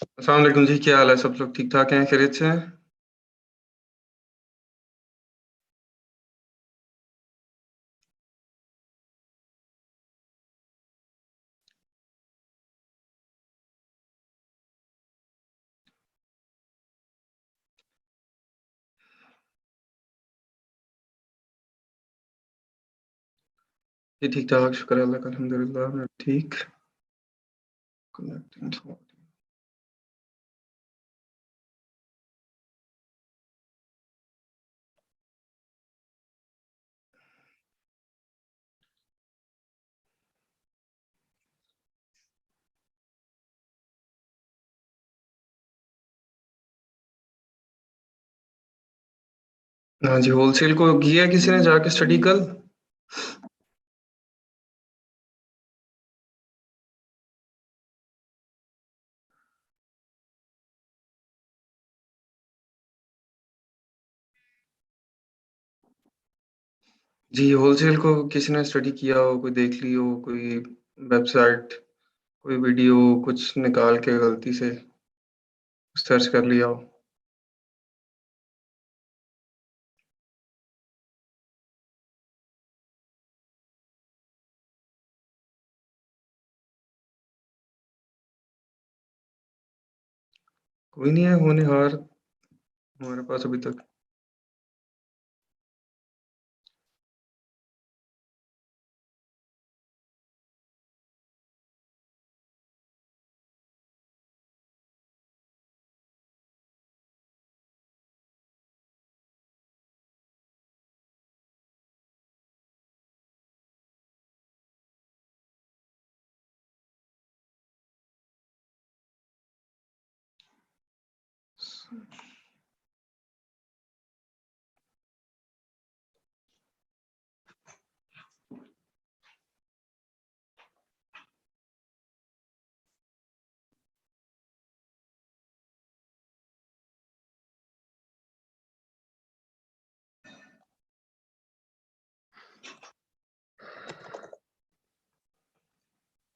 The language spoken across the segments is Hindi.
अस्सलाम वालेकुम जी, क्या हाल है? सब लोग ठीक-ठाक हैं, खैरियत से हैं? जी, ठीक-ठाक, शुक्र है अल्लाह का, अल्हम्दुलिल्लाह मैं ठीक। हाँ जी, होलसेल को किया किसी ने जाके स्टडी कल? जी, होलसेल को किसी ने स्टडी किया हो, कोई देख ली हो, कोई वेबसाइट, कोई वीडियो कुछ निकाल के गलती से सर्च कर लिया हो? कोई नहीं है होनहार हमारे पास अभी तक।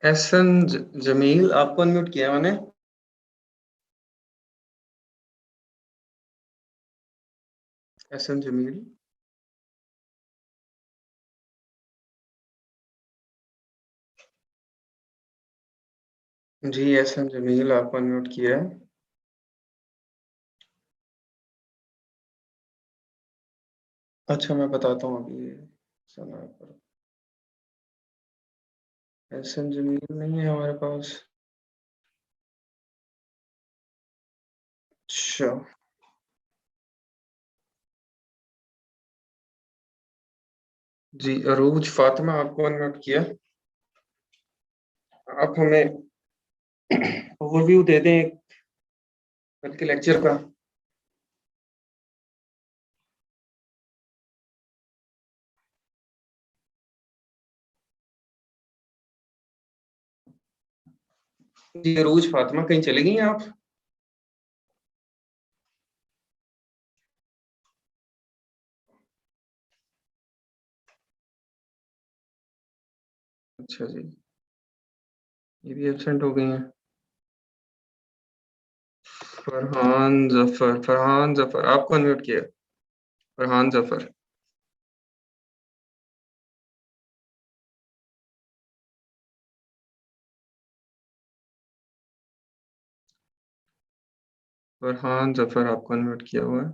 एहसन जमील आपको अनम्यूट किया है मैंने। एहसन जमील। जी, एहसन जमील आपको अनम्यूट किया है। अच्छा मैं बताता हूँ अभी समय पर। एहसन जमील नहीं है हमारे पास। अच्छा। जी, अरूज फ़ातिमा आपको अनम्यूट किया। आप हमें ओवरव्यू दे दें कल के लेक्चर का। जी, अरूज फ़ातिमा कहीं चली गई हैं आप? अच्छा जी, ये भी एब्सेंट हो गई हैं। फरहान ज़फ़र आपको अनम्यूट किया। फरहान ज़फ़र। फरहान ज़फ़र आपको अनम्यूट किया हुआ है।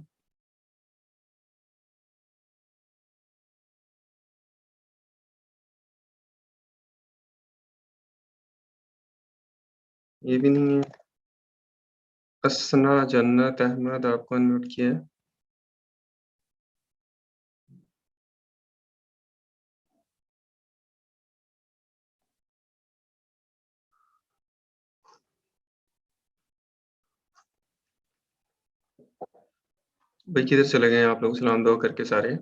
ये भी नहीं है। असना जन्नत अहमद आपको अनम्यूट किया है। भाई किधर चले गए हैं आप लोग सलाम दुआ करके सारे?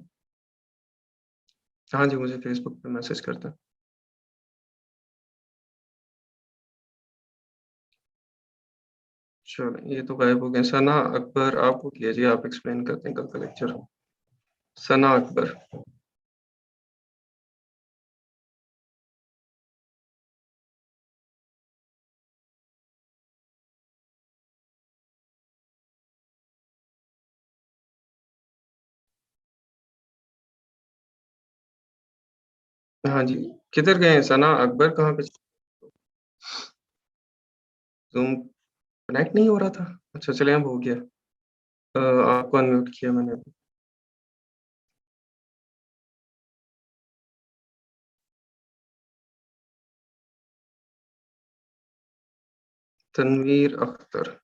हाँ जी, मुझे फ़ेसबुक पे मैसेज करता। चलो ये तो गायब हो गए। सना अकबर आपको किया जी, आप एक्सप्लेन करते हैं कल का लेक्चर। सना अकबर। हाँ जी, किधर गए हैं सना अकबर, कहाँ पे? ज़ूम कनेक्ट नहीं हो रहा था? अच्छा चलिए अब हो गया। आपको अनम्यूट किया मैंने अभी। तनवीर अख्तर।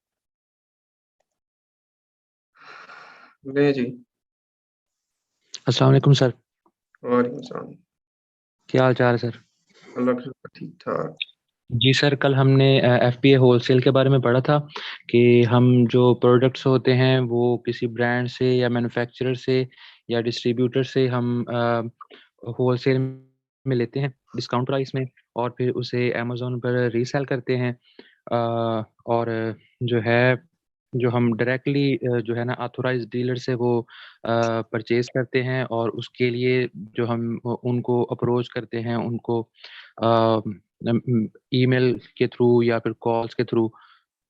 नहीं जी। अस्सलाम वालेकुम सर। वालेकुम सलाम। क्या हाल चाल है सर? अल्लाह का शुक्र, ठीक ठाक। जी सर, कल हमने एफपीए होलसेल के बारे में पढ़ा था कि हम जो प्रोडक्ट्स होते हैं वो किसी ब्रांड से या मैन्युफैक्चरर से या डिस्ट्रीब्यूटर से हम होलसेल में लेते हैं डिस्काउंट प्राइस में, और फिर उसे अमेज़न पर रीसेल करते हैं। और जो है, जो हम डायरेक्टली जो है ना ऑथराइज्ड डीलर से वो परचेज़ करते हैं, और उसके लिए जो हम उनको अप्रोच करते हैं, उनको ईमेल के थ्रू या फिर कॉल्स के थ्रू।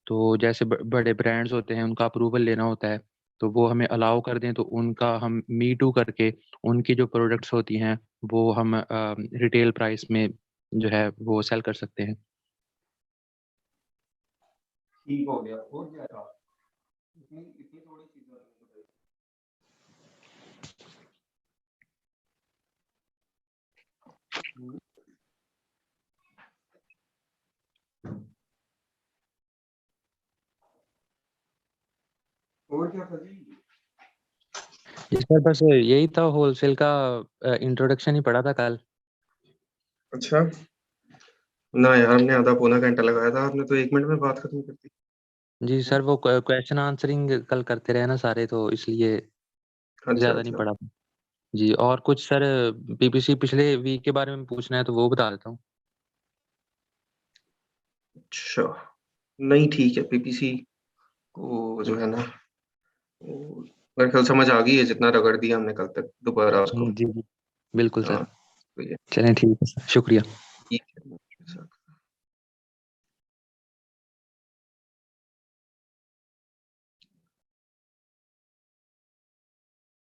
तो जैसे बड़े ब्रांड्स होते हैं, उनका अप्रूवल लेना होता है, तो वो हमें अलाउ कर दें तो उनका हम मी टू करके उनकी जो प्रोडक्ट्स होती हैं वो हम रिटेल प्राइस में जो है वो सेल कर सकते हैं। ठीक हो गया, हो गया था। इतनी इतनी थोड़ी चीज़ें हैं। हुँ। और क्या था जी? इस पर बस यही था, होलसेल का इंट्रोडक्शन ही पढ़ा था कल। अच्छा। ना यार, हमने आधा पौना घंटा लगाया था, आपने तो 1 मिनट में बात खत्म कर दी। जी हुँ। सर, वो क्वेश्चन आंसरिंग कल करते रहे ना सारे, तो इसलिए अच्छा, ज़्यादा नहीं अच्छा। पढ़ा। जी, और कुछ सर पीपीसी पिछले वीक के बारे में पूछना है तो वो बता देता हूँ। अच्छा। नहीं ठीक है, पीपीसी को जो है ना, वो मेरे ख्याल समझ आ गई है जितना रगड़ दिया हमने कल तक दोबारा उसको। जी, जी। बिल्कुल हाँ, सर। तो ये चलें, ठीक है सर, शुक्रिया। ठीक है।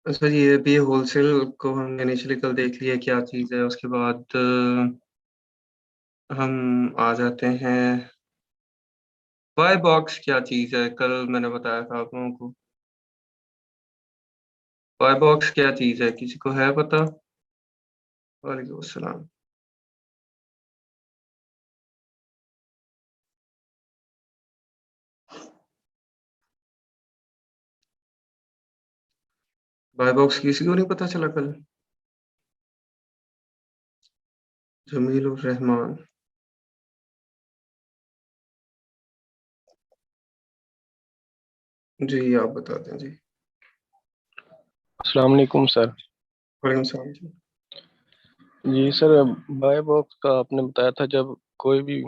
अच्छा जी, ये भी होलसेल को हमने इनिशियली कल देख लिया क्या चीज़ है, उसके बाद हम आ जाते हैं बाय बॉक्स क्या चीज़ है, कल मैंने बताया था आप लोगों को। बाय बॉक्स क्या चीज़ है, किसी को है पता? वालेकुम अस्सलाम। बाय बॉक्स किसी को नहीं पता चला कल? जमीलुर रहमान। जी, आप बता दें जी। अस्सलाम वालेकुम सर। वालेकुम सलाम जी। जी सर, बाय बॉक्स का आपने बताया था जब कोई भी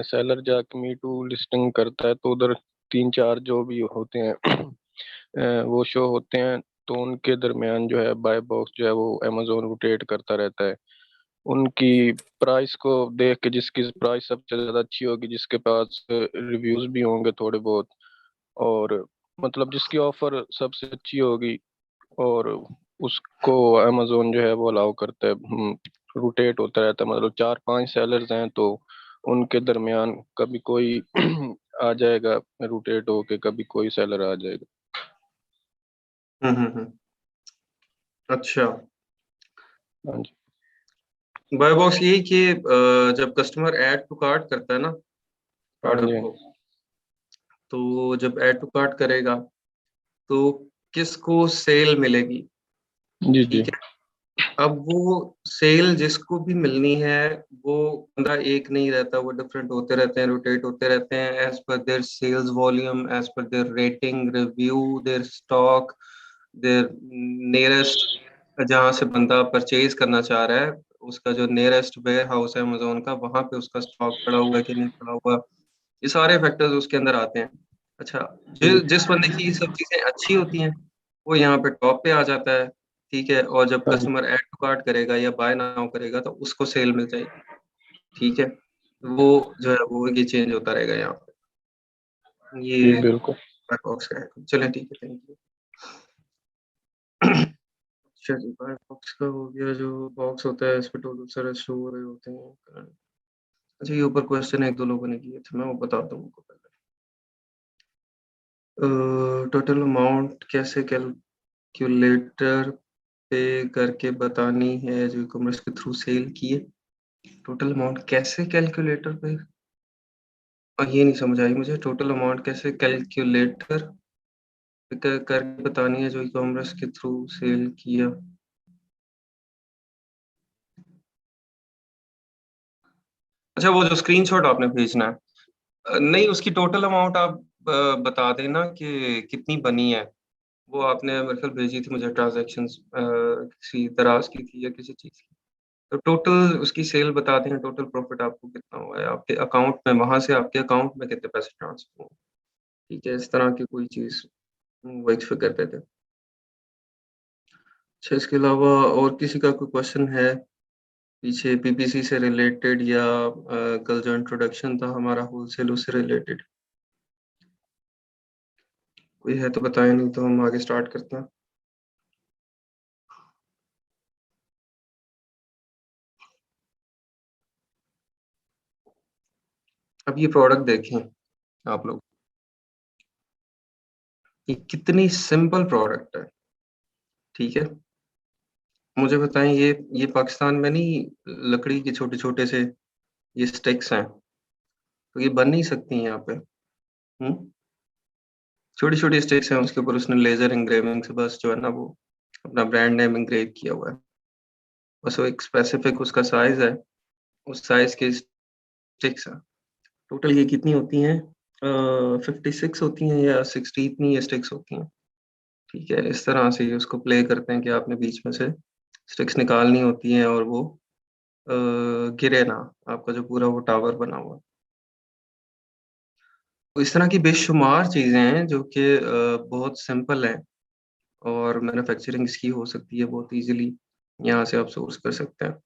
सेलर जाके मी टू लिस्टिंग करता है तो उधर तीन चार जो भी होते हैं वो शो होते हैं, तो उनके दरमियान जो है बाय बॉक्स जो है वो अमेजोन रोटेट करता रहता है। उनकी प्राइस को देख के जिसकी प्राइस सबसे ज़्यादा अच्छी होगी, जिसके पास रिव्यूज भी होंगे थोड़े बहुत, और मतलब जिसकी ऑफर सबसे अच्छी होगी, और उसको अमेजोन जो है वो अलाउ करता है। रोटेट होता रहता है, मतलब चार पांच सेलर्स हैं तो उनके दरमियान कभी कोई आ जाएगा रोटेट होके, कभी कोई सेलर आ जाएगा। हुँ। अच्छा। हाँ जी। बाय बॉक्स यही कि जब कस्टमर ऐड टू कार्ट करता है ना हाँ प्रोडक्ट जी। को, तो जब ऐड टू कार्ट करेगा, तो किसको सेल मिलेगी, जी जी। ठीक है? अब वो सेल जिसको भी मिलनी है, वो बंदा एक नहीं रहता, वो डिफरेंट होते रहते हैं, रोटेट होते रहते हैं as per their sales volume, as per their rating, review, their stock, their nearest जहाँ से बंदा परचेज़ करना चाह रहा है, उसका जो नियरेस्ट वेयर हाउस है अमेज़न का, वहाँ पे उसका स्टॉक पड़ा हुआ है कि नहीं पड़ा हुआ। ये सारे फैक्टर्स उसके अंदर आते हैं। अच्छा, जी जिस बंदे की ये सब चीज़ें अच्छी होती हैं, वो यहाँ पे टॉप पे आ जाता है, ठीक है? और जब हाँ जी। कस्टमर ऐड टू कार्ट करेगा या बाय नाउ करेगा तो उसको सेल मिल जाएगी, ठीक है? वो जो है वो ये चेंज होता रहेगा यहाँ पे। जी ये बिल्कुल। बैक बॉक्स का है। चलें ठीक है, थैंक यू। अच्छा जी, बाय बॉक्स का हो गया, जो बॉक्स होता है इस पे टोटल सारे शो हो रहे होते हैं। अच्छा, ये ऊपर क्वेश्चन एक दो लोगों ने किए थे, मैं वो बताता हूँ उनको पहले। टोटल अमाउंट कैसे कैलकुलेटर पे करके बतानी है जो ई कॉमर्स के थ्रू सेल की है? टोटल अमाउंट कैसे कैलकुलेटर पे? और ये नहीं समझ आई मुझे, टोटल अमाउंट कैसे कैलकुलेटर पे करके बतानी है जो ई कॉमर्स के थ्रू सेल किया? अच्छा, वो जो स्क्रीनशॉट आपने भेजना है, नहीं उसकी टोटल अमाउंट आप बता देना कि कितनी बनी है। वो आपने मेरे ख्याल भेजी थी मुझे, ट्रांजैक्शन किसी दराज की थी या किसी चीज की। तो टोटल उसकी सेल बता दें, टोटल प्रॉफिट आपको कितना हुआ है आपके अकाउंट में, वहां से आपके अकाउंट में कितने पैसे ट्रांसफर हुए। ठीक है, इस तरह की कोई चीज वो एक फिगर दे दे। अच्छा, इसके अलावा और किसी का कोई क्वेश्चन है पीछे पीपीसी से रिलेटेड, या कल जो इंट्रोडक्शन था हमारा होलसेल उससे रिलेटेड? कोई है तो बताएं, नहीं तो हम आगे स्टार्ट करते हैं। अब ये प्रोडक्ट देखें आप लोग, ये कितनी सिंपल प्रोडक्ट है। ठीक है, मुझे बताएं, ये पाकिस्तान में नहीं लकड़ी के छोटे छोटे से ये स्टिक्स हैं, तो ये बन नहीं सकती हैं यहाँ पे। छोटी छोटी स्टिक्स हैं, उसके ऊपर उसने लेजर इंग्रेविंग से बस जो है ना वो अपना ब्रांड नेम इंग्रेव किया हुआ है। बस वो एक स्पेसिफिक उसका साइज है, उस साइज के स्टिक्स हैं। टोटल ये कितनी होती हैं? 56 होती हैं या 60, इतनी ये स्टिक्स होती हैं। ठीक है, इस तरह से ये उसको प्ले करते हैं कि आपने बीच में से स्टिक्स निकालनी होती हैं और वो अ, गिरे ना, आपका जो पूरा वो टावर बना हुआ है। तो इस तरह की बेशुमार चीजें हैं जो कि बहुत सिंपल हैं, और मैन्युफैक्चरिंग इसकी हो सकती है बहुत इजीली, यहाँ से आप सोर्स कर सकते हैं।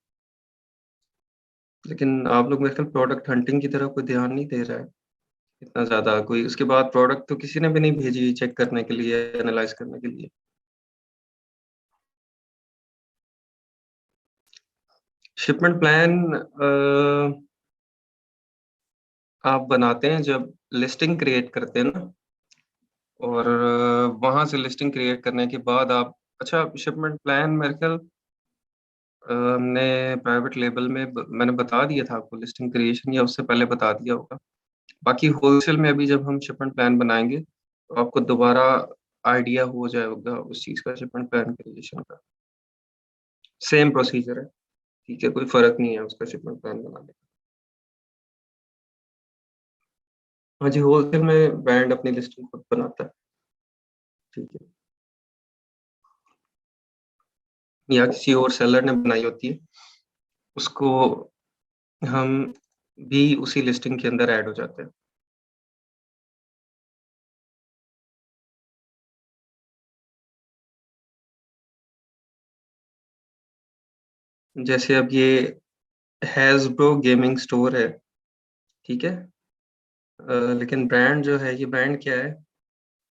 लेकिन आप लोग मेरे ख्याल प्रोडक्ट हंटिंग की तरफ कोई ध्यान नहीं दे रहा है इतना ज्यादा। कोई उसके बाद प्रोडक्ट तो किसी ने भी नहीं भेजी चेक करने के लिए, एनालाइज करने के लिए। शिपमेंट प्लान आप बनाते हैं जब लिस्टिंग क्रिएट करते हैं ना, और वहां से लिस्टिंग क्रिएट करने के बाद आप, अच्छा शिपमेंट प्लान मेरे ख्याल हमने प्राइवेट लेबल में मैंने बता दिया था आपको लिस्टिंग क्रिएशन, या उससे पहले बता दिया होगा। बाकी होलसेल में अभी जब हम शिपमेंट प्लान बनाएंगे तो आपको दोबारा आइडिया हो जाएगा उस चीज़ का, शिपमेंट प्लान क्रिएशन का। सेम प्रोसीजर है, ठीक है, कोई फर्क नहीं है उसका शिपमेंट प्लान बनाने का। हाँ जी, होलसेल में ब्रांड अपनी लिस्टिंग खुद बनाता है। ठीक है, या किसी और सेलर ने बनाई होती है, उसको हम भी उसी लिस्टिंग के अंदर ऐड हो जाते हैं। जैसे अब ये हैज़ब्रो गेमिंग स्टोर है, ठीक है, लेकिन ब्रांड जो है, ये ब्रांड क्या है?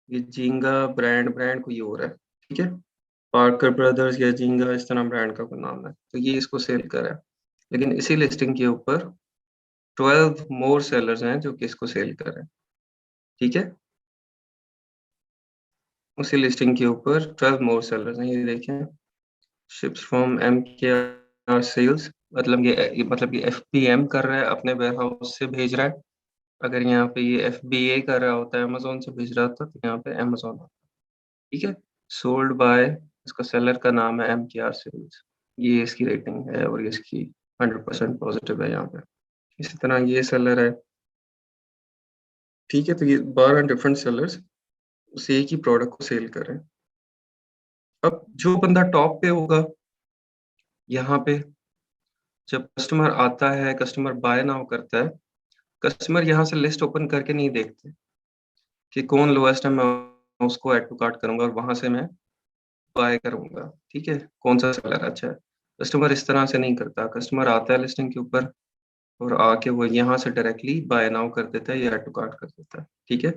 ये जिंगा ब्रांड, ब्रांड कोई और है। ठीक है, पार्कर ब्रदर्स या जिंगा इस तरह ब्रांड का कोई नाम है, तो ये इसको सेल कर रहा है। लेकिन इसी लिस्टिंग के ऊपर 12 मोर सेलर्स हैं जो कि इसको सेल कर रहे हैं। ठीक है, उसी लिस्टिंग के ऊपर 12 मोर सेलर्स हैं, ये देखें, शिप्स फ्रॉम MKR सेल्स, मतलब ये FBM कर रहा है, अपने वेयर हाउस से भेज रहा है। अगर यहाँ पे ये FBA कर रहा होता है, अमेजोन से भेज रहा होता, तो यहाँ पे अमेजोन होता। ठीक है, सोल्ड बाय, इसका सेलर का नाम है MKR सेल्स, ये इसकी रेटिंग है और ये इसकी 100% पॉजिटिव है यहाँ पे। इसी तरह ये सेलर है। ठीक है, तो ये 12 डिफरेंट सेलर्स उस एक ही प्रोडक्ट को सेल कर रहे हैं। अब जो बंदा टॉप पे होगा, यहाँ पे जब कस्टमर आता है, कस्टमर बाय नाउ करता है, कस्टमर यहाँ से लिस्ट ओपन करके नहीं देखते कि कौन लोएस्ट है, मैं उसको ऐड टू कार्ट करूंगा और वहां से मैं बाय करूंगा। ठीक है, कौन सा सेलर अच्छा है, कस्टमर इस तरह से नहीं करता। कस्टमर आता है लिस्टिंग के ऊपर और आके वो यहाँ से डायरेक्टली बाय नाउ कर देता है या ऐड टू कार्ट कर देता है। ठीक है,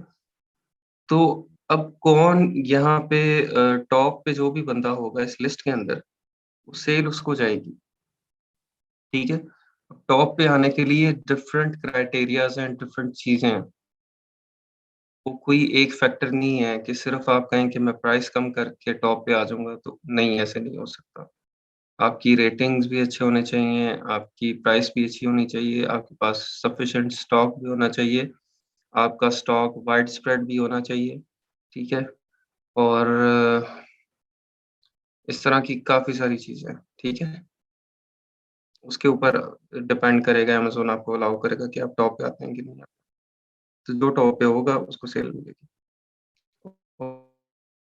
तो अब कौन यहाँ पे टॉप पे जो भी बंदा होगा इस लिस्ट के अंदर, वो सेल उसको जाएगी, ठीक है। टॉप पे आने के लिए डिफरेंट क्राइटेरियाज एंड डिफरेंट चीजें हैं। वो कोई एक फैक्टर नहीं है कि सिर्फ आप कहें कि मैं प्राइस कम करके टॉप पे आ जाऊंगा, तो नहीं, ऐसे नहीं हो सकता। आपकी रेटिंग्स भी अच्छे होने चाहिए, आपकी प्राइस भी अच्छी होनी चाहिए, आपके पास सफिशिएंट स्टॉक भी होना चाहिए, आपका स्टॉक वाइड स्प्रेड भी होना चाहिए, ठीक है। और इस तरह की काफ़ी सारी चीज़ें हैं, ठीक है। उसके ऊपर डिपेंड करेगा, अमेज़न आपको अलाउ करेगा कि आप टॉप पे आते हैं कि नहीं आते। तो जो टॉप पे होगा उसको सेल मिलेगी।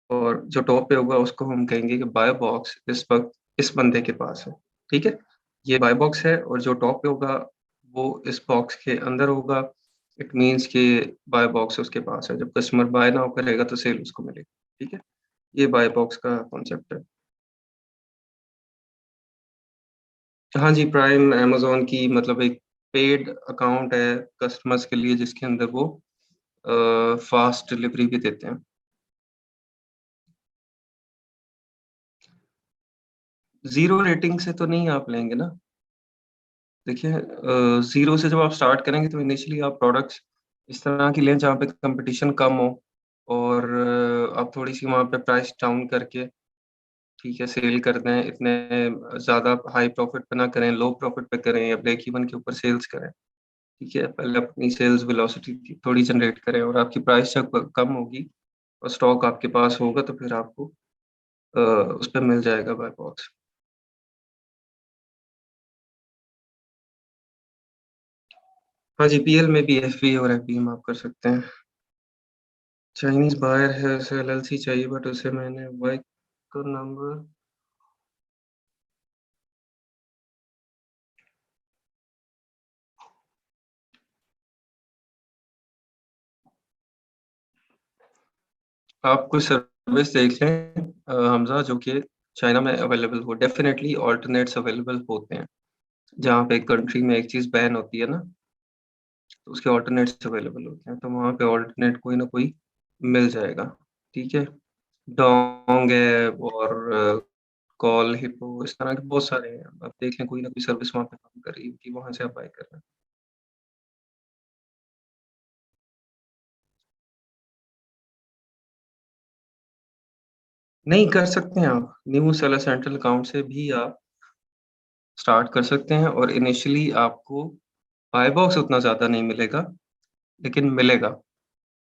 और जो टॉप पे होगा उसको हम कहेंगे कि बाय बॉक्स इस वक़्त इस बंदे के पास है, ठीक है? ये बाय बॉक्स है और जो टॉप पे होगा वो इस बॉक्स के अंदर होगा। इट मीन्स कि बाय बॉक्स उसके पास है। जब कस्टमर बाय नाउ करेगा तो सेल उसको मिलेगी, ठीक है? ये बाय बॉक्स का कॉन्सेप्ट है। हाँ जी, प्राइम अमेज़न की मतलब एक पेड अकाउंट है कस्टमर्स के लिए, जिसके अंदर वो फ़ास्ट डिलीवरी भी देते हैं। ज़ीरो रेटिंग से तो नहीं आप लेंगे ना। देखिए ज़ीरो से जब आप स्टार्ट करेंगे तो इनिशियली आप प्रोडक्ट्स इस तरह की लें जहाँ पे कंपटीशन कम हो, और आप थोड़ी-सी वहाँ पे प्राइस डाउन करके, ठीक है, सेल कर दें। इतने ज़्यादा हाई प्रॉफ़िट पे ना करें, लो प्रॉफ़िट पे करें या ब्रेक इवन के ऊपर सेल्स करें, ठीक है। पहले अपनी सेल्स वेलोसिटी थोड़ी जनरेट करें, और आपकी प्राइस जब कम होगी और स्टॉक आपके पास होगा तो फिर आपको अ, उस पे मिल जाएगा बाय बॉक्स। हाँ जी, पीएल में भी एफबी और एफबीएम आप कर सकते हैं। चाइनीज़ बायर है, उसे एलएलसी चाहिए, बट उसे मैंने व्हीकल नंबर आप कोई सर्विस देख लें हमज़ा, जो कि चाइना में अवेलेबल हो। डेफ़िनेटली अल्टरनेट्स अवेलेबल होते हैं। जहाँ पे एक कंट्री में एक चीज़ बैन होती है ना, तो उसके अल्टरनेट्स अवेलेबल होते हैं, तो वहाँ पे अल्टरनेट कोई ना कोई मिल जाएगा, ठीक है। डोंग है और कॉल हिप्पो, इस तरह के बहुत सारे हैं। आप देख लें, कोई ना कोई सर्विस वहाँ पे काम कर रही होगी, वहाँ से आप बाय कर रहे हैं। नहीं, कर सकते हैं आप। न्यू सेलर सेंट्रल अकाउंट से भी आप स्टार्ट कर सकते हैं, और इनिशियली आपको बाय बॉक्स उतना ज़्यादा नहीं मिलेगा, लेकिन मिलेगा,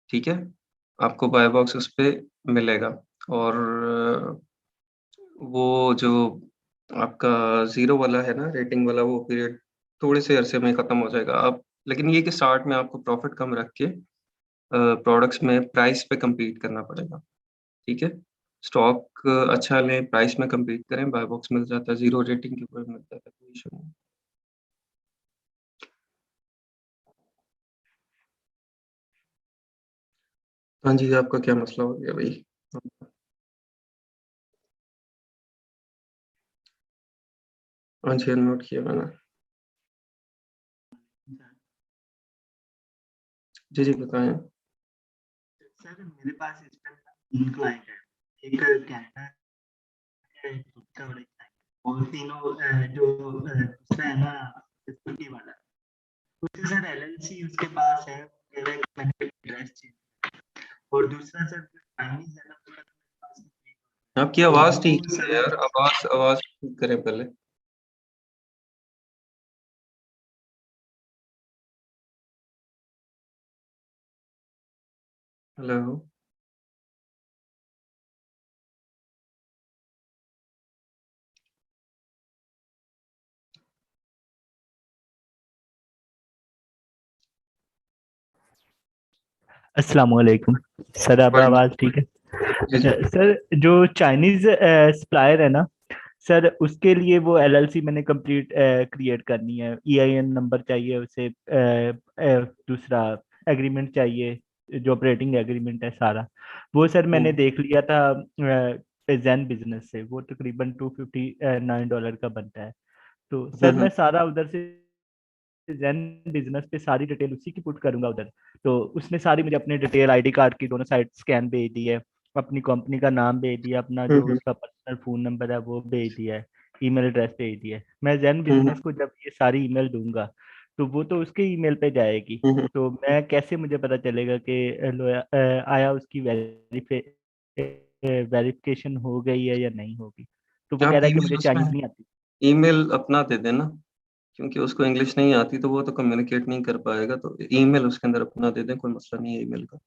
ठीक है? आपको बाय बॉक्स उस पे मिलेगा। और वो जो आपका ज़ीरो वाला है ना, रेटिंग वाला, वो पीरियड थोड़े से अरसे में खत्म हो जाएगा। आप लेकिन ये कि स्टार्ट में आपको प्रॉफ़िट कम रख के प्रोडक्ट्स में प्राइस पे कम्पीट करना पड़ेगा, ठीक है? स्टॉक अच्छा लें, प्राइस में कम्पीट करें, बाय बॉक्स मिल जाता है, ज़ीरो रेटिंग के ऊपर मिल जाता है, कोई इश्यू नहीं। हाँ जी, आपका क्या मसला हो गया भई? हाँ जी, नोट किया मैंने। जी, जी, बताएँ। सर मेरे पास इस टाइम 3 क्लाइंट हैं। एक कनाडा है, एक दूसरा वाला क्लाइंट है। और तीनों जो दूसरा है ना सिक्योरिटी वाला, उसके सर एलएलसी उसके पास है, मेरा क्लाइंट एड्रेस चाहिए। और दूसरा सर चाइनीज़ है ना, उसका मेरे पास नहीं आपकी है। आवाज़ तो ठीक वो नहीं है सर यार, आवाज़ ठीक करें पहले। हेलो? अस्सलाम वालेकुम सर, अब आवाज़ ठीक है? जी, जी। सर जो चाइनीज़ सप्लायर है ना सर, उसके लिए वो एलएलसी मैंने कंप्लीट क्रिएट करनी है। ईआईएन नंबर चाहिए उसे, दूसरा एग्रीमेंट चाहिए, जो ऑपरेटिंग एग्रीमेंट है सारा। वो सर मैंने हुँ, देख लिया था जैन बिजनेस से, वो तकरीबन $259 का बनता है। तो हुँ, सर हुँ। मैं सारा उधर से जैन बिजनेस पे सारी डिटेल उसी की पुट करूंगा उधर, तो उसने सारी मुझे अपनी डिटेल, आईडी कार्ड की दोनों साइड स्कैन भेज दी है, अपनी कंपनी का नाम भेज दिया, अपना जो हम्म उसका पर्सनल फोन नंबर है वो भेज दिया है, ईमेल एड्रेस भेज दिया है। मैं जैन हम्म बिजनेस को जब ये सारी ईमेल दूंगा तो वो तो उसके ईमेल पे जाएगी, हम्म तो मैं कैसे मुझे पता चलेगा कि आया उसकी वेरिफिकेशन हो गई है या नहीं होगी? तो वो कह आप रहा है कि ईमेल मुझे उसमें चाइनीज नहीं आती। ईमेल अपना दे देना, क्योंकि उसको इंग्लिश नहीं आती तो वो तो कम्युनिकेट नहीं कर पाएगा, तो ईमेल उसके अंदर अपना दे दें, कोई मसला नहीं है ईमेल का।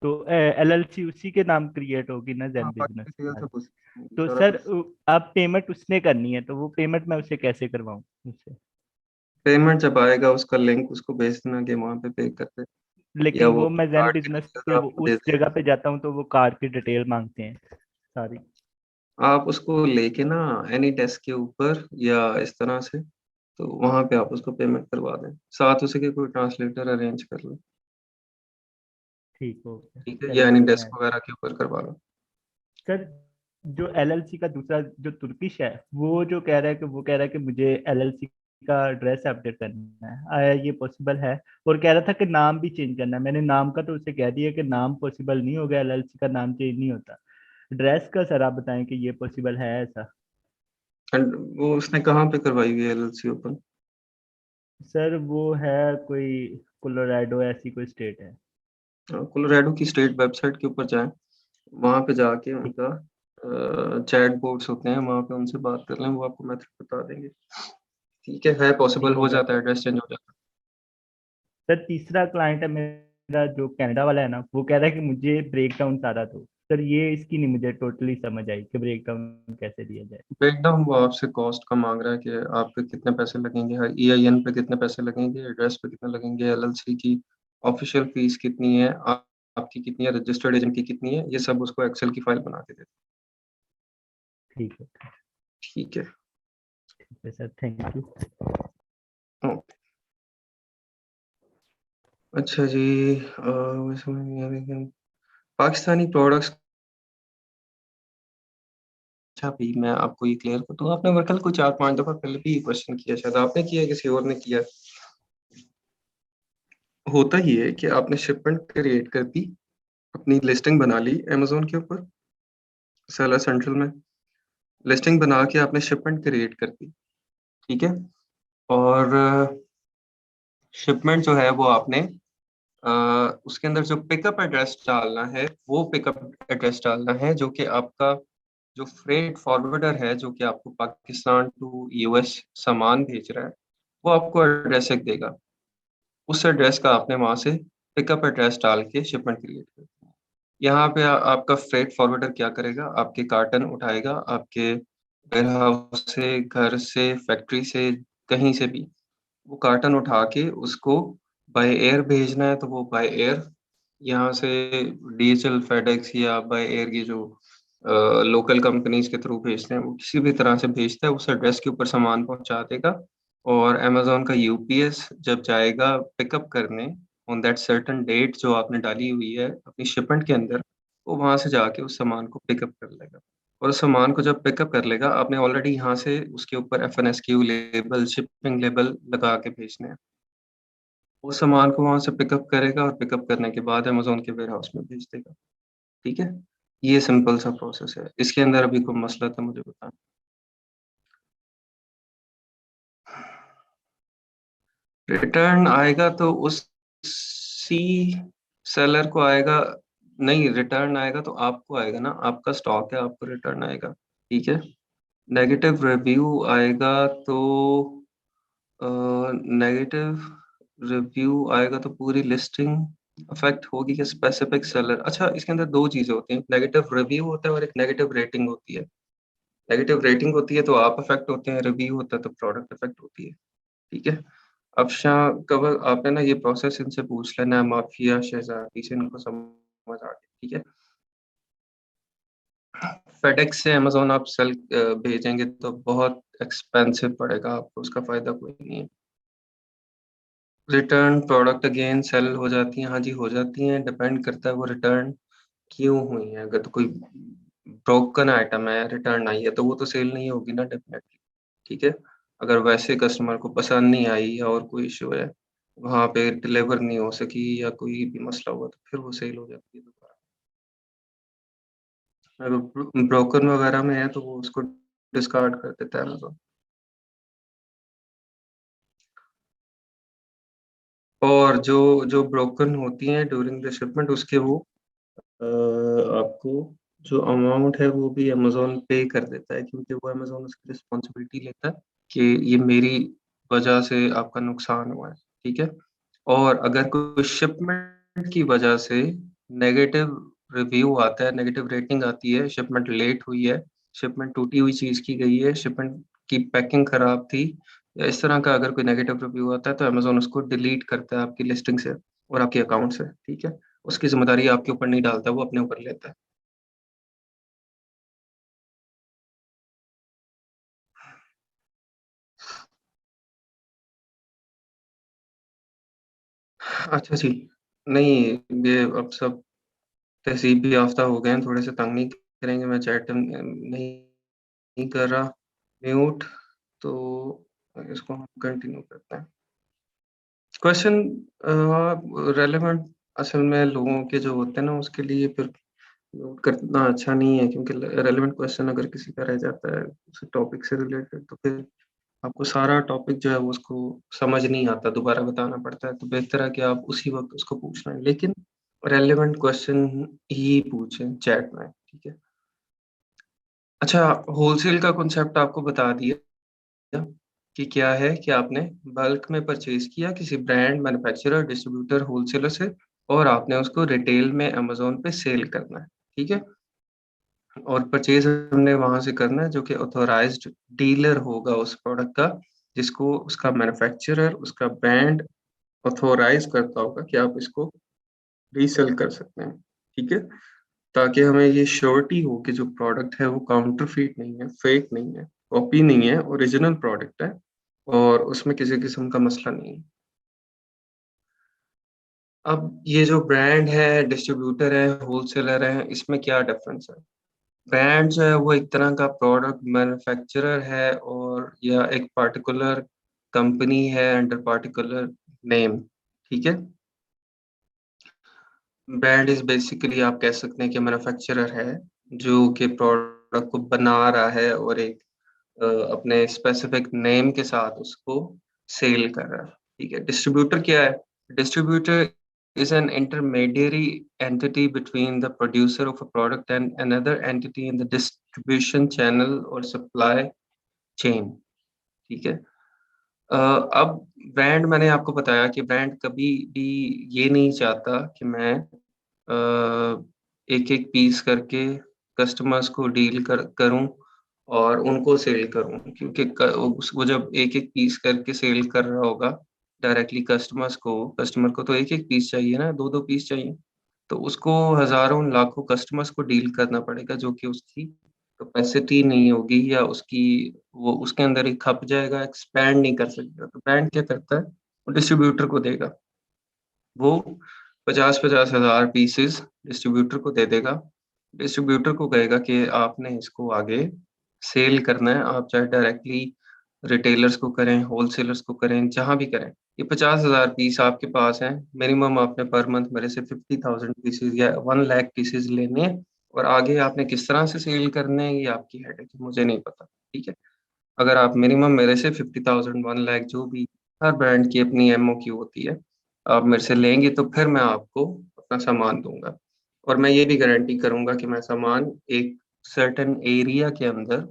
तो एलएलसी उसी के नाम क्रिएट होगी ना, हाँ, जैन बाकी बिजनेस डिटेल हमारी? सब उसकी, तो सारा सर कुछ। आप पेमेंट उसने करनी है, तो वो पेमेंट मैं उसे कैसे करवाऊँ उससे? पेमेंट जब आएगा उसका लिंक उसको भेज देना कि वहाँ पे पे कर दे, या लेकिन वो वो मैं जैन कार्ड की बिजनेस डिटेल्स पे वो आपको दे उस दे। जगह पे जाता हूँ तो वो कार्ड की डिटेल मांगते हैं सारी। आप उसको लेके ना एनी डेस्क के ऊपर या इस तरह से, तो वहाँ पे आप उसको पेमेंट करवा दें, साथ उसे के कोई ट्रांसलेटर अरेंज कर लो। ठीक हो गया, ठीक है, या चलिए एनी सर मैं। डेस्क वगैरह के ऊपर करवा लो। सर जो एलएलसी का दूसरा जो तुर्किश है, वो जो कह रहा है कि वो कह रहा है कि मुझे एलएलसी का एड्रेस अपडेट करना है, आया ये पॉसिबल है? और कह रहा था कि नाम भी चेंज करना है। मैंने नाम का तो उसे कह दिया कि नाम पॉसिबल नहीं होगा, एलएलसी का नाम चेंज नहीं होता। एड्रेस का सर आप बताएं कि ये पॉसिबल है ऐसा? एंड वो उसने कहाँ पे करवाई हुई है एलएलसी ओपन? सर वो है कोई कोलोराडो ऐसी कोई स्टेट है। कोलोराडो की स्टेट वेबसाइट के ऊपर जाएं, वहाँ पे जाके ठीक। उनका चैट बोर्ड्स होते हैं, वहाँ पे उनसे बात कर लें, वो आपको मेथड बता देंगे। ठीक है पॉसिबल ठीक हो हो गया जाता है, सर। एड्रेस चेंज हो जाता सर तीसरा क्लाइंट है मेरा जो कनाडा वाला है ना, वो कह रहा है कि मुझे ब्रेक डाउन सारा दो। सर ये इसकी नहीं मुझे टोटली समझ आई कि ब्रेक डाउन कैसे दिया जाए। है। ब्रेकडाउन वो आपसे कॉस्ट का मांग रहा है कि आपके कितने पैसे लगेंगे, हर ईआईएन पे कितने पैसे लगेंगे, एड्रेस पे कितने लगेंगे, एलएलसी की ऑफिशियल फीस कितनी है, आपकी कितनी है, रजिस्टर्ड एजेंट की कितनी है, ये सब उसको एक्सेल की फाइल बना के दे। ठीक है। ठीक है। ठीक है सर, थैंक यू। ओके। अच्छा जी, समझ नहीं आ रही कि पाकिस्तानी प्रोडक्ट्स। अच्छा भाई, मैं आपको ये क्लियर कर दूं, आपने मेरे ख्याल को 4-5 दफा पहले भी ये क्वेश्चन किया, शायद आपने किया है, किसी और ने किया है। होता ही है कि आपने शिपमेंट क्रिएट कर दी, अपनी लिस्टिंग बना ली अमेजोन के ऊपर, सेलर सेंट्रल में लिस्टिंग बना के आपने शिपमेंट क्रिएट कर दी। ठीक है, और शिपमेंट जो है वो आपने अ, उसके अंदर जो पिकअप एड्रेस डालना है, वो पिकअप एड्रेस डालना है जो कि आपका जो फ्रेट फॉरवर्डर है, जो कि आपको पाकिस्तान टू यूएस सामान भेज रहा है, वो आपको एड्रेस एक देगा। उस एड्रेस का आपने वहां से पिकअप एड्रेस डाल के शिपमेंट क्रिएट कर दी। यहाँ पे आपका फ्रेट फॉरवर्डर क्या करेगा, आपके कार्टन उठाएगा, आपके वेयरहाउस से, घर से, फैक्ट्री से, कहीं से भी वो कार्टन उठा के उसको बाय एयर भेजना है तो वो बाय एयर यहाँ से डीएचएल, फेडेक्स या बाय एयर की जो लोकल कंपनीज के थ्रू भेजते हैं, वो किसी भी तरह से भेजता है, उस एड्रेस के ऊपर सामान पहुंचा देगा। और अमेजोन का यूपीएस जब जाएगा पिकअप करने ऑन दैट सर्टेन डेट जो आपने डाली हुई है अपनी शिपमेंट के अंदर, वो वहां से जाके उस सामान को पिकअप कर लेगा। और उस सामान को जब पिकअप कर लेगा, आपने ऑलरेडी यहाँ से उसके ऊपर एफएनएसक्यू लेबल, शिपिंग लेबल लगा के भेजने हैं। वो सामान को वहां से पिकअप करेगा और पिकअप करने के बाद अमेजोन के वेयर हाउस में भेज देगा। ठीक है, ये सिंपल सा प्रोसेस है, इसके अंदर अभी कोई मसला था मुझे बताना। रिटर्न आएगा तो उसी सेलर को आएगा, नहीं रिटर्न आएगा तो आपको आएगा ना, आपका स्टॉक है, आपको रिटर्न आएगा। ठीक है, नेगेटिव रिव्यू आएगा तो नेगेटिव रिव्यू आएगा तो पूरी लिस्टिंग अफेक्ट होगी कि स्पेसिफिक सेलर? अच्छा, इसके अंदर दो चीजें होती हैं, नेगेटिव रिव्यू होता है और एक नेगेटिव रेटिंग होती है। नेगेटिव रेटिंग होती है तो आप अफेक्ट होते हैं, रिव्यू होता है तो प्रोडक्ट अफेक्ट होती है। ठीक है, अब शाह कबर आपने ना ये प्रोसेस इनसे पूछ लेना है, माफिया शहजादी से, इनको समझ आ गई। ठीक है, फेडेक्स से अमेजोन आप सेल भेजेंगे तो बहुत एक्सपेंसिव पड़ेगा आपको, उसका फायदा कोई नहीं है। रिटर्न प्रोडक्ट अगेन सेल हो जाती हैं, हाँ जी हो जाती हैं, डिपेंड करता है वो रिटर्न क्यों हुई है। अगर तो कोई ब्रोकन आइटम है, रिटर्न आई है, तो वो तो सेल नहीं होगी ना डेफिनेटली। ठीक है, अगर वैसे कस्टमर को पसंद नहीं आई या और कोई इशू है, वहाँ पे डिलीवर नहीं हो सकी या कोई भी मसला हुआ, तो फिर वो सेल हो जाती है दोबारा। अगर ब्रोकन वगैरह में है तो वो उसको डिस्कार्ड कर देता है अमेज़न। और जो जो ब्रोकन होती हैं ड्यूरिंग द शिपमेंट, उसके वो आपको जो अमाउंट है वो भी अमेज़न पे कर देता है, क्योंकि वो अमेज़न उसकी रिस्पॉन्सिबिलिटी लेता है कि ये मेरी वजह से आपका नुकसान हुआ है, ठीक है? और अगर कोई शिपमेंट की वजह से नेगेटिव रिव्यू आता है, नेगेटिव रेटिंग आती है, शिपमेंट लेट हुई है, शिपमेंट टूटी हुई चीज़ की गई है, शिपमेंट की पैकिंग खराब थी, या इस तरह का अगर कोई नेगेटिव रिव्यू आता है, तो अमेज़न उसको डिलीट करता है आपकी लिस्टिंग से और आपके अकाउंट से, ठीक है? उसकी ज़िम्मेदारी आपके ऊपर नहीं डालता, वो अपने ऊपर लेता है। अच्छा जी। नहीं, ये अब सब तहज़ीब याफ़्ता हो गए हैं, थोड़े से तंग नहीं करेंगे, मैं चैट नहीं नहीं कर रहा म्यूट, तो इसको हम कंटिन्यू करते हैं। क्वेश्चन रेलेवेंट असल में लोगों के जो होते हैं ना, उसके लिए फिर म्यूट करना अच्छा नहीं है, क्योंकि रेलेवेंट क्वेश्चन अगर किसी का रह जाता है उस टॉपिक से रिलेटेड, तो फिर आपको सारा टॉपिक जो है वो उसको समझ नहीं आता, दोबारा बताना पड़ता है, तो बेहतर है कि आप उसी वक़्त उसको पूछ लें, लेकिन रेलेवेंट क्वेश्चन ही पूछें चैट में, ठीक है? अच्छा, होलसेल का कॉन्सेप्ट आपको बता दिया कि क्या है कि आपने बल्क में परचेज़ किया किसी ब्रांड, मैन्युफैक्चरर, डिस्ट्रीब्यूटर, होलसेलर से, और आपने उसको रिटेल में अमेज़न पे सेल करना है, ठीक है? और परचेज़ हमने वहाँ से करना है जो कि ऑथराइज़्ड डीलर होगा उस प्रोडक्ट का, जिसको उसका मैन्युफैक्चरर, उसका ब्रांड ऑथराइज़ करता होगा कि आप इसको रीसेल कर सकते हैं, ठीक है? ताकि हमें ये श्योरिटी हो कि जो प्रोडक्ट है वो काउंटरफीट नहीं है, फेक नहीं है, कॉपी नहीं है, ओरिजिनल प्रोडक्ट है और उसमें किसी किस्म का मसला नहीं है। अब ये जो ब्रांड है, डिस्ट्रीब्यूटर है, होलसेलर है, इसमें क्या डिफरेंस है? ब्रांड जो है वो एक तरह का प्रोडक्ट मैन्युफैक्चरर है, और या एक पार्टिकुलर कंपनी है अंडर पार्टिकुलर नेम, ठीक है? ब्रांड इज़ बेसिकली आप कह सकते हैं कि मैन्युफैक्चरर है, जो कि प्रोडक्ट को बना रहा है और एक अपने स्पेसिफिक नेम के साथ उसको सेल कर रहा है, ठीक है? डिस्ट्रीब्यूटर क्या है? Distributor is an intermediary entity between the producer of a product and another entity in the distribution channel or supply chain. ठीक है? अब ब्रांड, मैंने आपको बताया कि ब्रांड कभी भी ये नहीं चाहता कि मैं एक-एक पीस करके कस्टमर्स को डील करूँ और उनको सेल करूँ, क्योंकि क उस वो जब एक-एक पीस करके सेल कर रहा होगा डायरेक्टली कस्टमर को तो एक-एक पीस चाहिए ना, 2-2 पीस चाहिए। तो उसको हज़ारों लाखों कस्टमर्स को डील करना पड़ेगा, जो कि उसकी कैपेसिटी नहीं होगी, या उसकी वो उसके अंदर ही खप जाएगा, एक्सपैंड नहीं कर सकेगा। तो ब्रांड क्या करता है? वो डिस्ट्रीब्यूटर को देगा। वो 50-50 हज़ार पीसेज़ डिस्ट्रीब्यूटर को दे देगा। डिस्ट्रीब्यूटर को कहेगा कि आपने इसको आगे सेल करना है, आप चाहे डायरेक्टली रिटेलर्स को करें, होलसेलर्स को करें, जहाँ भी करें। ये 50,000 पीस आपके पास हैं, मिनिमम आपने पर मंथ मेरे से 50,000 पीसेज़ या 1 लाख पीसेज़ लेने हैं, और आगे आपने किस तरह से सेल करने हैं, ये आपकी हेडेक है, मुझे नहीं पता, ठीक है? अगर आप मिनिमम मेरे से 50,000 1 लाख, जो भी हर ब्रांड की अपनी एमओक्यू होती है, आप मेरे से लेंगे तो फिर मैं आपको अपना सामान दूँगा। और मैं ये भी गारंटी करूँगा कि मैं सामान एक सर्टेन एरिया के अंदर,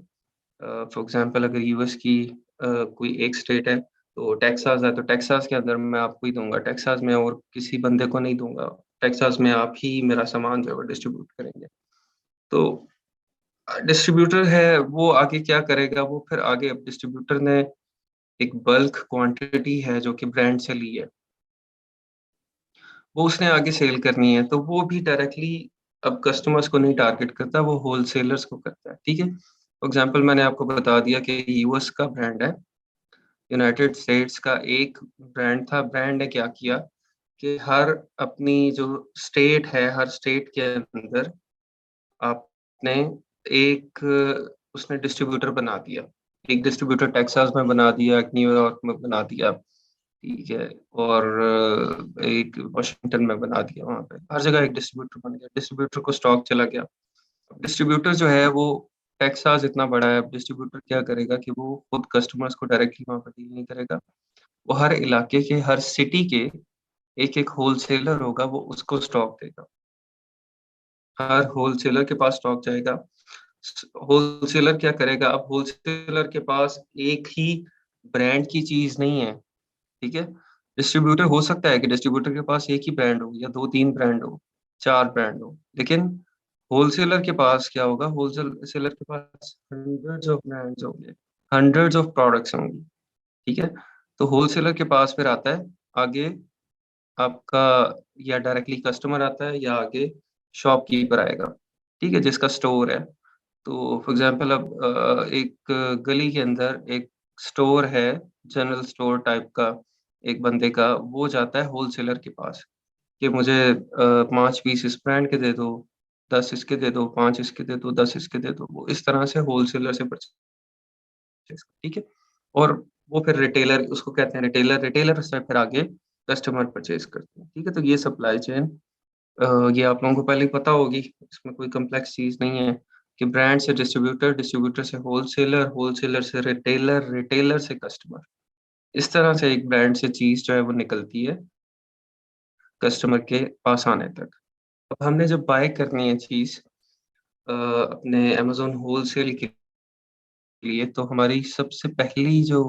फॉर एग्ज़ाम्पल अगर यूएस की कोई एक स्टेट है, तो टेक्सास है, तो टेक्सास के अंदर मैं आपको ही दूँगा, टेक्सास में और किसी बंदे को नहीं दूँगा। टेक्सास में आप ही मेरा सामान जो है वो डिस्ट्रीब्यूट करेंगे। तो डिस्ट्रीब्यूटर है, वो आगे क्या करेगा, वो फिर आगे, अब डिस्ट्रीब्यूटर ने एक बल्क क्वांटिटी है जो कि ब्रांड से ली है, वो उसने आगे सेल करनी है, तो वो भी डायरेक्टली अब कस्टमर्स को नहीं टारगेट करता, वो होलसेलर्स को करता है, ठीक है? फॉर एग्ज़ाम्पल मैंने आपको बता दिया कि यूएस का ब्रांड है, यूनाइटेड स्टेट्स का एक ब्रांड था, ब्रांड ने क्या किया कि हर अपनी जो स्टेट है, हर स्टेट के अंदर आपने एक उसने डिस्ट्रीब्यूटर बना दिया। एक डिस्ट्रीब्यूटर टेक्सास में बना दिया, एक न्यूयॉर्क में बना दिया, ठीक है, और एक वाशिंगटन में बना दिया, वहां पे हर जगह एक डिस्ट्रीब्यूटर बन गया, डिस्ट्रीब्यूटर को स्टॉक चला गया। डिस्ट्रीब्यूटर जो है वो टेक्सास इतना बड़ा है, अब डिस्ट्रीब्यूटर क्या करेगा कि वो खुद कस्टमर्स को डायरेक्टली वहां पर डील नहीं करेगा, वो हर इलाके के, हर सिटी के एक एक होलसेलर होगा, वो उसको स्टॉक देगा, हर होलसेलर के पास स्टॉक जाएगा। होलसेलर क्या करेगा, अब होलसेलर के पास एक ही ब्रांड की चीज नहीं है, ठीक है। डिस्ट्रीब्यूटर हो सकता है कि डिस्ट्रीब्यूटर के पास एक ही ब्रांड हो, या दो तीन ब्रांड हो, चार ब्रांड हो, लेकिन होलसेलर के पास क्या होगा, होलसेलर के पास हंड्रेड्स ऑफ ब्रांड्स होंगे, हंड्रेड्स ऑफ प्रोडक्ट्स होंगी, ठीक है। तो होलसेलर के पास फिर आता है आगे आपका, या डायरेक्टली कस्टमर आता है, या आगे शॉपकीपर आएगा, ठीक है, जिसका स्टोर है। तो फॉर एग्जांपल अब एक गली के अंदर एक स्टोर है, जनरल स्टोर टाइप का, एक बंदे का, वो जाता है होलसेलर के पास कि मुझे 5 पीस इस ब्रांड के दे दो, 10 इसके दे दो, 5 इसके दे दो, 10 इसके दे दो, वो इस तरह से होलसेलर से परचेज, ठीक है। और वो फिर रिटेलर, उसको कहते हैं रिटेलर, रिटेलर से फिर आगे कस्टमर परचेज करते हैं, ठीक है। तो ये सप्लाई चेन, ये आप लोगों को पहले ही पता होगी, इसमें कोई कम्प्लेक्स चीज नहीं है कि ब्रांड से डिस्ट्रीब्यूटर, डिस्ट्रीब्यूटर से होलसेलर, होलसेलर से रिटेलर, रिटेलर से कस्टमर, इस तरह से एक ब्रांड से चीज जो है वो निकलती है कस्टमर के पास आने तक। अब हमने जब बाय करनी है चीज अपने अमेजोन होलसेल के लिए, तो हमारी सबसे पहली जो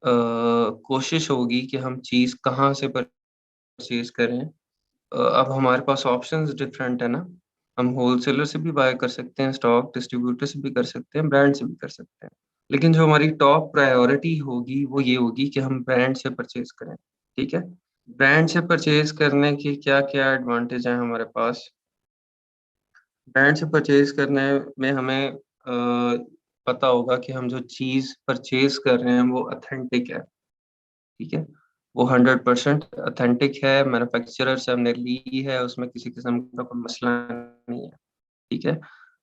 कोशिश होगी कि हम चीज कहाँ से परचेज करें। अब हमारे पास ऑप्शंस डिफरेंट है ना, हम होलसेलर से भी बाय कर सकते हैं स्टॉक, डिस्ट्रीब्यूटर से भी कर सकते हैं, ब्रांड से भी कर सकते हैं, लेकिन जो हमारी टॉप प्रायोरिटी होगी वो ये होगी कि हम ब्रांड से परचेज करें, ठीक है। ब्रांड से परचेज करने के क्या क्या एडवांटेज हैं हमारे पास। ब्रांड से परचेज करने में हमें पता होगा कि हम जो चीज़ परचेज कर रहे हैं वो ऑथेंटिक है, ठीक है, वो 100% ऑथेंटिक है, मैन्युफैक्चरर से हमने ली है, उसमें किसी किस्म का कोई मसला नहीं है, ठीक है।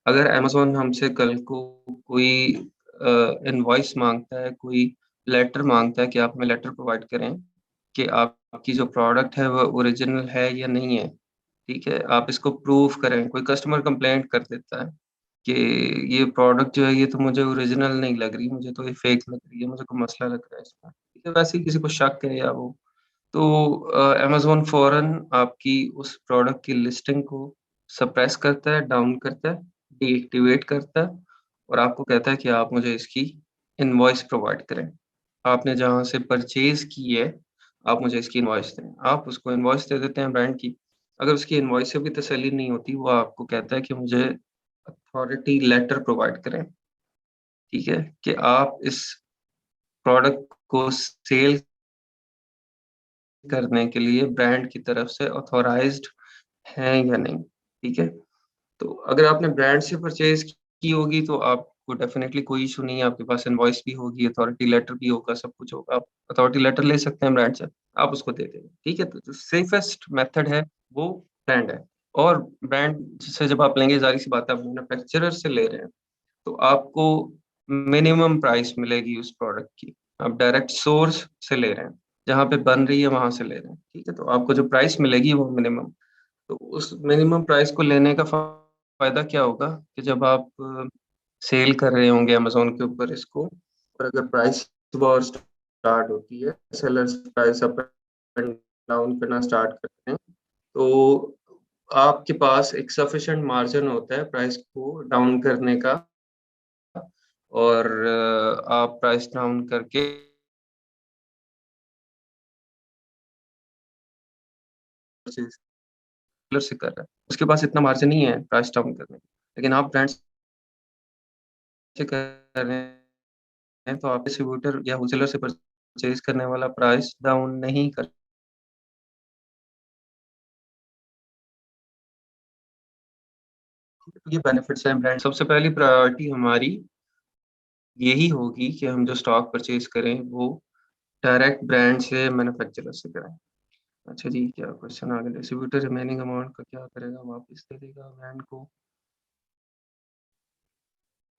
अगर अमेज़न हमसे कल को कोई इनवॉइस मांगता है, कोई लेटर मांगता है कि आप हमें लेटर प्रोवाइड करें कि आपकी जो प्रोडक्ट है वो ओरिजिनल है या नहीं है, ठीक है, आप इसको प्रूव करें, कोई कस्टमर कंप्लेंट कर देता है कि ये प्रोडक्ट जो है ये तो मुझे ओरिजिनल नहीं लग रही, मुझे तो ये फेक लग रही है, मुझे कोई मसला लग रहा है इसमें, ठीक है, वैसे ही किसी को शक है या वो, तो अमेज़न फ़ौरन आपकी उस प्रोडक्ट की लिस्टिंग को सप्रेस करता है, डाउन करता है, डीएक्टिवेट करता है, और आपको कहता है कि आप मुझे इसकी इनवॉइस प्रोवाइड करें। आपने जहाँ से परचेज़ की है, आप मुझे इसकी इनवॉइस दें। आप उसको इनवॉइस दे देते हैं ब्रांड की। अगर उसकी इनवॉइस से भी तसल्ली नहीं होती, वो आपको कहता है कि मुझे अथॉरिटी लेटर प्रोवाइड करें, ठीक है, कि आप इस प्रोडक्ट को सेल करने के लिए ब्रांड की तरफ से ऑथोराइज्ड हैं या नहीं, ठीक है। तो अगर आपने ब्रांड से परचेज की होगी तो आपको डेफिनेटली कोई इशू नहीं है, आपके पास इनवॉइस भी होगी, अथॉरिटी लेटर भी होगा, सब कुछ होगा, आप अथॉरिटी लेटर ले सकते हैं ब्रांड से, आप उसको दे देंगे, ठीक है। तो जो सेफेस्ट मेथड है वो ब्रांड है। और ब्रांड से जब आप लेंगे, जाहिर सी बात है, आप मैन्युफैक्चरर से ले रहे हैं तो आपको मिनिमम प्राइस मिलेगी उस प्रोडक्ट की। आप डायरेक्ट सोर्स से ले रहे हैं, जहाँ पे बन रही है वहां से ले रहे हैं, ठीक है, तो आपको जो प्राइस मिलेगी वो मिनिमम। तो उस मिनिमम प्राइस को लेने का फायदा क्या होगा कि जब आप सेल कर रहे होंगे अमेज़न के ऊपर इसको, और अगर प्राइस वॉर स्टार्ट होती है, sellers price up and down करना स्टार्ट करते हैं, तो आपके पास एक सफिशिएंट मार्जिन होता है प्राइस को डाउन करने का, और आप प्राइस डाउन करके सेलर से कर रहा है, उसके पास इतना मार्जिन नहीं है प्राइस डाउन करने का, लेकिन आप ब्रांड से कर रहे हैं तो आप डिस्ट्रीब्यूटर या होलसेलर से परचेज करने वाला प्राइस डाउन नहीं कर, ये बेनिफिट्स हैं ब्रांड। सबसे पहली प्रायोरिटी हमारी यही होगी कि हम जो स्टॉक परचेज करें वो डायरेक्ट ब्रांड से, मैन्युफैक्चरर से करें। अच्छा जी, क्या क्वेश्चन आ गया, डिस्ट्रीब्यूटर रिमेनिंग अमाउंट का क्या करेगा, वापस दे देगा ब्रांड को।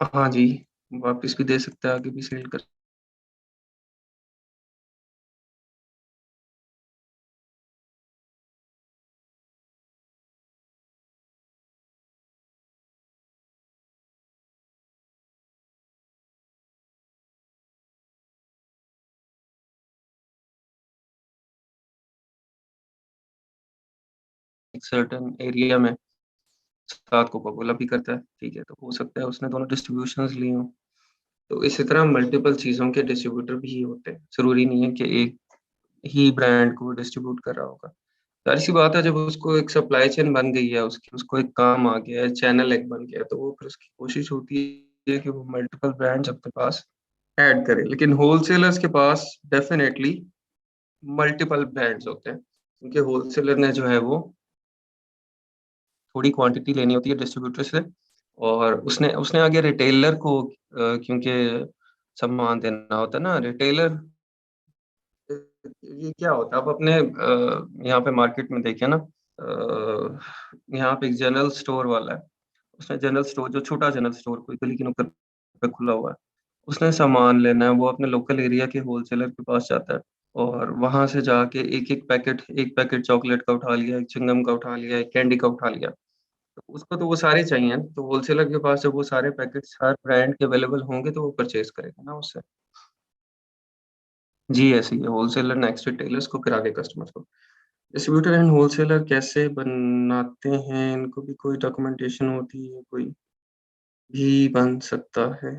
हाँ जी, वापस भी दे सकता है, आगे भी सेल कर एक सर्टेन एरिया में साथ कोका कोला भी करता है, ठीक है, तो हो सकता है उसने दोनों डिस्ट्रीब्यूशंस ली हों। तो इसी तरह मल्टीपल चीज़ों के डिस्ट्रीब्यूटर भी होते हैं, ज़रूरी नहीं है कि एक ही ब्रांड को डिस्ट्रीब्यूट कर रहा होगा। ज़ाहिर सी बात है, जब उसको एक सप्लाई चेन बन गई है, उसकी उसको एक काम आ गया है, चैनल एक बन गया है, तो वो फिर उसकी कोशिश होती है कि वो मल्टीपल ब्रांड्स अपने पास ऐड करे। लेकिन होलसेलर्स के पास डेफिनेटली मल्टीपल ब्रांड्स होते हैं, क्योंकि होलसेलर ने जो है वो थोड़ी क्वांटिटी लेनी होती है डिस्ट्रीब्यूटर से, और उसने उसने आगे रिटेलर को क्योंकि सामान देना होता है ना, रिटेलर ये क्या होता है, आप अपने यहाँ पे मार्केट में देखिए ना, यहाँ पे एक जनरल स्टोर वाला है, उसने जनरल स्टोर, जो छोटा जनरल स्टोर कोई गली की नुक्कड़ पे खुला हुआ है, उसने सामान लेना है, वो अपने लोकल एरिया के होलसेलर के पास जाता है, और वहां से जाके एक पैकेट चॉकलेट का उठा लिया, एक चिंगम का उठा लिया, एक कैंडी का उठा लिया, तो उसको तो वो सारे चाहिए, तो होलसेलर के पास जब वो सारे पैकेट्स हर ब्रांड के अवेलेबल होंगे तो वो परचेज करेगा ना उससे। जी ऐसे ही है, होलसेलर नेक्स्ट रिटेलर्स को फिर आगे कस्टमर्स को। डिस्ट्रीब्यूटर एंड होलसेलर कैसे बनाते हैं, इनको भी कोई डॉक्यूमेंटेशन होती है, कोई भी बन सकता है?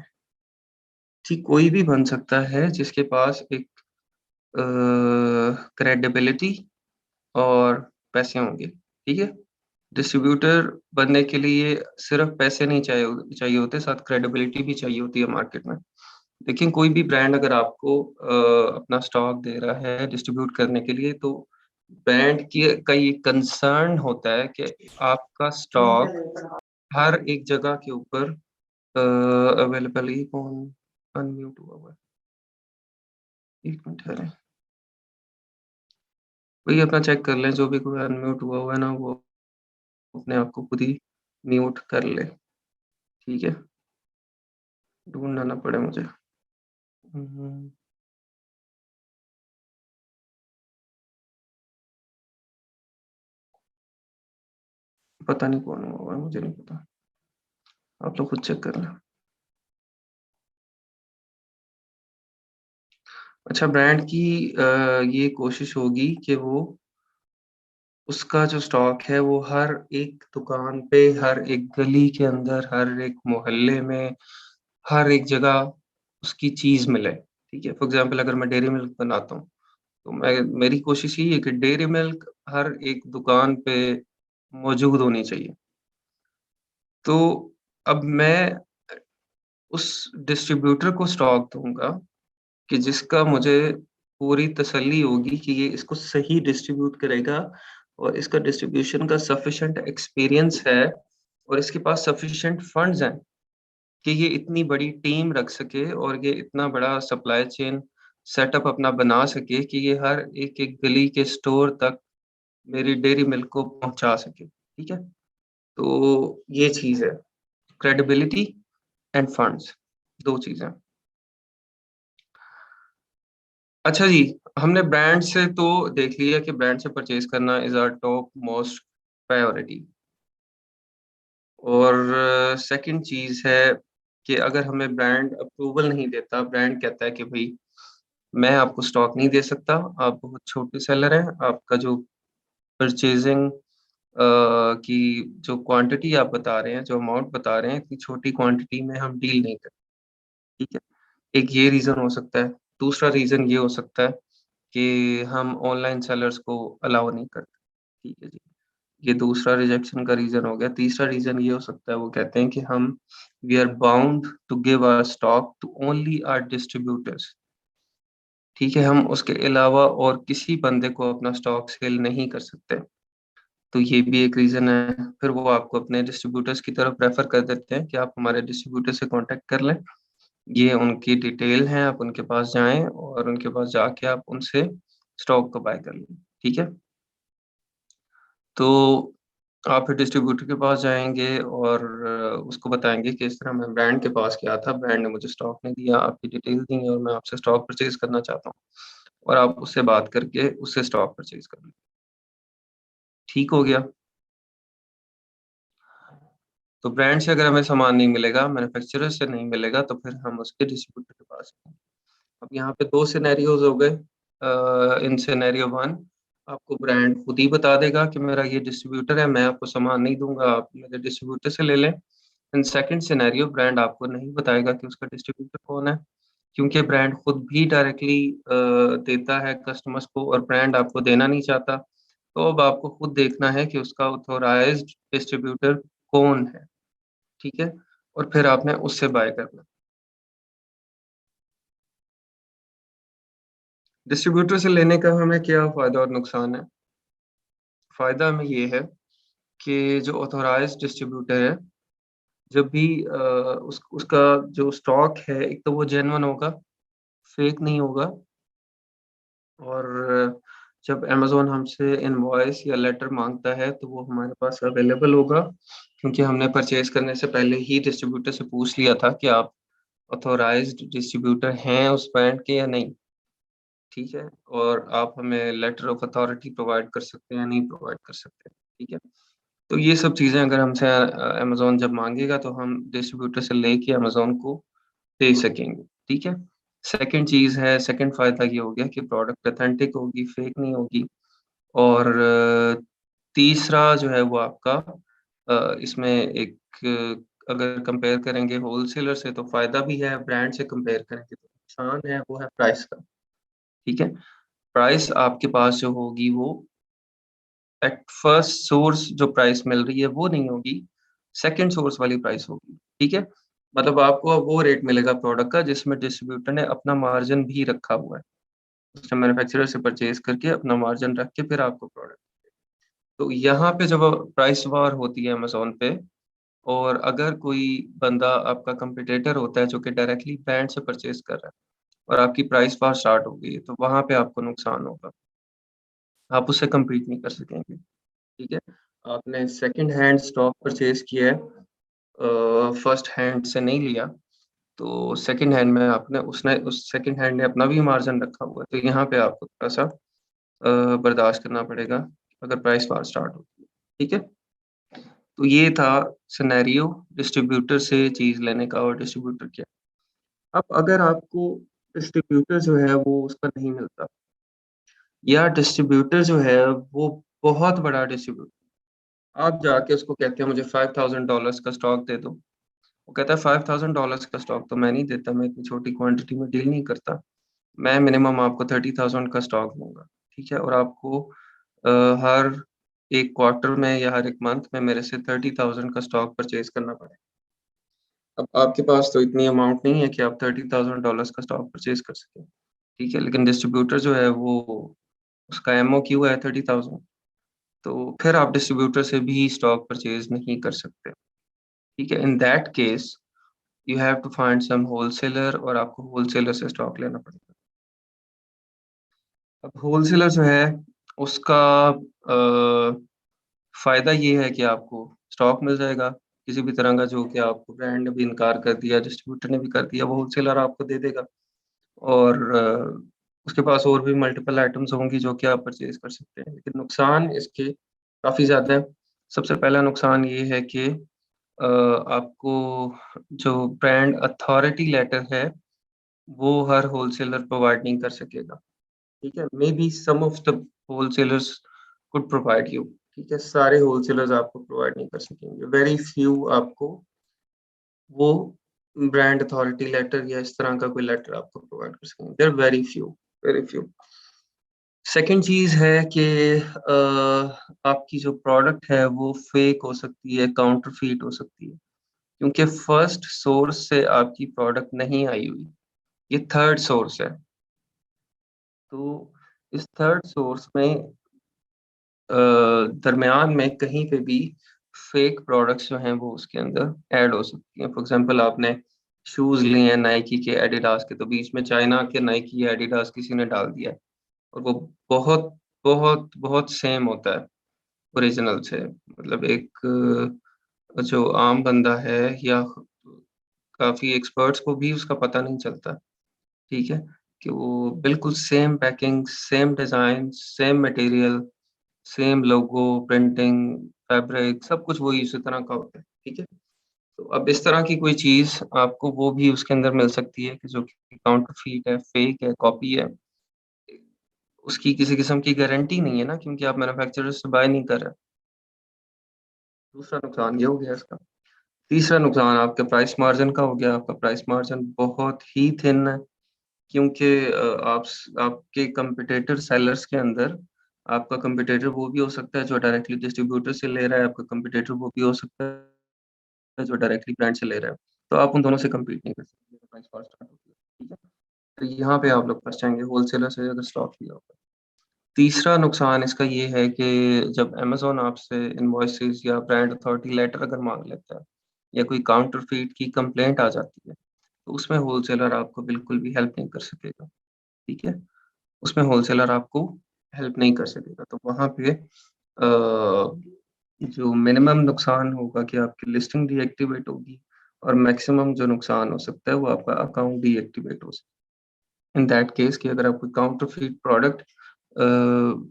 जी, कोई भी बन सकता है जिसके पास एक क्रेडिबिलिटी और पैसे होंगे, ठीक है? डिस्ट्रीब्यूटर बनने के लिए सिर्फ पैसे नहीं चाहिए होते, साथ क्रेडिबिलिटी भी चाहिए होती है मार्केट में। देखिए, कोई भी ब्रांड अगर आपको अपना स्टॉक दे रहा है डिस्ट्रीब्यूट करने के लिए, तो ब्रांड की का ये कंसर्न होता है कि आपका स्टॉक हर एक जगह के ऊपर अवेलेबल ही। कौन अनम्यूट हुआ हुआ है? 1 मिनट ठहरें, वही अपना चेक कर लें, जो भी कोई अनम्यूट हुआ हुआ है ना, वो अपने आप को खुद ही म्यूट कर ले, ठीक है? ढूँढना ना पड़े मुझे। हुँ, पता नहीं कौन हुआ हुआ है, मुझे नहीं पता। आप लोग खुद चेक कर लें। अच्छा, ब्रांड की ये कोशिश होगी कि वो उसका जो स्टॉक है वो हर एक दुकान पे, हर एक गली के अंदर, हर एक मोहल्ले में, हर एक जगह उसकी चीज़ मिले, ठीक है? फॉर एग्ज़ाम्पल अगर मैं डेयरी मिल्क बनाता हूँ, तो मैं मेरी कोशिश यही है कि डेयरी मिल्क हर एक दुकान पे मौजूद होनी चाहिए। तो अब मैं उस डिस्ट्रीब्यूटर को स्टॉक दूँगा कि जिसका मुझे पूरी तसल्ली होगी कि ये इसको सही डिस्ट्रीब्यूट करेगा, और इसका डिस्ट्रीब्यूशन का सफिशिएंट एक्सपीरियंस है, और इसके पास सफिशिएंट फंड्स हैं कि ये इतनी बड़ी टीम रख सके और ये इतना बड़ा सप्लाई चेन सेटअप अपना बना सके कि ये हर एक-एक गली के स्टोर तक मेरी डेयरी मिल्क को पहुँचा सके, ठीक है? तो ये चीज़ है, क्रेडिबिलिटी एंड फंड्स, 2 चीज़ें। अच्छा जी, हमने ब्रांड से तो देख लिया कि ब्रांड से परचेज़ करना is our top most priority, और सेकंड चीज़ है कि अगर हमें ब्रांड अप्रूवल नहीं देता, ब्रांड कहता है कि भई मैं आपको स्टॉक नहीं दे सकता, आप बहुत छोटे सेलर हैं, आपका जो परचेज़िंग की जो क्वांटिटी आप बता रहे हैं, जो अमाउंट बता रहे हैं, इतनी छोटी क्वांटिटी में हम डील नहीं करते, ठीक है? एक ये रीज़न हो सकता है। दूसरा रीज़न ये हो सकता है कि हम ऑनलाइन सेलर्स को अलाउ नहीं करते, ठीक है जी। ये दूसरा रिजेक्शन का रीज़न हो गया। तीसरा रीज़न ये हो सकता है, वो कहते हैं कि हम we are bound to give our stock to only our distributors, ठीक है? हम उसके अलावा और किसी बंदे को अपना स्टॉक सेल नहीं कर सकते। तो ये भी एक रीज़न है। फिर वो आपको अपने डिस्ट्रीब्यूटर्स की तरफ रेफ़र कर देते हैं कि आप हमारे डिस्ट्रीब्यूटर से कॉन्टैक्ट कर लें। ये उनकी डिटेल है, आप उनके पास जाएँ और उनके पास जाके आप उनसे स्टॉक को बाय कर लें, ठीक है? तो आप फिर डिस्ट्रीब्यूटर के पास जाएंगे और उसको बताएंगे कि इस तरह मैं ब्रांड के पास गया था, ब्रांड ने मुझे स्टॉक नहीं दिया, आपकी डिटेल दी और मैं आपसे स्टॉक परचेज करना चाहता हूँ, और आप उससे बात करके उससे स्टॉक परचेज कर लें। ठीक हो गया। तो ब्रांड से अगर हमें सामान नहीं मिलेगा, मैन्युफैक्चरर से नहीं मिलेगा, तो फिर हम उसके डिस्ट्रीब्यूटर के पास जाएंगे। अब यहाँ पे दो सिनेरियोज हो गए। इन सिनेरियो वन, आपको ब्रांड खुद ही बता देगा कि मेरा ये डिस्ट्रीब्यूटर है, मैं आपको सामान नहीं दूंगा, आप मेरे डिस्ट्रीब्यूटर से ले लें। इन सेकंड सिनेरियो, ब्रांड आपको नहीं बताएगा कि उसका डिस्ट्रीब्यूटर कौन है, क्योंकि ब्रांड खुद भी डायरेक्टली देता है कस्टमर्स को और ब्रांड आपको देना नहीं चाहता। तो अब आपको खुद देखना है कि उसका ऑथोराइज्ड डिस्ट्रीब्यूटर कौन है, ठीक है, और फिर आपने उससे बाय करना। डिस्ट्रीब्यूटर से लेने का हमें क्या फायदा और नुकसान है? फायदा हमें ये है कि जो ऑथोराइज्ड डिस्ट्रीब्यूटर है, जब भी उसका जो स्टॉक है, एक तो वो जेन्युइन होगा, फेक नहीं होगा, और जब अमेज़न हमसे इनवॉइस या लेटर मांगता है तो वो हमारे पास अवेलेबल होगा, क्योंकि हमने परचेज करने से पहले ही डिस्ट्रीब्यूटर से पूछ लिया था कि आप ऑथोराइज्ड डिस्ट्रीब्यूटर हैं उस ब्रांड के या नहीं, ठीक है, और आप हमें लेटर ऑफ अथॉरिटी प्रोवाइड कर सकते हैं या नहीं प्रोवाइड कर सकते, ठीक है। तो ये सब चीज़ें अगर हमसे अमेज़न जब मांगेगा तो हम डिस्ट्रीब्यूटर से लेके अमेज़न को दे सकेंगे, ठीक है। सेकंड चीज़ है, सेकंड फ़ायदा ये हो गया कि प्रोडक्ट ऑथेंटिक होगी, फेक नहीं होगी। और तीसरा जो है वो आपका इसमें एक अगर कंपेयर करेंगे होलसेलर से तो फ़ायदा भी है, ब्रांड से कंपेयर करेंगे तो नुकसान है, वो है प्राइस का, ठीक है। प्राइस आपके पास जो होगी वो एट फर्स्ट सोर्स जो प्राइस मिल रही है वो नहीं होगी, सेकंड सोर्स वाली प्राइस होगी, ठीक है। मतलब आपको अब वो रेट मिलेगा प्रोडक्ट का जिसमें डिस्ट्रीब्यूटर ने अपना मार्जिन भी रखा हुआ है, उसने मैन्युफैक्चरर से परचेज करके अपना मार्जिन रख के फिर आपको प्रोडक्ट। तो यहाँ पे जब प्राइस वॉर होती है अमेज़न पे, और अगर कोई बंदा आपका कॉम्पिटिटर होता है जो कि डायरेक्टली ब्रांड से परचेज कर रहा है और आपकी प्राइस वॉर स्टार्ट हो गई है, तो वहाँ पे आपको नुकसान होगा, आप उससे कम्पीट नहीं कर सकेंगे, ठीक है। आपने सेकंड हैंड स्टॉक परचेज किया है, फर्स्ट हैंड से नहीं लिया, तो सेकंड हैंड में आपने उसने उस सेकंड हैंड ने अपना भी मार्जिन रखा हुआ है, तो यहाँ पे आपको थोड़ा-सा बर्दाश्त करना पड़ेगा अगर प्राइस वॉर स्टार्ट होती है, ठीक है। तो ये था सिनेरियो डिस्ट्रीब्यूटर से चीज़ लेने का और डिस्ट्रीब्यूटर क्या। अब अगर आपको डिस्ट्रीब्यूटर जो है वो उसका नहीं मिलता, या डिस्ट्रीब्यूटर जो है वो बहुत बड़ा डिस्ट्रीब्यूटर, आप जाके उसको कहते हैं मुझे $5000 का स्टॉक दे दो, वो कहता है $5000 का स्टॉक तो मैं नहीं देता, मैं इतनी छोटी क्वांटिटी में डील नहीं करता, मैं मिनिमम आपको 30,000 का स्टॉक दूंगा, ठीक है, और आपको हर एक क्वार्टर में या हर एक मंथ में मेरे से 30,000 का स्टॉक परचेज करना पड़ेगा। अब आपके पास तो इतनी अमाउंट नहीं है कि आप $30,000 का स्टॉक परचेज कर सकें, ठीक है, लेकिन डिस्ट्रीब्यूटर जो है वो उसका एमओक्यू है 30,000, तो फिर आप डिस्ट्रीब्यूटर से भी स्टॉक परचेज नहीं कर सकते, ठीक है। In that case you have to find some wholesaler, और आपको होलसेलर से स्टॉक लेना पड़ेगा। अब होलसेलर जो है उसका फ़ायदा ये है कि आपको स्टॉक मिल जाएगा किसी भी तरह का, जो कि आपको ब्रांड ने भी इनकार कर दिया, डिस्ट्रीब्यूटर ने भी कर दिया, वो होलसेलर आपको दे देगा, और उसके पास और भी मल्टीपल आइटम्स होंगी जो कि आप परचेज़ कर सकते हैं। लेकिन नुकसान इसके काफ़ी ज़्यादा है। सबसे पहला नुकसान ये है कि आपको जो ब्रांड अथॉरिटी लेटर है, वो हर होलसेलर प्रोवाइड नहीं कर सकेगा, ठीक है। Maybe some of the wholesalers could provide you, ठीक है, सारे होलसेलर्स आपको प्रोवाइड नहीं कर सकेंगे, वेरी फ्यू आपको वो ब्रांड अथॉरिटी लेटर या इस तरह का कोई लेटर आपको प्रोवाइड कर सकेंगे, there very few, very few. Second चीज़ है कि आपकी जो प्रोडक्ट है वो फेक हो सकती है, काउंटरफीट हो सकती है, क्योंकि फर्स्ट सोर्स से आपकी प्रोडक्ट नहीं आई हुई, ये थर्ड सोर्स है। तो इस थर्ड सोर्स में दरमियान में कहीं पे भी फेक प्रोडक्ट्स जो हैं वो उसके अंदर ऐड हो सकती हैं। फॉर एग्जांपल आपने शूज़ लिए हैं नाइकी के, एडिडास के, तो बीच में चाइना के नाइकी या एडिडास किसी ने डाल दिया है और वो बहुत बहुत बहुत सेम होता है, ओरिजिनल से। मतलब एक जो आम बंदा है या काफी एक्सपर्ट्स को भी उसका पता नहीं चलता, ठीक है, कि वो बिल्कुल same packing, same design, same material, same logo, printing, fabric, सब कुछ वही उसी तरह का होता है, ठीक है। तो अब इस तरह की कोई चीज आपको वो भी उसके अंदर मिल सकती है कि जो कि काउंटरफीट है, फेक है, कॉपी है, उसकी किसी किस्म की गारंटी नहीं है ना, क्योंकि आप मैन्युफैक्चरर से बाय नहीं कर रहे। दूसरा नुकसान ये हो गया इसका। तीसरा नुकसान आपके प्राइस मार्जिन का हो गया। आपका प्राइस मार्जिन बहुत ही थिन है, क्योंकि आपके कंपिटेटर सेलर्स के अंदर आपका कंपिटेटर वो भी हो सकता है जो डायरेक्टली डिस्ट्रीब्यूटर से ले रहा है, आपका कंपिटेटर वो भी हो सकता है जो डायरेक्टली ब्रांड से ले रहा है। तो आप उन दोनों से कम्पीट नहीं कर सकते, प्राइस वॉर स्टार्ट होती है, ठीक है। तो यहाँ पे आप लोग फंस जाएंगे होलसेलर से अगर स्टॉक लिया होगा। तीसरा नुकसान इसका ये है कि जब अमेजोन आपसे इनवॉइसेस या ब्रांड अथॉरिटी लेटर अगर मांग लेता है या कोई काउंटरफीट की कंप्लेंट आ जाती है, तो उसमें होलसेलर आपको बिल्कुल भी हेल्प नहीं कर सकेगा, ठीक है। उसमें होलसेलर आपको हेल्प नहीं कर सकेगा। तो वहाँ पे जो मिनिमम नुकसान होगा कि आपकी लिस्टिंग डीएक्टिवेट होगी, और मैक्सिमम जो नुकसान हो सकता है वो आपका अकाउंट डीएक्टिवेट हो सकता है। इन दैट केस कि अगर आप कोई काउंटरफीट प्रोडक्ट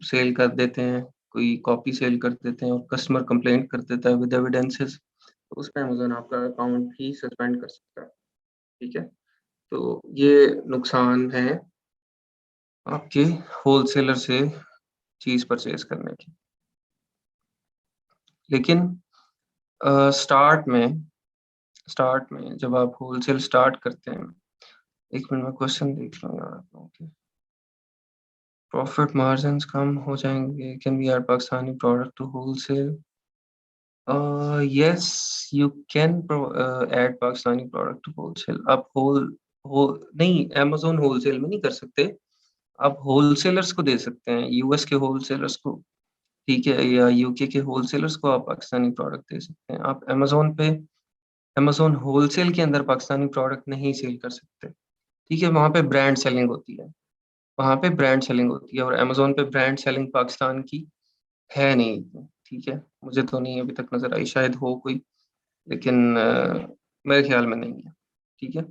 सेल कर देते हैं, कोई कॉपी सेल कर देते हैं और कस्टमर कंप्लेंट कर देता है विद एविडेंसेस, तो उसमें अमेजोन आपका अकाउंट ही सस्पेंड कर सकता है, ठीक है। तो ये नुकसान है आपके होलसेलर से चीज परचेज करने की। लेकिन स्टार्ट में जब आप होलसेल स्टार्ट करते हैं, एक मिनट में क्वेश्चन देख लो यार आप लोगों के। प्रॉफिट मार्जिन कम हो जाएंगे, can we add Pakistani product to wholesale? Yes, you can add Pakistani product to wholesale. आप हो नहीं, अमेजोन होलसेल में नहीं कर सकते, आप होलसेलर्स को दे सकते हैं, यूएस के होलसेलर्स को, ठीक है, या यूके के होलसेलर्स को आप पाकिस्तानी प्रोडक्ट दे सकते हैं। आप अमेजोन होलसेल के अंदर पाकिस्तानी प्रोडक्ट नहीं सेल कर सकते, ठीक है। वहाँ पे ब्रांड सेलिंग होती है, वहाँ पे ब्रांड सेलिंग होती है, और अमेजोन पे ब्रांड सेलिंग पाकिस्तान की है नहीं, ठीक है। मुझे तो नहीं अभी तक नजर आई, शायद हो कोई, लेकिन मेरे ख्याल में नहीं है, ठीक है।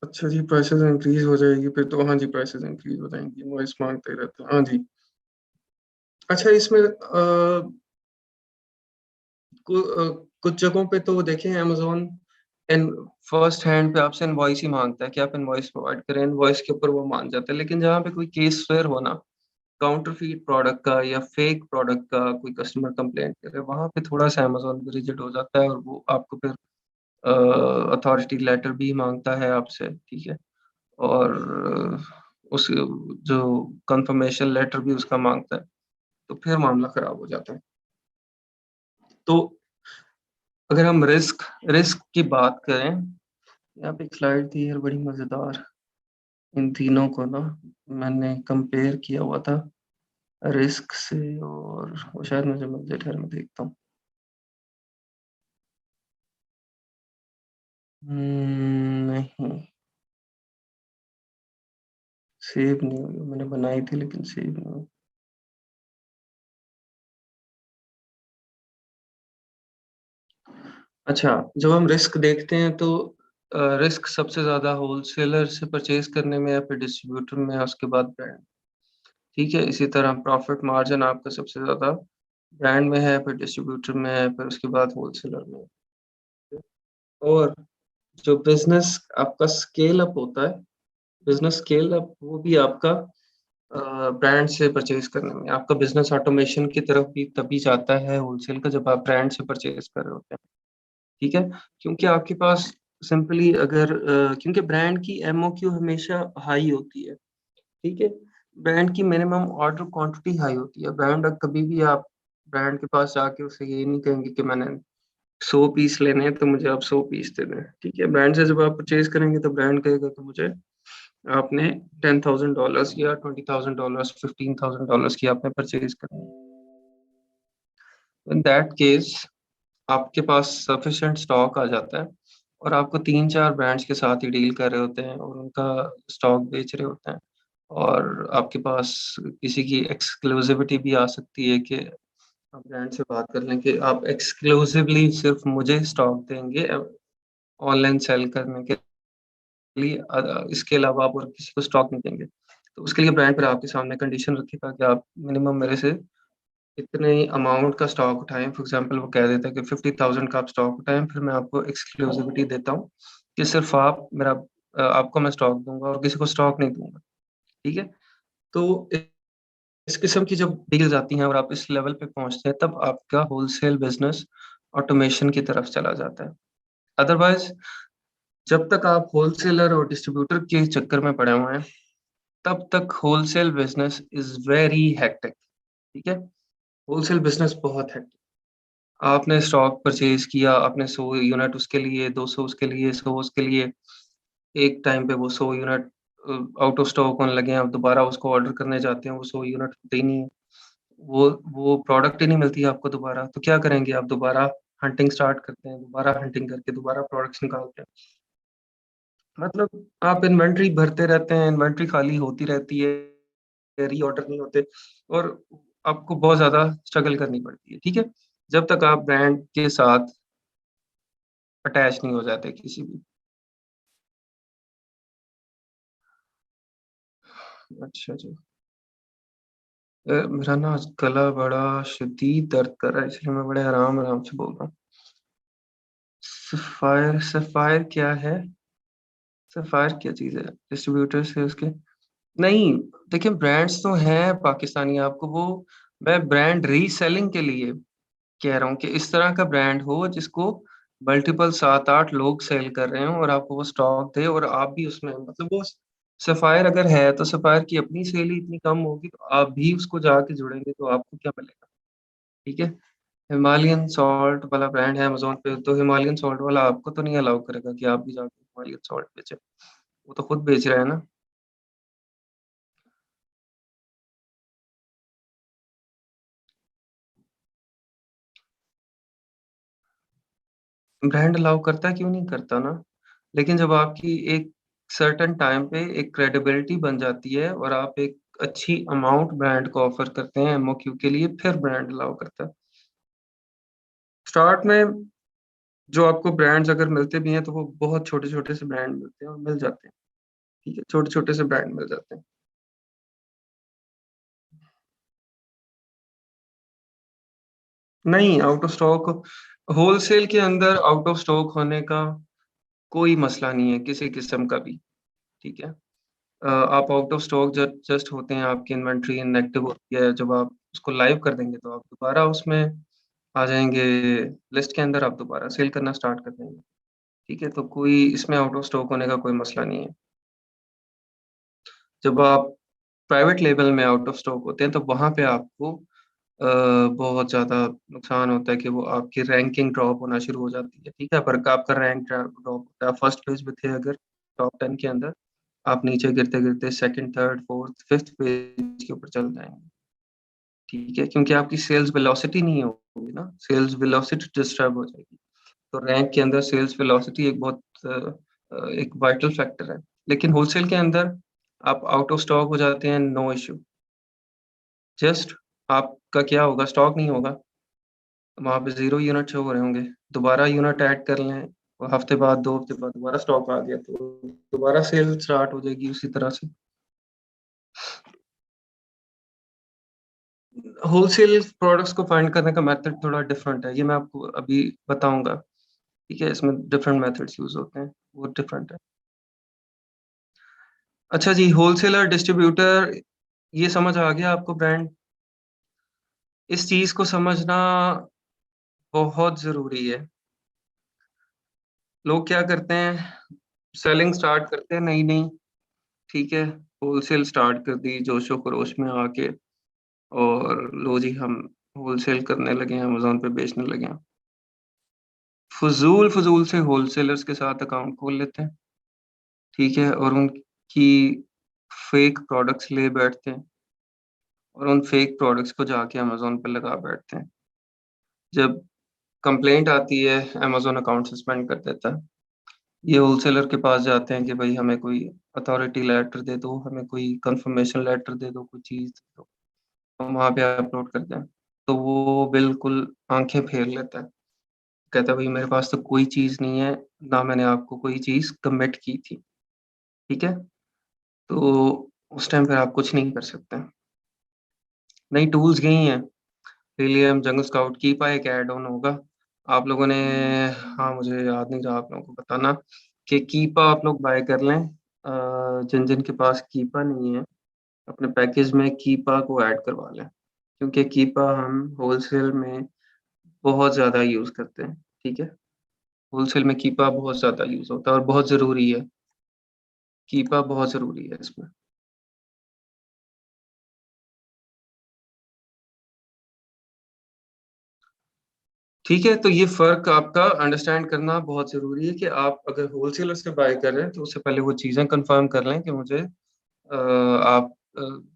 अच्छा जी, प्राइसेस इंक्रीज हो जाएगी फिर तो? हाँ जी, प्राइसेस इंक्रीज हो जाएंगी, वॉइस मांगते रहते हैं, हाँ जी। अच्छा, इसमें कुछ जगहों पे तो देखें अमेजोन इन फर्स्ट हैंड पे आपसे इनवॉइस ही मांगता है कि आप इनवॉइस प्रोवाइड करें, इनवॉइस के ऊपर वो मान जाता है। लेकिन जहाँ पे कोई केस फेयर हो ना, काउंटरफीट प्रोडक्ट का या फेक प्रोडक्ट का, कोई कस्टमर कंप्लेंट करे, वहां पे थोड़ा सा अमेजोन भी रिजिड हो जाता है, और वो आपको फिर अथॉरिटी लेटर भी मांगता है आपसे, ठीक है। और उस जो कंफर्मेशन लेटर भी उसका मांगता है, तो फिर मामला खराब हो जाता है। तो अगर हम रिस्क की बात करें, यहाँ पे एक स्लाइड थी यार बड़ी मजेदार, इन तीनों को ना मैंने कंपेयर किया हुआ था रिस्क से, और वो शायद मुझे मिल जाए, ठहर मैं देखता हूँ। नहीं, सेव नहीं हुई, मैंने बनाई थी लेकिन सेव नहीं हुई। अच्छा, जब हम रिस्क देखते हैं तो रिस्क सबसे ज्यादा होलसेलर से परचेज करने में या फिर डिस्ट्रीब्यूटर में है, उसके बाद ब्रांड, ठीक है। इसी तरह प्रॉफिट मार्जिन आपका सबसे ज्यादा ब्रांड में है, फिर डिस्ट्रीब्यूटर में है, फिर उसके बाद होलसेलर में है। और जो बिजनेस आपका स्केल अप होता है, बिजनेस स्केल अप वो भी आपका ब्रांड से परचेज करने में, आपका बिजनेस ऑटोमेशन की तरफ भी तभी जाता है होलसेल का, जब आप ब्रांड से परचेज कर रहे होते हैं, ठीक है। क्योंकि आपके पास सिंपली अगर क्योंकि ब्रांड की एमओक्यू हमेशा हाई होती है, ठीक है। ब्रांड की मिनिमम ऑर्डर क्वांटिटी हाई होती है। ब्रांड कभी भी आप ब्रांड के पास जाके उसे ये नहीं कहेंगे कि मैंने 100 पीस लेने हैं तो मुझे आप 100 पीस दे दें, ठीक है। ब्रांड से जब आप परचेज करेंगे तो ब्रांड कहेगा कि मुझे आपने $10,000 या $20,000, $15,000 की आपने परचेज करनी है। इन दैट केस आपके पास सफिशिएंट स्टॉक आ जाता है, और आपको 3-4 ब्रांड्स के साथ ही डील कर रहे होते हैं और उनका स्टॉक बेच रहे होते हैं, और आपके पास किसी की एक्सक्लूसिविटी भी आ सकती है कि आप ब्रांड से बात कर लें कि आप एक्सक्लूसिवली सिर्फ मुझे स्टॉक देंगे ऑनलाइन सेल करने के लिए, इसके अलावा आप और किसी को स्टॉक नहीं देंगे। तो उसके लिए ब्रांड फिर आपके सामने कंडीशन रखेगा कि आप मिनिमम मेरे से इतने अमाउंट का स्टॉक उठाएं। फॉर एग्जांपल वो कह देता है कि 50,000 का आप स्टॉक उठाएं, फिर मैं आपको एक्सक्लूसिविटी देता हूँ कि सिर्फ आप मेरा आपको मैं स्टॉक दूंगा और किसी को स्टॉक नहीं दूंगा। ठीक है, तो इस किस्म की जब डील्स आती हैं और आप इस लेवल पे पहुंचते हैं, तब आपका होलसेल बिजनेस ऑटोमेशन की तरफ चला जाता है। अदरवाइज जब तक आप होलसेलर और डिस्ट्रीब्यूटर के चक्कर में पड़े हुए हैं, तब तक wholesale business is very hectic. ठीक है, होलसेल बिजनेस बहुत हेक्टिक। आपने स्टॉक परचेज किया, आपने 100 यूनिट उसके लिए, 200 उसके लिए, 100 उसके लिए, एक टाइम पे वो 100 यूनिट आउट ऑफ स्टॉक होने लगे हैं, आप दोबारा उसको ऑर्डर करने जाते हैं, वो 100 यूनिट होते ही नहीं है, वो प्रोडक्ट ही नहीं मिलती है आपको दोबारा, तो क्या करेंगे आप? दोबारा हंटिंग स्टार्ट करते हैं, दोबारा हंटिंग करके दोबारा प्रोडक्ट्स निकालते हैं। मतलब आप इन्वेंट्री भरते रहते हैं, इन्वेंट्री खाली होती रहती है, रीऑर्डर नहीं होते, और आपको बहुत ज़्यादा स्ट्रगल करनी पड़ती है। ठीक है, जब तक आप ब्रांड के साथ अटैच नहीं हो जाते किसी भी। अच्छा जी। मेरा ना आज गला बड़ा शदीद दर्द कर रहा है, इसलिए मैं बड़े आराम आराम से बोल रहा हूँ। सफायर, सफायर क्या है? सफायर क्या चीज़ है? डिस्ट्रीब्यूटर से उसके नहीं, देखिए ब्रांड्स तो हैं पाकिस्तानी, आपको वो मैं ब्रांड रीसेलिंग के लिए कह रहा हूँ कि इस तरह का ब्रांड हो जिसको मल्टीपल 7-8 लोग सेल कर रहे हो और आपको वो स्टॉक दे और आप भी उसमें, मतलब वो सफायर अगर है तो सफायर की अपनी सेल ही इतनी कम होगी, तो आप भी उसको जाके जुड़ेंगे तो आपको क्या मिलेगा? ठीक है, हिमालयन सॉल्ट वाला ब्रांड है अमेज़न पे, तो हिमालयन सॉल्ट वाला आपको तो नहीं अलाउ करेगा कि आप भी जाके हिमालयन सॉल्ट बेचें। वो तो खुद बेच रहा है ना। ब्रांड अलाउ करता है, क्यों नहीं करता ना। लेकिन जब आपकी एक सर्टेन टाइम पे एक क्रेडिबिलिटी बन जाती है और आप एक अच्छी अमाउंट ब्रांड को ऑफर करते हैं एमओक्यू के लिए, फिर ब्रांड अलाउ करता है। स्टार्ट में जो आपको ब्रांड्स अगर मिलते भी हैं तो वो बहुत छोटे-छोटे से ब्रांड मिलते हैं और मिल जाते हैं। ठीक है, छोटे-छोटे से ब्रांड मिल जाते हैं। नहीं, आउट ऑफ स्टॉक होलसेल के अंदर आउट ऑफ स्टॉक होने का कोई मसला नहीं है किसी किस्म का भी। ठीक है? आप आउट ऑफ स्टॉक जब जस्ट होते हैं, आपकी इन्वेंट्री इनएक्टिव होती है, जब आप उसको लाइव कर देंगे तो आप दोबारा उसमें आ जाएँगे, लिस्ट के अंदर आप दोबारा सेल करना स्टार्ट कर देंगे। ठीक है? तो कोई इसमें आउट ऑफ स्टॉक होने का कोई मसला नहीं है। जब आप प्राइवेट लेबल में आउट ऑफ स्टॉक होते हैं तो वहाँ पे आपको अ, बहुत ज़्यादा नुकसान होता है कि वो आपकी रैंकिंग ड्रॉप होना शुरू हो जाती है। ठीक है? पर आपका रैंक ड्रॉप होता है, फर्स्ट पेज पे थे अगर टॉप 10 के अंदर, आप नीचे गिरते-गिरते second, third, fourth, fifth page के ऊपर चल जाएँगे। ठीक है? क्योंकि आपकी सेल्स वेलोसिटी नहीं होगी ना, सेल्स वेलोसिटी डिस्टर्ब हो जाएगी। तो रैंक के अंदर सेल्स वेलोसिटी एक बहुत एक वाइटल फैक्टर है। लेकिन होलसेल के अंदर आप आउट ऑफ स्टॉक हो जाते हैं, नो इश्यू। जस्ट आपका क्या होगा, स्टॉक नहीं होगा, वहाँ पे 0 यूनिट शो हो रहे होंगे। दोबारा यूनिट ऐड कर लें और हफ्ते बाद, 2 हफ्ते बाद दोबारा स्टॉक आ गया तो दोबारा सेल स्टार्ट हो जाएगी उसी तरह से। होलसेल प्रोडक्ट्स को फाइंड करने का मेथड थोड़ा डिफरेंट है, ये मैं आपको अभी बताऊँगा। ठीक है? इसमें डिफरेंट मेथड्स यूज़ होते हैं, वो डिफरेंट है। अच्छा जी, होलसेलर, डिस्ट्रीब्यूटर, ये समझ आ गया आपको ब्रांड? इस चीज़ को समझना बहुत ज़रूरी है। लोग क्या करते हैं, सेलिंग स्टार्ट करते हैं नई-नई, ठीक है? होलसेल स्टार्ट कर दी जोशो-खरोश में आके, और लो जी हम होलसेल करने लगे हैं, अमेज़न पे बेचने लगे हैं। फ़ुज़ूल-फ़ुज़ूल से होलसेलर्स के साथ अकाउंट खोल लेते हैं, ठीक है? और उनकी फेक प्रोडक्ट्स ले बैठते हैं और उन फेक प्रोडक्ट्स को जाके अमेज़न पे लगा बैठते हैं। जब कंप्लेंट आती है, अमेज़न अकाउंट सस्पेंड कर देता है। ये होलसेलर के पास जाते हैं कि भाई हमें कोई अथॉरिटी लेटर दे दो, हमें कोई कंफर्मेशन लेटर दे दो, कोई चीज़ दे दो, हम वहाँ पे अपलोड करते हैं। तो वो बिल्कुल आंखें फेर लेता है, कहता है भाई मेरे पास तो कोई चीज़ नहीं है, ना मैंने आपको कोई चीज़ कमिट की थी, ठीक है? तो उस टाइम फिर आप कुछ नहीं कर सकते। नई टूल्स गई हैं, हिलियम, जंगल स्काउट, कीपा एक ऐड ऑन होगा। आप लोगों ने, हाँ मुझे याद नहीं रहा आप लोगों को बताना कि कीपा आप लोग बाय कर लें। जिन जिन के पास कीपा नहीं है, अपने पैकेज में कीपा को ऐड करवा लें, क्योंकि कीपा हम होलसेल में बहुत ज़्यादा यूज़ करते हैं, ठीक है? होलसेल में कीपा बहुत ज़्यादा यूज़ होता है और बहुत ज़रूरी है, कीपा बहुत ज़रूरी है इसमें। ठीक है, तो ये फ़र्क आपका अंडरस्टैंड करना बहुत ज़रूरी है कि आप अगर होलसेलर से बाय कर रहे हैं, तो उससे पहले वो चीज़ें कन्फर्म कर लें कि मुझे आप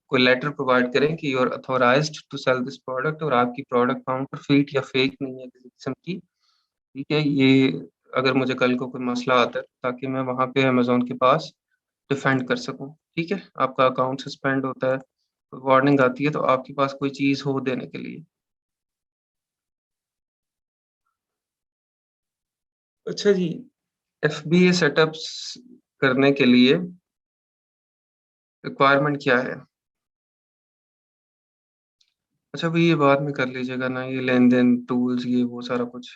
कोई लेटर प्रोवाइड करें कि you are authorised to sell this product और आपकी प्रोडक्ट काउंटरफीट या फेक नहीं है किसी किस्म की, ठीक है? ये अगर मुझे कल को कोई मसला आता है, ताकि मैं वहाँ पे अमेज़न के पास डिफेंड कर सकूँ, ठीक है? आपका अकाउंट सस्पेंड होता है, वार्निंग आती है, तो आपके पास कोई चीज़ हो देने के लिए। अच्छा जी, एफबीए सेटअप्स करने के लिए रिक्वायरमेंट क्या है? अच्छा भाई ये बाद में कर लीजिएगा ना, ये लेन-देन टूल्स ये वो सारा कुछ,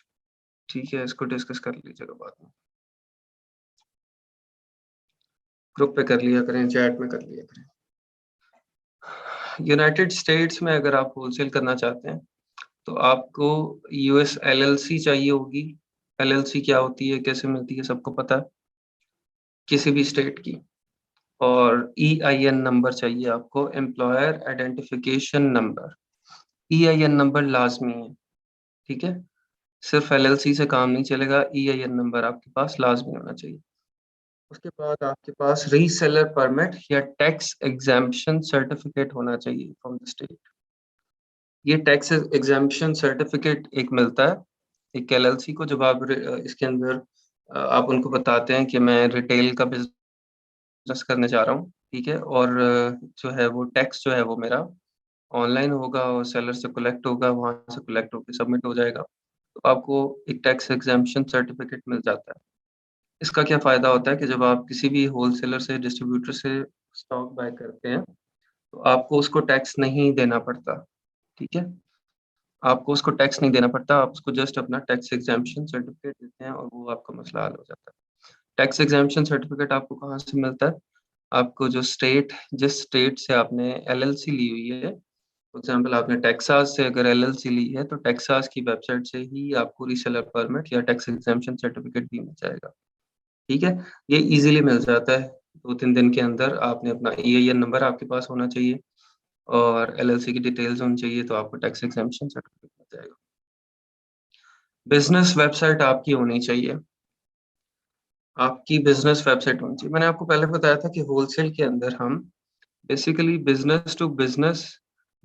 ठीक है? इसको डिस्कस कर लीजिएगा बाद में। ग्रुप पे कर लिया करें, चैट में कर लिया करें। यूनाइटेड स्टेट्स में अगर आप होलसेल करना चाहते हैं, तो आपको यूएस एलएलसी चाहिए होगी। एलएलसी क्या होती है, कैसे मिलती है, सबको पता है, किसी भी स्टेट की। और ईआईएन नंबर चाहिए आपको, employer identification number. EIN number लाज़मी है, ठीक है? सिर्फ एलएलसी से काम नहीं चलेगा, ईआईएन नंबर आपके पास लाज़मी होना चाहिए। उसके बाद आपके पास रीसेलर परमिट या टैक्स एग्जेम्पशन सर्टिफिकेट होना चाहिए फ्रॉम द स्टेट। ये टैक्स एग्जेम्पशन सर्टिफिकेट एक मिलता है, एक एलएलसी को, जब आप इसके अंदर आप उनको बताते हैं कि मैं रिटेल का बिज़नेस करने जा रहा हूँ, ठीक है? और जो है वो टैक्स जो है वो मेरा ऑनलाइन होगा और सेलर से कलेक्ट होगा, वहाँ से कलेक्ट होके सबमिट हो जाएगा। तो आपको एक टैक्स एग्जेम्पशन सर्टिफिकेट मिल जाता है। इसका क्या फ़ायदा होता है कि जब आप किसी भी होलसेलर से, डिस्ट्रीब्यूटर से स्टॉक बाय करते हैं, तो आपको उसको टैक्स नहीं देना पड़ता, ठीक है? आपको उसको टैक्स नहीं देना पड़ता, आप उसको जस्ट अपना टैक्स एग्जेम्पशन सर्टिफिकेट देते हैं और वो आपका मसला हल हो जाता है। टैक्स एग्जेम्पशन सर्टिफिकेट आपको कहाँ से मिलता है? आपको जो स्टेट, जिस स्टेट से आपने एलएलसी ली हुई है, फॉर एग्ज़ाम्पल आपने टेक्सास से अगर एलएलसी ली है, तो टेक्सास की वेबसाइट से ही आपको रीसेलर परमिट या टैक्स एग्जेम्पशन सर्टिफिकेट भी मिल जाएगा, ठीक है? ये ईज़िली मिल जाता है, 2-3 दिन के अंदर आपने अपना ईआईएन नंबर आपके पास होना चाहिए और एलएलसी की डिटेल्स होनी चाहिए, तो आपको टैक्स एग्जेम्पशन सर्टिफिकेट मिल जाएगा। बिज़नेस वेबसाइट आपकी होनी चाहिए, आपकी बिज़नेस वेबसाइट होनी चाहिए। मैंने आपको पहले बताया था कि होलसेल के अंदर हम basically business to business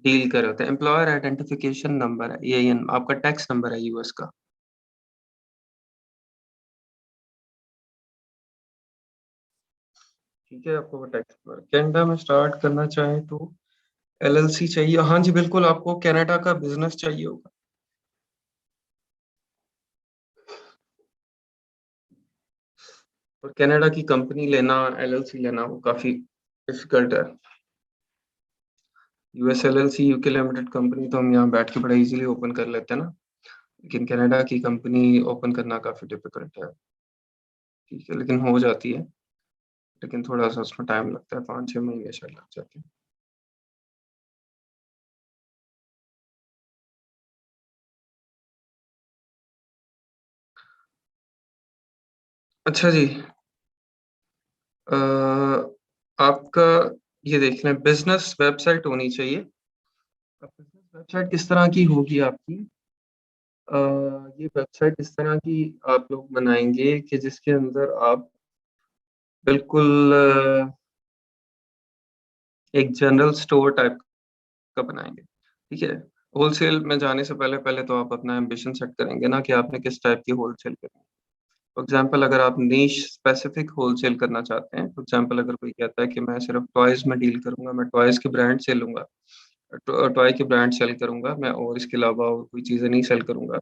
deal कर रहे होते हैं। एम्प्लॉयर आइडेंटिफिकेशन नंबर है, ईआईएन आपका टैक्स नंबर है यूएस का। ठीक है, आपको वो टैक्स नंबर कनाडा में स्टार्ट करना चाहें तो एलएलसी चाहिए। हाँ जी, बिल्कुल आपको कनाडा का बिज़नेस चाहिए होगा। और कनाडा की कंपनी लेना, एलएलसी लेना वो काफ़ी डिफ़िकल्ट है। US LLC, UK limited company तो हम यहाँ बैठ के बड़ा ईज़िली ओपन कर लेते हैं ना, लेकिन कनाडा की कंपनी ओपन करना काफ़ी डिफ़िकल्ट है। ठीक है, लेकिन हो जाती है, लेकिन थोड़ा-सा उसमें टाइम लगता है, 5-6 महीने शायद लग जाते हैं। अच्छा जी, अ, आपका ये देख लें, बिज़नेस वेबसाइट होनी चाहिए। अब बिज़नेस वेबसाइट किस तरह की होगी आपकी? अ, ये वेबसाइट इस तरह की आप लोग बनाएँगे कि जिसके अंदर आप बिल्कुल एक जनरल स्टोर टाइप का बनाएँगे, ठीक है? होलसेल में जाने से पहले पहले तो आप अपना एम्बिशन सेट करेंगे ना कि आपने किस टाइप की होलसेल करनी है। फॉर एग्जाम्पल अगर आप नीश स्पेसिफिक होलसेल करना चाहते हैं, फॉर एग्जाम्पल अगर कोई कहता है कि मैं सिर्फ टॉयज में डील करूंगा, मैं टॉयज के ब्रांड से लूंगा, टॉय के ब्रांड सेल करूंगा मैं, और इसके अलावा और कोई चीज़ें नहीं सेल करूंगा,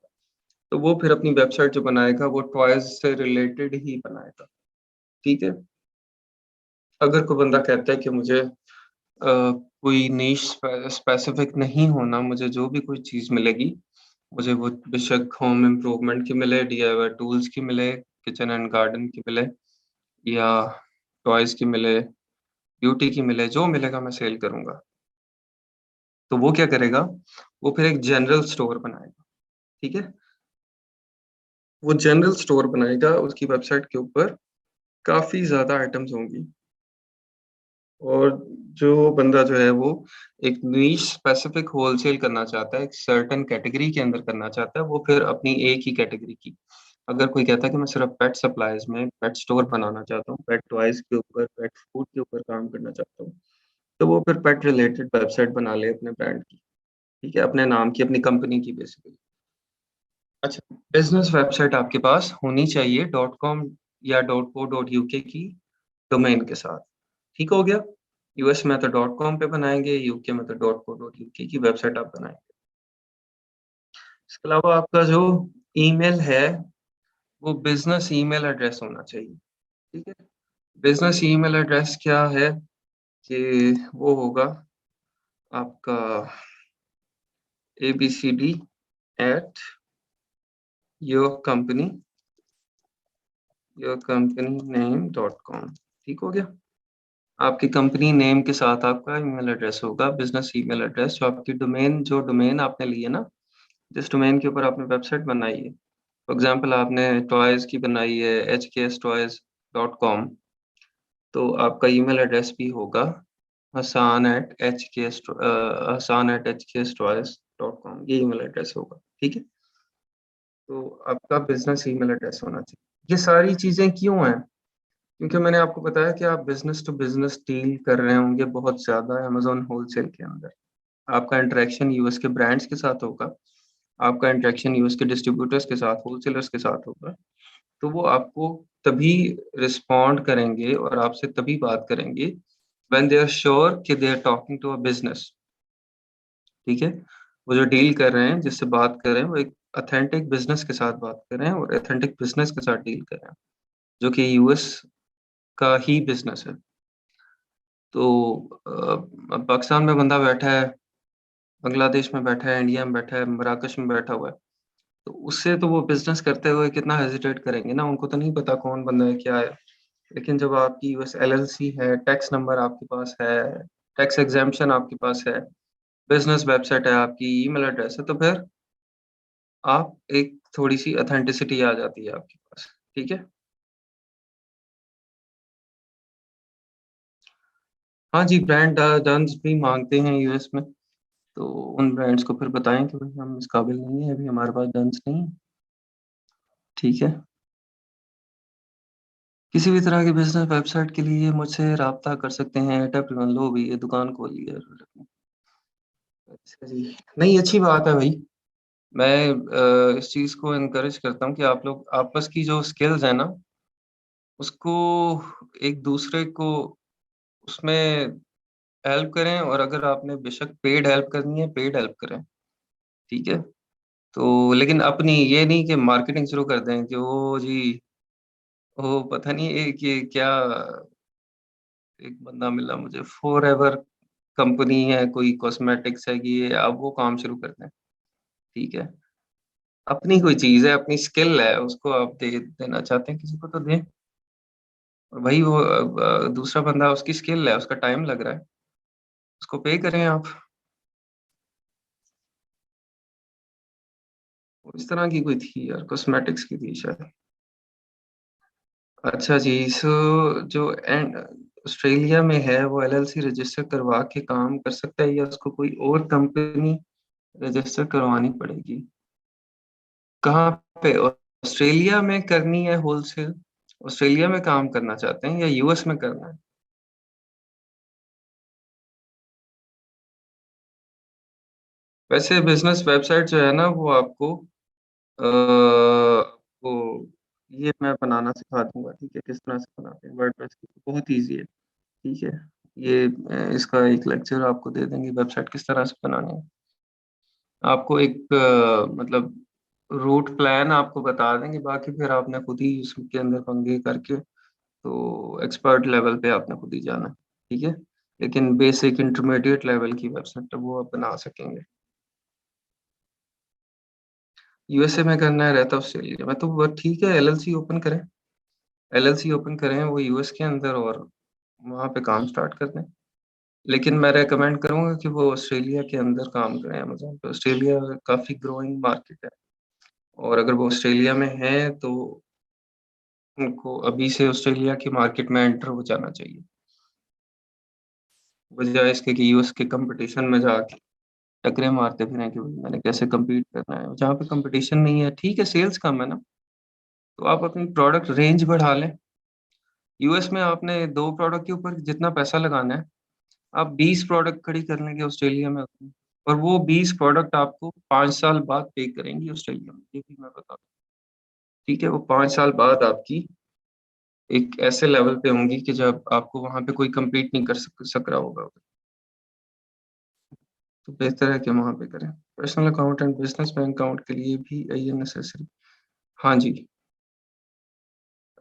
तो वो फिर अपनी वेबसाइट जो बनाएगा वो टॉयज से रिलेटेड ही बनाएगा। ठीक है। अगर कोई बंदा कहता है कि मुझे कोई नीश स्पेसिफिक नहीं होना, मुझे जो भी कोई चीज़ मिलेगी, मुझे वो बेशक होम इम्प्रूवमेंट की मिले, डीआईवाई टूल्स की मिले, किचन एंड गार्डन की मिले, या टॉयज की मिले, ब्यूटी की मिले, जो मिलेगा मैं सेल करूंगा। तो वो क्या करेगा, वो फिर एक जनरल स्टोर बनाएगा। ठीक है। वो जनरल स्टोर बनाएगा, उसकी वेबसाइट के ऊपर काफी ज्यादा आइटम्स होंगी, और जो बंदा जो है वो एक नीश स्पेसिफिक होलसेल करना चाहता है, एक सर्टेन कैटेगरी के अंदर करना चाहता है, वो फिर अपनी एक ही कैटेगरी की, अगर कोई कहता है कि मैं सिर्फ पेट सप्लाईज में पेट स्टोर बनाना चाहता हूँ, पेट टॉयज के ऊपर, पेट फूड के ऊपर काम करना चाहता हूँ, तो वो फिर पेट रिलेटेड वेबसाइट बना ले अपने ब्रांड की। ठीक है, अपने नाम की, अपनी कंपनी की बेसिकली। अच्छा, बिजनेस वेबसाइट आपके पास होनी चाहिए .com या .co.uk की डोमेन के साथ। ठीक हो गया। यूएस में तो .com पे बनाएंगे, यूके में तो .co.uk की वेबसाइट आप बनाएंगे। इसके अलावा आपका जो ईमेल है वो बिजनेस ईमेल एड्रेस होना चाहिए। ठीक है। बिजनेस ईमेल एड्रेस क्या है कि वो होगा आपका abcd@yourcompany yourcompany.name.com। ठीक हो गया। आपकी कंपनी नेम के साथ आपका ईमेल एड्रेस होगा, बिजनेस ईमेल एड्रेस, जो आपकी डोमेन, जो डोमेन आपने ली है ना, जिस डोमेन के ऊपर आपने वेबसाइट बनाई है, फॉर एग्जांपल आपने टॉयज की बनाई है hkstoys.com, तो आपका ईमेल एड्रेस भी होगा hasan@hkstoys.com, ये ईमेल एड्रेस होगा। ठीक है। तो आपका बिजनेस ईमेल एड्रेस होना चाहिए। ये सारी चीजें क्यों हैं? क्योंकि मैंने आपको बताया कि आप बिजनेस टू बिजनेस डील कर रहे होंगे बहुत ज्यादा अमेजोन होलसेल के अंदर। आपका इंटरेक्शन यूएस के ब्रांड्स के साथ होगा, आपका इंटरेक्शन यूएस के डिस्ट्रीब्यूटर्स के साथ, होलसेलर्स के साथ होगा। तो वो आपको तभी रिस्पॉन्ड करेंगे और आपसे तभी बात करेंगे व्हेन दे आर श्योर कि they are talking to a business. ठीक है। वो जो डील कर रहे हैं, जिससे बात कर रहे हैं, वो एक ऑथेंटिक बिजनेस के साथ बात कर रहे हैं और ऑथेंटिक बिजनेस के साथ डील कर रहे हैं, जो कि यूएस का ही बिजनेस है। तो अब पाकिस्तान में बंदा बैठा है, बांग्लादेश में बैठा है, इंडिया में बैठा है, मराकश में बैठा हुआ है, तो उससे तो वो बिजनेस करते हुए कितना हेजिटेट करेंगे ना, उनको तो नहीं पता कौन बंदा है क्या है। लेकिन जब आपकी यूएस एलएलसी है, टैक्स नंबर आपके पास है, टैक्स एग्जाम्पशन आपके पास है, बिजनेस वेबसाइट है आपकी, ईमेल एड्रेस है, तो फिर आप एक थोड़ी सी ऑथेंटिसिटी आ जाती है आपके पास। ठीक है। हाँ जी, ब्रांड डन्स भी मांगते हैं यूएस में, तो उन ब्रांड्स को फिर बताएं कि भाई हम इस काबिल नहीं है, अभी हमारे पास डन्स नहीं है। ठीक है। किसी भी तरह के बिजनेस वेबसाइट के लिए मुझसे राब्ता कर सकते हैं। लो भी ये दुकान खोली है। अच्छा जी। नहीं, अच्छी बात है भाई। मैं इस चीज को इनकरेज करता हूँ कि आप लोग आपस की जो स्किल्स है ना, उसको एक दूसरे को उसमें हेल्प करें, और अगर आपने बेशक पेड हेल्प करनी है, पेड हेल्प करें। ठीक है। तो लेकिन अपनी ये नहीं कि मार्केटिंग शुरू कर दें कि ओ जी, ओ पता नहीं ये क्या, एक बंदा मिला मुझे, फॉर एवर कंपनी है, कोई कॉस्मेटिक्स है, कि ये अब वो काम शुरू करते हैं। ठीक है। अपनी कोई चीज है, अपनी स्किल है, उसको आप दे देना चाहते हैं किसी को तो दें। और भाई वो दूसरा बंदा, उसकी स्किल है, उसका टाइम लग रहा है, उसको पे करें आप। इस तरह की कोई थी यार, कॉस्मेटिक्स की थी शायद। अच्छा जी। सो जो एंड ऑस्ट्रेलिया में है वो एलएलसी रजिस्टर करवा के काम कर सकता है, या उसको कोई और कंपनी रजिस्टर करवानी पड़ेगी? कहाँ पे? ऑस्ट्रेलिया में करनी है होलसेल? ऑस्ट्रेलिया में काम करना चाहते हैं या यूएस में करना है? वैसे बिजनेस वेबसाइट जो है ना, वो आपको वो ये मैं बनाना सिखा दूंगा, ठीक है, किस तरह से बनाते हैं वर्डप्रेस की, बहुत ईजी है, ठीक है। ये इसका एक लेक्चर आपको दे देंगे, वेबसाइट किस तरह से बनानी है। आपको एक मतलब रूट प्लान आपको बता देंगे, बाकी फिर आपने खुद ही उसके अंदर पंगे करके तो एक्सपर्ट लेवल पे आपने खुद ही जाना है, ठीक है। लेकिन बेसिक इंटरमीडिएट लेवल की वेबसाइट है वो आप बना सकेंगे। यूएसए में करना है, रहता ऑस्ट्रेलिया में, तो वो ठीक है, एलएलसी ओपन करें, एलएलसी ओपन करें वो यूएस के अंदर और वहाँ पे काम स्टार्ट कर दें। लेकिन मैं रेकमेंड करूँगा कि वो ऑस्ट्रेलिया के अंदर काम करें अमेज़न पे। ऑस्ट्रेलिया काफ़ी ग्रोइंग मार्केट है, और अगर वो ऑस्ट्रेलिया में हैं तो उनको अभी से ऑस्ट्रेलिया की मार्केट में एंटर हो जाना चाहिए, बजाय इसके कि यूएस के कंपटीशन में जाके टकरे मारते फिरें कि भाई मैंने कैसे कम्पीट करना है। जहाँ पे कंपटीशन नहीं है, ठीक है, सेल्स कम है ना, तो आप अपनी प्रोडक्ट रेंज बढ़ा लें। यूएस में आपने 2 प्रोडक्ट के ऊपर जितना पैसा लगाना है, आप 20 प्रोडक्ट खड़ी कर लेंगे ऑस्ट्रेलिया में अपनी, और वो 20 प्रोडक्ट आपको 5 साल बाद पे करेंगी ऑस्ट्रेलिया में, ये भी मैं बता दूँ। ठीक है, वो 5 साल बाद आपकी एक ऐसे लेवल पे होंगी कि जब आपको वहाँ पे कोई कम्पीट नहीं कर सक रहा होगा। तो बेहतर है कि वहाँ पे करें। Personal account and business bank account के लिए भी ये नेसेसरी। हाँ जी।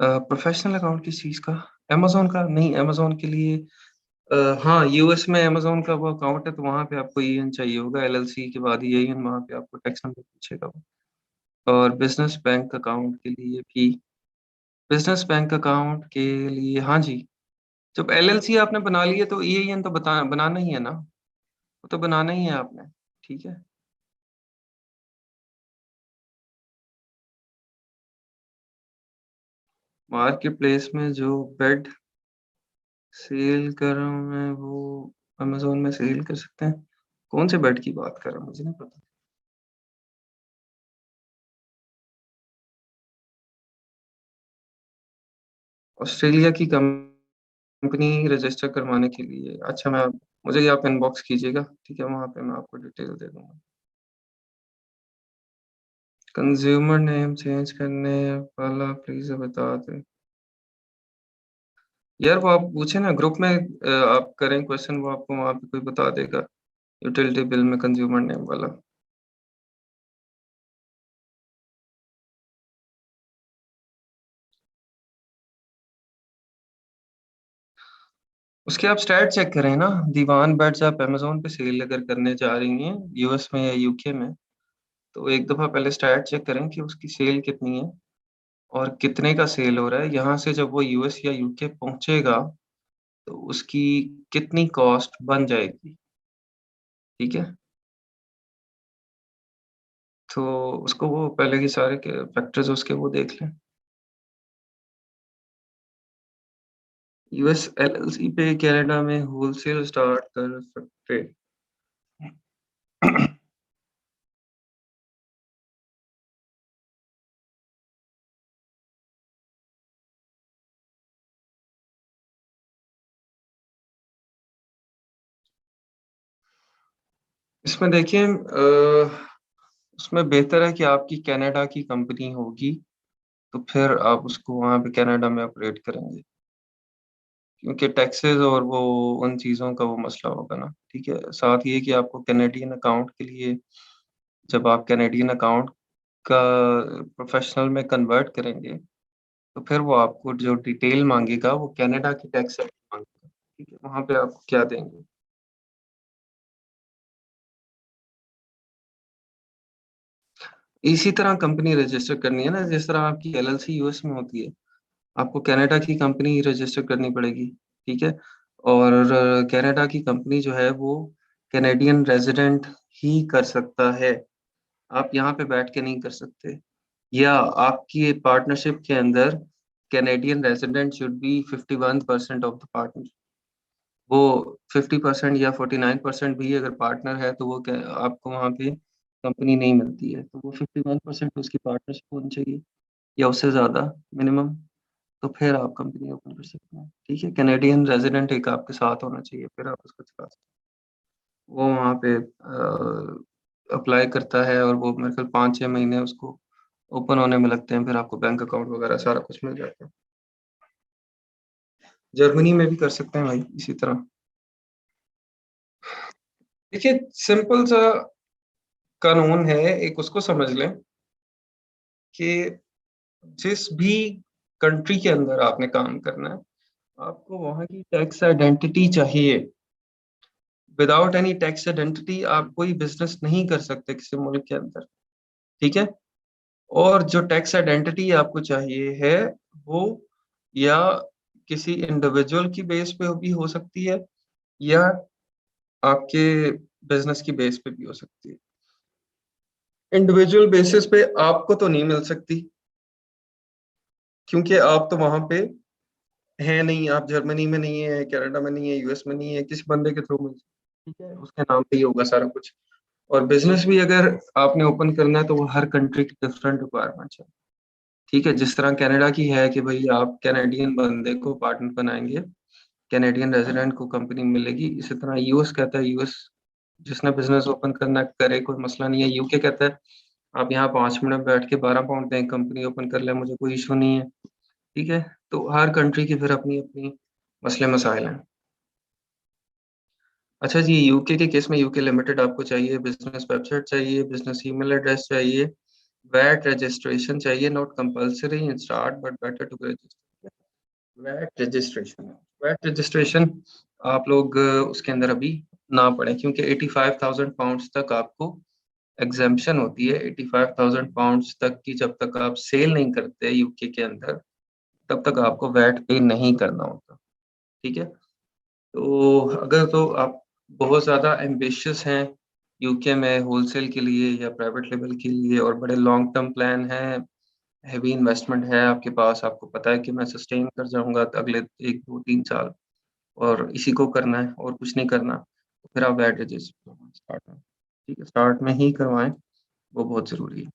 प्रोफ़ेशनल अकाउंट किस चीज़ का? अमेज़न का? नहीं, अमेज़न के लिए हाँ, यूएस में अमेज़न का वो अकाउंट है, तो वहाँ पे आपको ईएन चाहिए होगा, एलएलसी के बाद ईएन, वहाँ पे आपको टैक्स नंबर पूछेगा वो। और बिज़नेस बैंक अकाउंट के लिए भी, बिज़नेस बैंक अकाउंट के लिए हाँ जी, जब एलएलसी आपने बना ली है तो ईएन तो बनाना ही है ना, वो तो बनाना ही है आपने, ठीक है? मार्केट प्लेस में जो बेड सेल कर रहा हूँ मैं, वो अमेज़न में सेल कर सकते हैं। कौन से बेड की बात कर रहे हैं, मुझे नहीं पता। ऑस्ट्रेलिया की कंपनी रजिस्टर करवाने के लिए, अच्छा, मैं मुझे ये आप इनबॉक्स कीजिएगा, ठीक है, वहाँ पे मैं आपको डिटेल दे दूँगा। कंज़्यूमर नेम चेंज करने वाला प्लीज़ बता दें। यार वो आप पूछे ना ग्रुप में, आप करें क्वेश्चन, वो आपको वहाँ पे कोई बता देगा, यूटिलिटी बिल में कंज़्यूमर नेम वाला। उसके आप स्टैट चेक करें ना, दीवान बेड्स आप अमेज़न पे सेल अगर करने जा रही हैं, यूएस में या यूके में, तो एक दफ़ा पहले स्टैट चेक करें कि उसकी सेल कितनी है और कितने का सेल हो रहा है। यहाँ से जब वो यूएस या यूके पहुँचेगा, तो उसकी कितनी कॉस्ट बन जाएगी, ठीक है? तो उसको वो पहले के सारे के फैक्टर्स उसके वो देख लें। यूएस एलएलसी पे कनाडा में होलसेल स्टार्ट कर सकते। इसमें देखिए उसमें बेहतर है कि आपकी कनाडा की कंपनी होगी, तो फिर आप उसको वहाँ पे कनाडा में ऑपरेट करेंगे। क्योंकि टैक्सेस और वो उन चीज़ों का वो मसला होगा ना, ठीक है? साथ ये कि आपको कैनेडियन अकाउंट के लिए, जब आप कैनेडियन अकाउंट का प्रोफ़ेशनल में कन्वर्ट करेंगे, तो फिर वो आपको जो डिटेल माँगेगा, वो कनाडा की टैक्स माँगेगा, ठीक है? वहाँ पे आप क्या देंगे? इसी तरह कंपनी रजिस्टर करनी है ना, जिस तरह आपकी एलएलसी यूएस में होती है, आपको कनाडा की कंपनी रजिस्टर करनी पड़ेगी, ठीक है? और कनाडा की कंपनी जो है वो कैनेडियन रेज़िडेंट ही कर सकता है, आप यहाँ पे बैठ के नहीं कर सकते। या आपकी पार्टनरशिप के अंदर Canadian resident should be 51% of the partner. वो 50% या 49% भी अगर पार्टनर है, तो वो क्या आपको वहाँ पे कंपनी नहीं मिलती है। तो वो 51% उसकी पार्टनरशिप होनी चाहिए या उससे ज़्यादा मिनिमम, तो फिर आप कंपनी ओपन कर सकते हैं, ठीक है? कैनेडियन रेज़िडेंट एक आपके साथ होना चाहिए, फिर आप उसको चला सकते हैं। वो वहाँ पे अप्लाई करता है और वो मेरे ख़्याल 5-6 महीने उसको ओपन होने में लगते हैं, फिर आपको बैंक अकाउंट वगैरह सारा कुछ मिल जाता है। जर्मनी में भी कर सकते हैं भाई इसी तरह। देखिए सिंपल सा कानून है, एक उसको समझ लें कि जिस भी कंट्री के अंदर आपने काम करना है, आपको वहाँ की टैक्स आइडेंटिटी चाहिए। विदाउट एनी टैक्स आइडेंटिटी आप कोई बिजनेस नहीं कर सकते किसी मुल्क के अंदर, ठीक है। और जो टैक्स आइडेंटिटी आपको चाहिए है वो या किसी इंडिविजुअल की बेस पे भी हो सकती है या आपके बिजनेस की बेस पे भी हो सकती है। इंडिविजुअल बेसिस पे आपको तो नहीं मिल सकती क्योंकि आप तो वहां पे है नहीं, आप जर्मनी में नहीं है, कनाडा में नहीं है, यूएस में नहीं है, किसी बंदे के थ्रू मिल सकती, ठीक है, उसके नाम पे ही होगा सारा कुछ। और बिजनेस भी अगर आपने ओपन करना है तो वो हर कंट्री की डिफरेंट रिक्वायरमेंट्स है, ठीक है। जिस तरह कनाडा की है कि भाई आप कैनेडियन बंदे को पार्टनर बनाएंगे, कैनेडियन रेजिडेंट को कंपनी मिलेगी, इसी तरह यूएस कहता है यूएस जिसने बिजनेस ओपन करना करे कोई मसला नहीं है। यूके कहता है आप यहाँ 5 मिनट बैठ के 12 पाउंड दें कंपनी ओपन कर ले, मुझे कोई इशू नहीं है, ठीक है। तो हर कंट्री की फिर अपनी अपनी मसले मसाइल हैं। अच्छा जी, यूके के केस में यूके लिमिटेड आपको चाहिए, बिजनेस वेबसाइट चाहिए, बिजनेस ईमेल एड्रेस चाहिए, वैट रजिस्ट्रेशन चाहिए, not compulsory in start but better to register. VAT registration, VAT registration आप लोग उसके अंदर अभी ना पड़े क्योंकि 85,000 पाउंड्स तक आपको एग्जेम्पशन होती है। 85,000 पाउंड्स तक की जब तक आप सेल नहीं करते यूके के अंदर तब तक आपको वैट पे नहीं करना होता, ठीक है। तो अगर तो आप बहुत ज़्यादा एम्बिशियस हैं यूके में होलसेल के लिए या प्राइवेट लेवल के लिए और बड़े लॉन्ग टर्म प्लान है, हैवी इन्वेस्टमेंट है आपके पास, आपको पता है कि मैं सस्टेन कर जाऊंगा अगले 1 2 3 साल और इसी को करना है और कुछ नहीं करना, तो फिर आप वैट रजिस्टर स्टार्ट में, ठीक है, स्टार्ट में ही करवाएं, वो बहुत ज़रूरी है।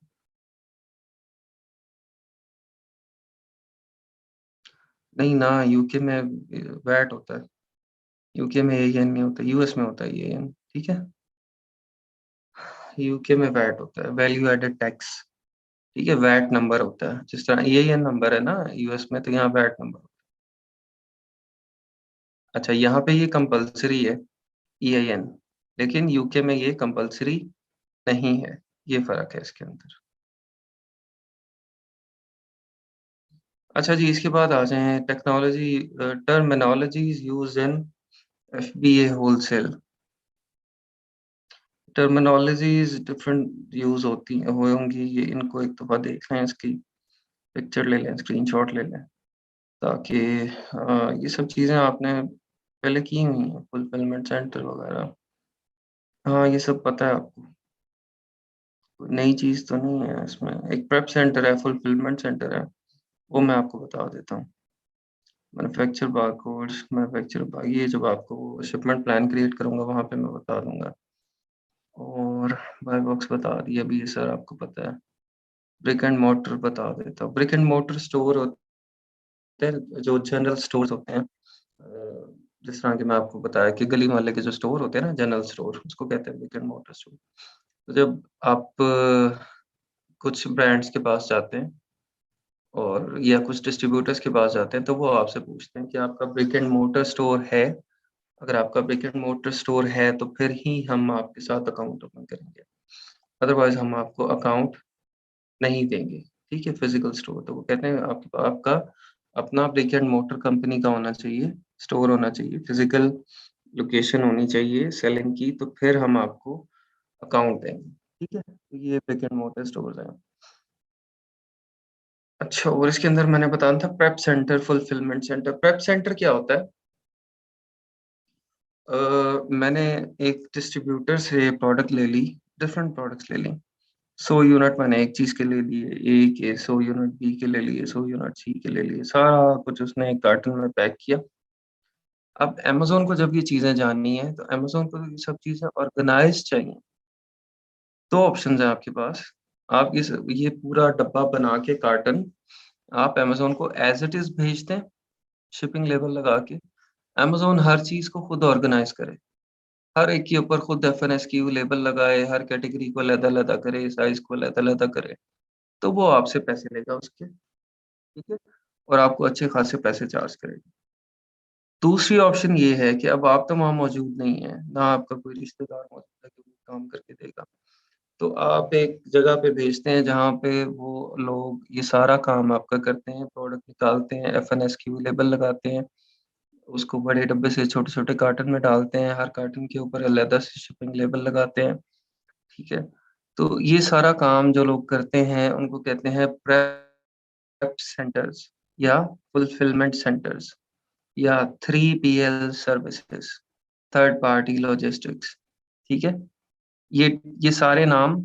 नहीं ना, यूके में वैट होता है, यूके में एएन नहीं होता, यूएस में होता है एएन, ठीक है। यूके में वैट होता है, वैल्यू एडेड टैक्स, ठीक है। वैट नंबर होता है, जिस तरह एएन नंबर है ना यूएस में, तो यहाँ वैट नंबर। अच्छा, यहाँ पे ये कंपलसरी है ईआईएन, लेकिन यूके में ये कंपलसरी नहीं है, ये फर्क है इसके अंदर। अच्छा जी, इसके बाद आ जाए technology terminologies use in FBA wholesale. Terminologies different use होती होंगी, ये इनको एक दफा देख लें, इसकी पिक्चर ले लें, स्क्रीनशॉट ले लें, ताकि ये सब चीज़ें आपने पहले की हुई हैं, फुलफिलमेंट सेंटर वगैरह, हाँ ये सब पता है आपको, कोई नई चीज़ तो नहीं है इसमें। एक प्रेप सेंटर है, फुलफिलमेंट सेंटर है, वो मैं आपको बता देता हूँ। मैन्युफैक्चर बारकोड्स, मैन्युफैक्चर ये जब आपको शिपमेंट प्लान क्रिएट करूँगा वहाँ पे मैं बता दूंगा। और बाय बॉक्स बता दिया भी, ये सर आपको पता है। ब्रिक एंड मोटर बता देता हूँ, ब्रिक एंड मोटर स्टोर होते हैं जो जनरल स्टोर्स होते हैं, जिस तरह के मैं आपको बताया कि गली मोहल्ले के जो स्टोर होते हैं ना, जनरल स्टोर उसको कहते हैं ब्रिक एंड मोटर स्टोर। तो जब आप कुछ ब्रांड्स के पास जाते हैं और या कुछ डिस्ट्रीब्यूटर्स के पास जाते हैं तो वो आपसे पूछते हैं कि आपका ब्रिक एंड मोटर स्टोर है। अगर आपका ब्रिक एंड मोटर स्टोर है तो फिर ही हम आपके साथ अकाउंट ओपन करेंगे, अदरवाइज हम आपको अकाउंट नहीं देंगे, ठीक है। फिजिकल स्टोर तो वो कहते हैं आपका अपना ब्रिक एंड मोटर कंपनी का होना चाहिए, स्टोर होना चाहिए, फिजिकल लोकेशन होनी चाहिए सेलिंग की, तो फिर हम आपको अकाउंट देंगे, ठीक है। तो ये ब्रिक एंड मोटर स्टोर है। अच्छा, और इसके अंदर मैंने बताया था prep centre, fulfilment centre. Prep centre क्या होता है? मैंने एक डिस्ट्रीब्यूटर से प्रोडक्ट ले ली, डिफरेंट प्रोडक्ट्स ले ली, 100 यूनिट मैंने एक चीज के ले लिए, ए के 100 यूनिट, बी के ले लिए 100 यूनिट, सी के ले लिए, सारा कुछ उसने एक कार्टन में पैक किया। अब अमेजोन को जब ये चीजें जाननी है तो अमेजोन को ये सब चीजें ऑर्गेनाइज चाहिए। दो ऑप्शन है आपके पास, आप ये पूरा डब्बा बना के कार्टन आप अमेजोन को एज इट इज भेज दें, शिपिंग लेबल लगा के। अमेजोन हर चीज को खुद ऑर्गेनाइज करे, हर एक के ऊपर खुद एफएनएसक्यू लेबल लगाए, हर कैटेगरी को अलग अलग करे, साइज को अलग अलग करे, तो वो आपसे पैसे लेगा उसके, ठीक है, और आपको अच्छे खासे पैसे चार्ज करेगा। दूसरी ऑप्शन ये है कि अब आप तो वहाँ मौजूद नहीं है, ना आपका कोई रिश्तेदार मौजूद है कि वो काम करके देगा, तो आप एक जगह पे भेजते हैं जहाँ पे वो लोग ये सारा काम आपका करते हैं, प्रोडक्ट निकालते हैं, FNSQ लेबल लगाते हैं, उसको बड़े डब्बे से छोटे-छोटे कार्टन में डालते हैं, हर कार्टन के ऊपर अलग से शिपिंग लेबल लगाते हैं, ठीक है? तो ये सारा काम जो लोग करते हैं उनको कहते हैं प्रेप सेंटर्स या फुलफिलमेंट सेंटर्स या 3PL services, third party logistics, ठीक है? ये ये सारे नाम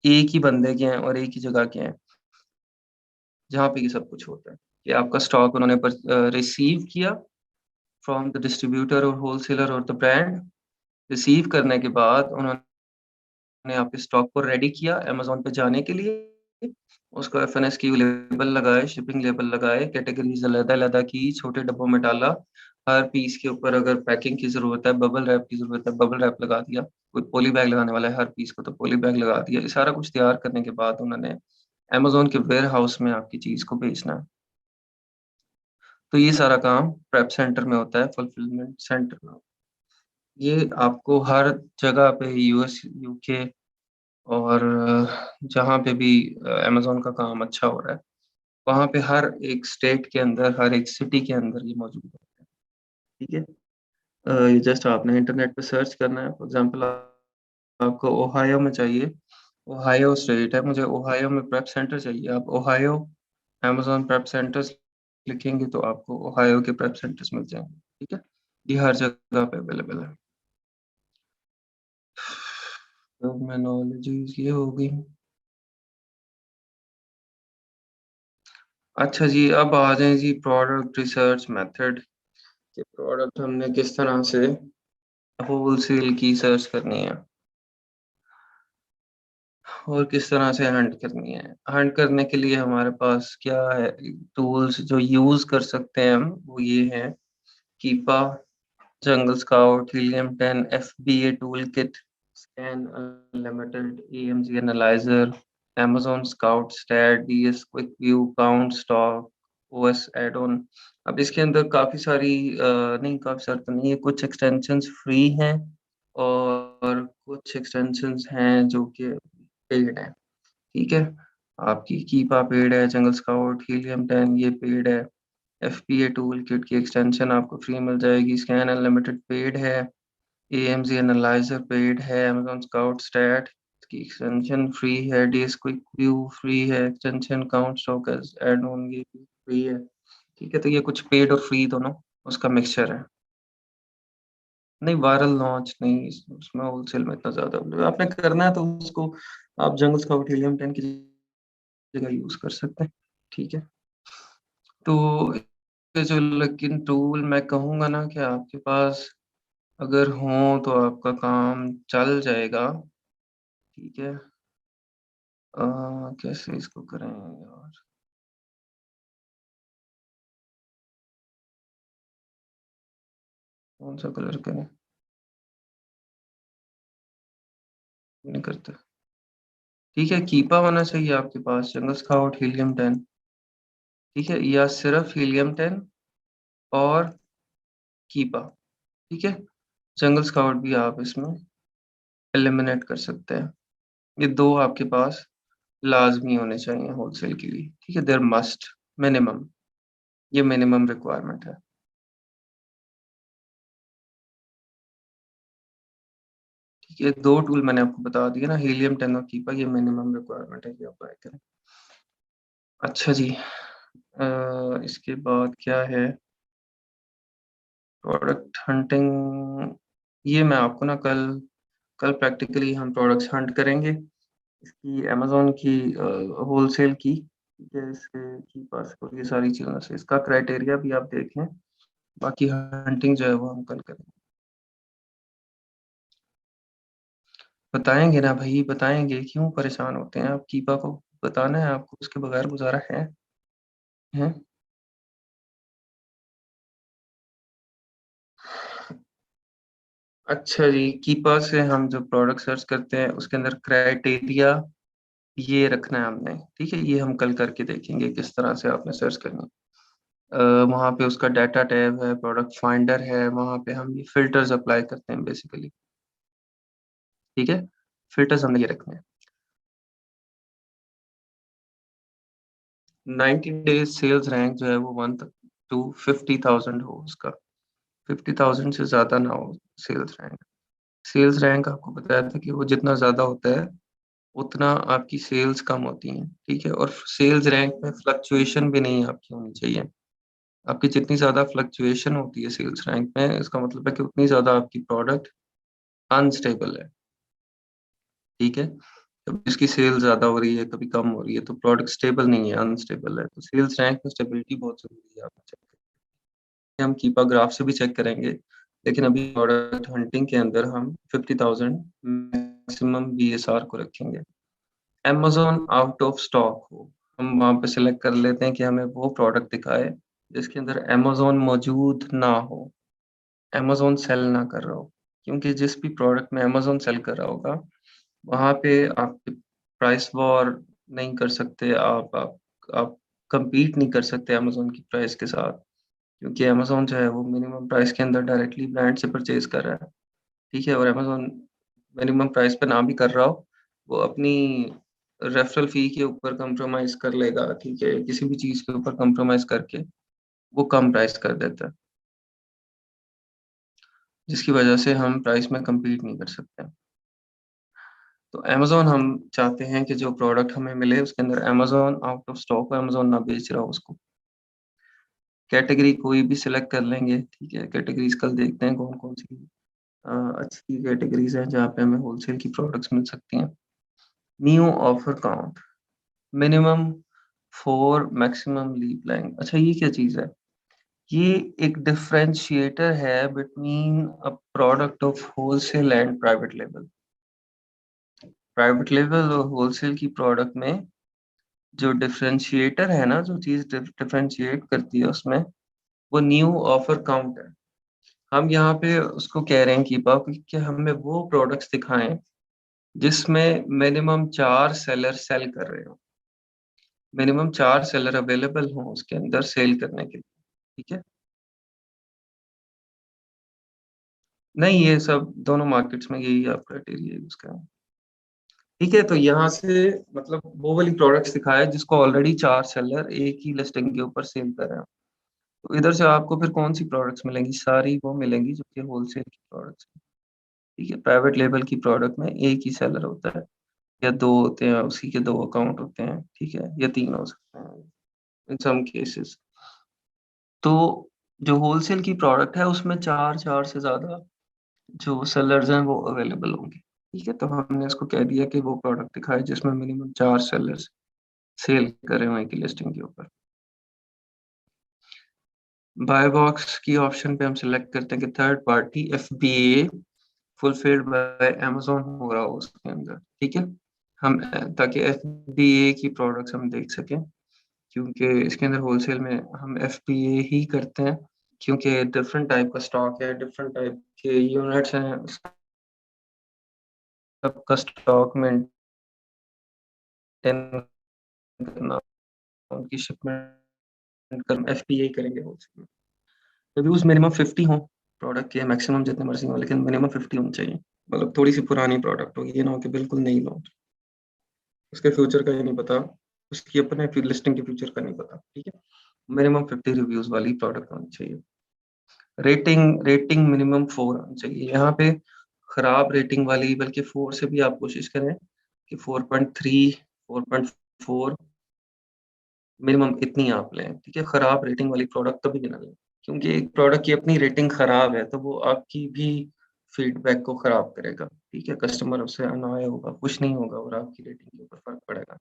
एक ही बंदे के हैं और एक ही जगह के हैं, जहाँ पे ये सब कुछ होता है कि आपका स्टॉक उन्होंने रिसीव किया फ्रॉम द डिस्ट्रीब्यूटर और होलसेलर और द ब्रांड। रिसीव करने के बाद उन्होंने आपके स्टॉक को रेडी किया अमेज़न पे जाने के लिए, उसको FNSQ लेबल लगाए, शिपिंग लेबल लगाए, कैटेगरीज़ अलग-अलग की, छोटे डब्बों में डाला, हर पीस के ऊपर अगर पैकिंग की ज़रूरत है, बबल रैप की ज़रूरत है, बबल रैप लगा दिया, कोई पॉली बैग लगाने वाला है हर पीस को तो पॉली बैग लगा दिया। ये सारा कुछ तैयार करने के बाद उन्होंने अमेज़न के वेयरहाउस में आपकी चीज़ को भेजना है। तो ये सारा काम प्रेप सेंटर में होता है, फुलफिलमेंट सेंटर में। ये आपको हर जगह पे US, UK और जहाँ पे भी अमेज़न का काम अच्छा हो रहा है, वहाँ पे हर एक स्टेट के अंदर, हर एक सिटी के अंदर ये मौजूद होता है, ठीक है? ये जस्ट आपने इंटरनेट पे सर्च करना है, फॉर एग्ज़ाम्पल आपको ओहायो में चाहिए, ओहायो स्टेट है, मुझे ओहायो में प्रेप सेंटर चाहिए, आप ओहायो अमेज़न प्रेप सेंटर्स लिखेंगे तो आपको ओहायो के प्रेप सेंटर्स मिल जाएँगे, ठीक है? ये हर जगह पे अवेलेबल है। टर्मिनोलॉजीज़ ये हो गई। अच्छा जी, अब आ जाएँ जी प्रोडक्ट रिसर्च मेथड कि प्रोडक्ट हमने किस तरह से होलसेल की सर्च करनी है और किस तरह से हंट करनी है। हंट करने के लिए हमारे पास क्या है, टूल्स जो यूज़ कर सकते हैं हम, वो ये हैं Keepa, Jungle Scout, Helium 10, FBA tool kit, scan unlimited, AMG analyzer, Amazon scout, stat, DS quick view, count stock, OS add on. अब इसके अंदर काफ़ी सारी नहीं काफ़ी सारी तो नहीं है, कुछ एक्सटेंशंस फ्री हैं और कुछ एक्सटेंशंस हैं जो कि पेड हैं, ठीक है? आपकी कीपा पेड है, जंगल स्काउट, हीलियम 10 ये पेड है। FBA टूल किट की एक्सटेंशन आपको फ्री मिल जाएगी, स्कैन अनलिमिटेड पेड है, AMG एनालाइजर पेड है, Amazon स्काउट स्टैट की एक्सटेंशन फ्री है, DS क्विक व्यू फ्री है, extension count stock age add on ये भी फ्री है, ठीक है? तो ये कुछ पेड और फ्री दोनों उसका मिक्सचर है। नहीं वायरल लॉन्च नहीं, उसमें होलसेल में इतना ज़्यादा आपने करना है तो उसको आप जंगल स्काउट हीलियम 10 की जगह यूज़ कर सकते हैं, ठीक है? तो ये जो लेकिन टूल मैं कहूँगा ना कि आपके पास अगर हों तो आपका काम चल जाएगा, ठीक है? कैसे इसको करें यार? कौन-सा कलर करें? नहीं करता। ठीक है, कीपा होना चाहिए आपके पास, जंगल स्काउट, हीलियम 10, ठीक है? या सिर्फ़ हीलियम 10 और कीपा, ठीक है? जंगल स्काउट भी आप इसमें एलिमिनेट कर सकते हैं। ये 2 आपके पास लाज़मी होने चाहिए होलसेल के लिए, ठीक है? दे आर मस्ट, मिनिमम, ये मिनिमम रिक्वायरमेंट है। ठीक है, 2 टूल मैंने आपको बता दिए ना, हीलियम 10 और कीपा, ये मिनिमम रिक्वायरमेंट है कि आप बाय करें। अच्छा जी, इसके बाद क्या है, प्रोडक्ट हंटिंग, ये मैं आपको ना कल कल प्रैक्टिकली हम प्रोडक्ट्स हंट करेंगे, इसकी अमेज़न की होलसेल की, ठीक है? इसके कीपा से और ये सारी चीज़ों से, इसका क्राइटेरिया भी आप देख लें, बाकी हंटिंग जो है वो हम कल करेंगे। बताएँगे ना भई, बताएँगे, क्यों परेशान होते हैं आप? कीपा को बताना है आपको, उसके बगैर गुज़ारा है? हैं? अच्छा जी, कीपा से हम जो प्रोडक्ट सर्च करते हैं उसके अंदर क्राइटेरिया ये रखना है हमने, ठीक है। ये हम कल करके देखेंगे किस तरह से आपने सर्च करनी है। वहाँ पे उसका डाटा टैब है, प्रोडक्ट फाइंडर है, वहाँ पे हम ये फिल्टर्स अप्लाई करते हैं बेसिकली, ठीक है। फिल्टर्स हमने ये रखने हैं। 90 डेज सेल्स रैंक जो है वो 1 to 50,000 हो उसका, 50,000 से ज़्यादा ना हो सेल्स रैंक। सेल्स रैंक आपको बताया था कि वो जितना ज़्यादा होता है उतना आपकी सेल्स कम होती हैं, ठीक है। और सेल्स रैंक में फ्लक्चुएशन भी नहीं आपकी होनी चाहिए। आपकी जितनी ज़्यादा फ्लक्चुएशन होती है सेल्स रैंक में, इसका मतलब है कि उतनी ज़्यादा आपकी प्रोडक्ट अनस्टेबल है, ठीक है। कभी इसकी सेल ज़्यादा हो रही है, कभी कम हो रही है, तो प्रोडक्ट स्टेबल नहीं है, अनस्टेबल है। तो सेल्स रैंक में स्टेबिलिटी बहुत ज़रूरी है, आप चेक करें। हम कीपा ग्राफ से भी चेक करेंगे, लेकिन अभी प्रोडक्ट हंटिंग के अंदर हम 50,000 मैक्सिमम बीएसआर को रखेंगे। अमेज़न आउट ऑफ स्टॉक हो, हम वहाँ पे सिलेक्ट कर लेते हैं कि हमें वो प्रोडक्ट दिखाए जिसके अंदर अमेज़न मौजूद ना हो, अमेज़न सेल ना कर रहा हो। क्योंकि जिस भी प्रोडक्ट में अमेज़न सेल कर रहा होगा, वहाँ पे आप प्राइस वॉर नहीं कर सकते, आप कम्पीट नहीं कर सकते अमेज़न की प्राइस के साथ, क्योंकि अमेज़न जो है वो मिनिमम प्राइस के अंदर डायरेक्टली ब्रांड से परचेज़ कर रहा है, ठीक है। और अमेज़न मिनिमम प्राइस पे ना भी कर रहा हो, वो अपनी रेफरल फ़ी के ऊपर कॉम्प्रोमाइज़ कर लेगा, ठीक है। किसी भी चीज़ के ऊपर कॉम्प्रोमाइज़ करके वो कम प्राइस कर देता है, जिसकी वजह से हम प्राइस में कम्पीट नहीं कर सकते। तो अमेज़न हम चाहते हैं कि जो प्रोडक्ट हमें मिले उसके अंदर अमेज़न आउट ऑफ स्टॉक हो, अमेज़न ना बेच रहा हो उसको। कैटेगरी कोई भी सिलेक्ट कर लेंगे, ठीक है। कैटेगरीज़ कल देखते हैं कौन-कौन सी अ, अच्छी कैटेगरीज़ हैं जहाँ पे हमें होलसेल की प्रोडक्ट्स मिल सकती हैं। New offer count, minimum 4 maximum lead length. अच्छा, ये क्या चीज़ है? ये एक डिफरेंशिएटर है between a product of wholesale and private label. Private label और होलसेल की प्रोडक्ट में जो डिफरेंशिएटर है ना, जो चीज़ डिफरेंशिएट करती है उसमें, वो न्यू ऑफर काउंट है। हम यहाँ पे उसको कह रहे हैं कि हमें वो प्रोडक्ट्स दिखाएं जिसमें मिनिमम 4 सेलर सेल कर रहे हो, मिनिमम 4 सेलर अवेलेबल हों उसके अंदर सेल करने के लिए, ठीक है। नहीं, ये सब दोनों मार्केट्स में यही आप क्राइटेरिया यूज करें, ठीक है। तो यहाँ से मतलब वो वाली प्रोडक्ट्स दिखाया जिसको ऑलरेडी 4 सेलर एक ही लिस्टिंग के ऊपर सेल कर रहे हैं। तो इधर से आपको फिर कौन सी प्रोडक्ट्स मिलेंगी? सारी वो मिलेंगी जो कि होलसेल की प्रोडक्ट्स हैं, ठीक है। प्राइवेट लेबल की प्रोडक्ट में एक ही सेलर होता है, या 2 होते हैं, उसी के 2 अकाउंट होते हैं, ठीक है, या 3 हो सकते हैं इन सम केसेस। तो जो होलसेल की प्रोडक्ट है उसमें 4 से ज़्यादा जो सेलर्स हैं वो अवेलेबल होंगे, ठीक है। तो हमने इसको कह दिया कि वो प्रोडक्ट दिखाए जिसमें मिनिमम 4 सेलर्स सेल करे हुए हैं की लिस्टिंग के ऊपर। बाय बॉक्स की ऑप्शन पे हम सिलेक्ट करते हैं कि third party FBA fulfilled by Amazon हो रहा हो उसके अंदर, ठीक है। हम ताकि एफबीए की प्रोडक्ट्स हम देख सकें, क्योंकि इसके अंदर होलसेल में हम एफबीए ही करते हैं, क्योंकि डिफरेंट टाइप का स्टॉक है, डिफरेंट टाइप के यूनिट्स हैं, सबका स्टॉक मेंटेन करना, उनकी शिपमेंट करना, एफबीए करेंगे होलसेल में। रिव्यूज मिनिमम 50 हो प्रोडक्ट के, मैक्सिमम जितने मर्जी हो, लेकिन मिनिमम 50 होनी चाहिए। मतलब थोड़ी सी पुरानी प्रोडक्ट हो, ये ना हो कि बिल्कुल नई लॉन्च, उसके फ्यूचर का ही नहीं पता, उसकी अपने लिस्टिंग के फ्यूचर का नहीं पता, ठीक है। मिनिमम 50 रिव्यूज वाली प्रोडक्ट होनी चाहिए। रेटिंग रेटिंग मिनिमम 4 होनी चाहिए यहाँ पे। खराब रेटिंग वाली, बल्कि 4 से भी आप कोशिश करें कि 4.3 4.4 मिनिमम इतनी आप लें, ठीक है। खराब रेटिंग वाली प्रोडक्ट कभी भी ना लें, क्योंकि एक प्रोडक्ट की अपनी रेटिंग खराब है तो वो आपकी भी फीडबैक को खराब करेगा, ठीक है। कस्टमर उससे अनॉय होगा, खुश नहीं होगा, और आपकी रेटिंग के ऊपर फर्क पड़ेगा।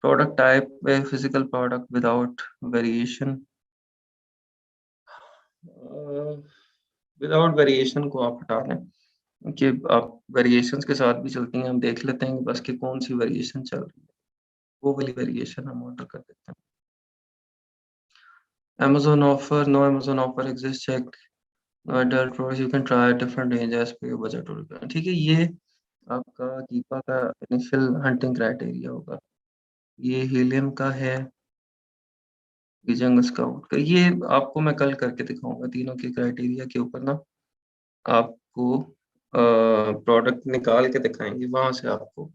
प्रोडक्ट टाइप में physical product without variation, without variation को आप हटा दें, कि आप वेरिएशंस के साथ भी चलती हैं, हम देख लेते हैं कि बस कि कौन सी वेरिएशन चल रही है, वो वाली वेरिएशन हम ऑर्डर कर देते हैं। Amazon offer, no Amazon offer exists, check adult pros, you can try a different range as per your budget or requirement। ठीक है, ये आपका कीपा का इनिशियल हंटिंग क्राइटेरिया होगा। ये हीलियम का है, ये जंग स्काउट का। ये आपको मैं कल करके दिखाऊंगा तीनों के क्राइटेरिया के ऊपर ना, आपको प्रोडक्ट निकाल के दिखाएंगे, वहां से आपको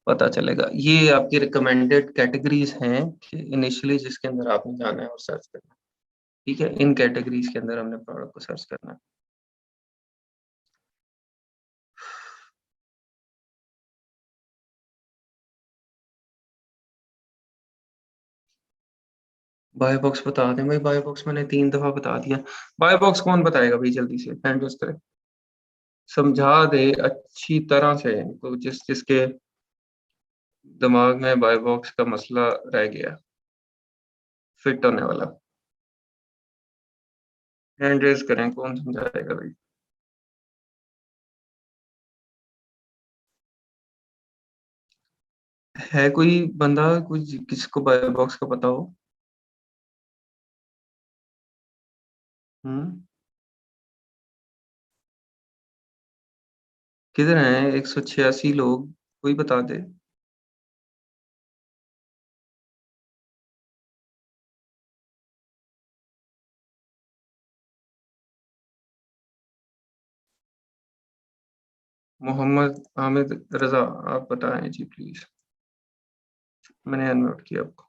पता चलेगा। ये आपकी रिकमेंडेड कैटेगरीज हैं कि इनिशियली जिसके अंदर आपने जाना है और सर्च करना है। ठीक है, इन कैटेगरीज के अंदर हमने प्रोडक्ट को सर्च करना है। बाय बॉक्स बता दें भाई, बाय बॉक्स मैंने 3 दफा बता दिया। बाय बॉक्स कौन बताएगा भाई, जल्दी से हैंड रेज करें, समझा दे अच्छी तरह से इनको, जिस जिसके दिमाग में बाय बॉक्स का मसला रह गया, फिट होने वाला। हैंड रेज करें, कौन समझाएगा भाई। है कोई बंदा, कोई किसको बाय बॉक्स का पता हो? हम्म, किधर हैं 186 लोग, कोई बता दे। मोहम्मद हामिद रजा, आप बताएं जी प्लीज, मैंने अनम्यूट किया आपको।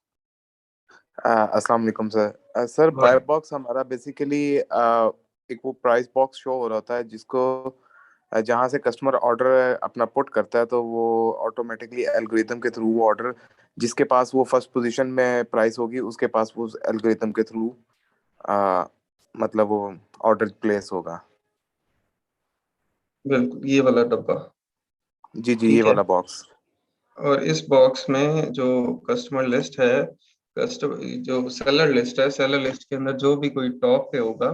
अस्सलाम वालेकुम सर। सर वाह, बाय बॉक्स हमारा बेसिकली एक वो प्राइस बॉक्स शो हो रहा होता है जिसको जहाँ से कस्टमर ऑर्डर अपना पुट करता है तो वो ऑटोमेटिकली एल्गोरिथम के थ्रू वो ऑर्डर जिसके पास वो फर्स्ट पोजीशन में प्राइस होगी उसके पास वो एल्गोरिथम के थ्रू मतलब वो ऑर्डर प्लेस होगा। बिल्कुल ये वाला डब्बा। जी जी ये ठीक है, वाला बॉक्स। और इस बॉक्स में जो कस्टमर लिस्ट है, कस्टमर जो सेलर लिस्ट है, सेलर लिस्ट के अंदर जो भी कोई टॉप पे होगा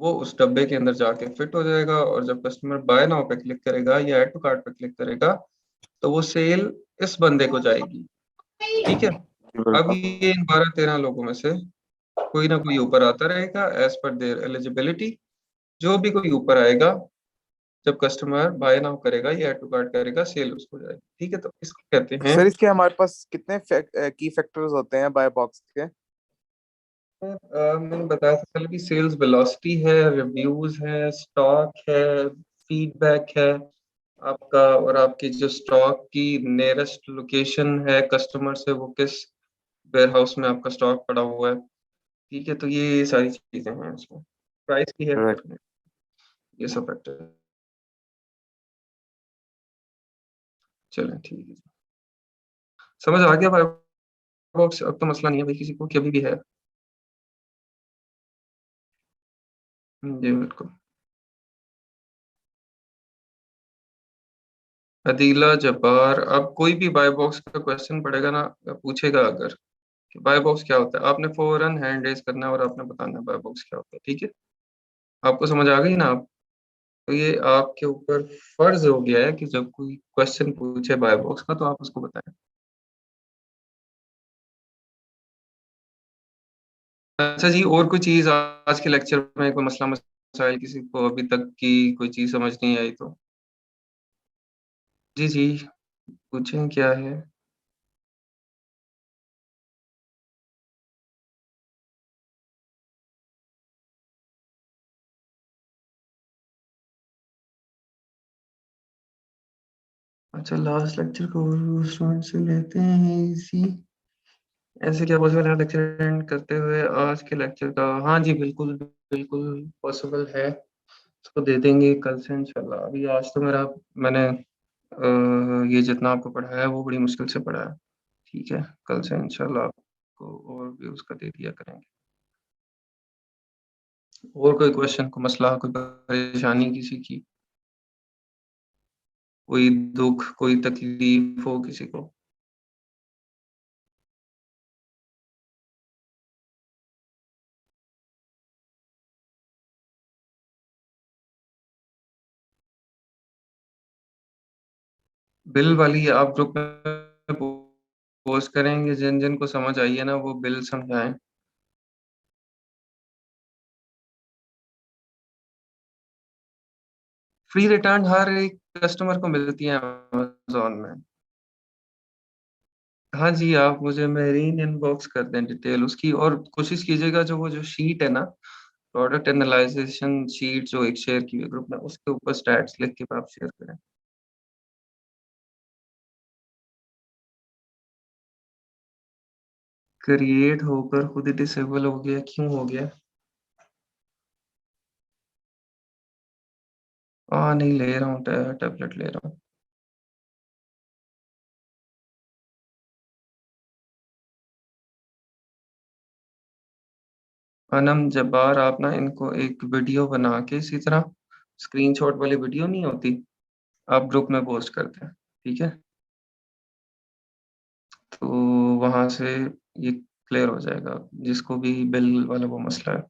वो उस डब्बे के अंदर जाके फिट हो जाएगा, और जब कस्टमर बाय नाउ पे क्लिक करेगा या ऐड टू कार्ट पे क्लिक करेगा तो वो सेल इस बंदे को जाएगी। ठीक है, अब बिल्कुल। ये इन 12-13 लोगों में से कोई ना कोई ऊपर आता रहेगा एज पर देयर एलिजिबिलिटी। जो भी कोई ऊपर आएगा, जब कस्टमर बाय नाउ करेगा या ऐड टू कार्ट करेगा, सेल उसको जाएगी। ठीक है, तो इसको कहते हैं। सर इसके हमारे पास कितने की फैक्टर्स होते हैं बाय बॉक्स के? मैंने बताया था कल भी, सेल्स वेलोसिटी है, रिव्यूज है, स्टॉक है, फीडबैक है आपका, और आपकी जो स्टॉक की नियरेस्ट लोकेशन है कस्टमर से, वो किस वेयर हाउस में आपका स्टॉक पड़ा हुआ है। ठीक है, तो ये सारी चीजें हैं इसमें, प्राइस भी है राइट। फिर, ये सब फैक्टर। चलें ठीक है, समझ आ गया भाई बॉक्स, अब तो मसला नहीं है भाई किसी को कि अभी भी है। जी बिल्कुल। अदीला जब्बार, अब कोई भी बाय बॉक्स का क्वेश्चन पड़ेगा ना, पूछेगा अगर कि बाय बॉक्स क्या होता है, आपने फौरन हैंड रेज करना है और आपने बताना है बाय बॉक्स क्या होता है। ठीक है, आपको समझ आ गई ना आप? तो ये आपके ऊपर फर्ज हो गया है कि जब कोई क्वेश्चन पूछे बाय बॉक्स का तो आप उसको बताएं। अच्छा जी, और कोई चीज आज के लेक्चर में, कोई मसला मसाइल किसी को अभी तक की कोई चीज समझ नहीं आई तो? जी जी, पूछें क्या है। अच्छा, लास्ट लेक्चर को स्टूडेंट से लेते हैं इसी, ऐसे क्या पॉसिबल है लेक्चर एंड करते हुए आज के लेक्चर का? हाँ जी बिल्कुल, बिल्कुल पॉसिबल है, इसको दे देंगे कल से इंशाल्लाह। अभी आज तो मैंने ये जितना आपको पढ़ाया है वो बड़ी मुश्किल से पढ़ा है। ठीक है, कल से इंशाल्लाह आपको और भी उसका दे दिया करेंगे। और कोई क्वेश्चन, कोई मसला, कोई परेशानी किसी की, कोई दुख, कोई तकलीफ हो किसी को? बिल वाली आप ग्रुप में पोस्ट करेंगे, जिन जिन को समझ आई है ना वो बिल समझाएं। फ्री रिटर्न हर एक कस्टमर को मिलती है अमेजोन में। हाँ जी, आप मुझे मेरीन इनबॉक्स कर दें डिटेल उसकी, और कोशिश कीजिएगा जो वो जो शीट है ना, प्रोडक्ट एनालाइजेशन शीट जो एक शेयर की हुई ग्रुप में, उसके ऊपर स्टैट्स लिख के आप शेयर करें। क्रिएट होकर खुद ही डिसेबल हो गया, क्यों हो गया? नहीं ले रहा हूँ, टैबलेट ले रहा हूँ। अनम जब्बार, आप ना इनको एक वीडियो बना के इसी तरह स्क्रीनशॉट वाली वीडियो नहीं होती, आप ग्रुप में पोस्ट करते हैं, ठीक है? तो वहां से ये क्लियर हो जाएगा जिसको भी बिल वाला वो मसला है।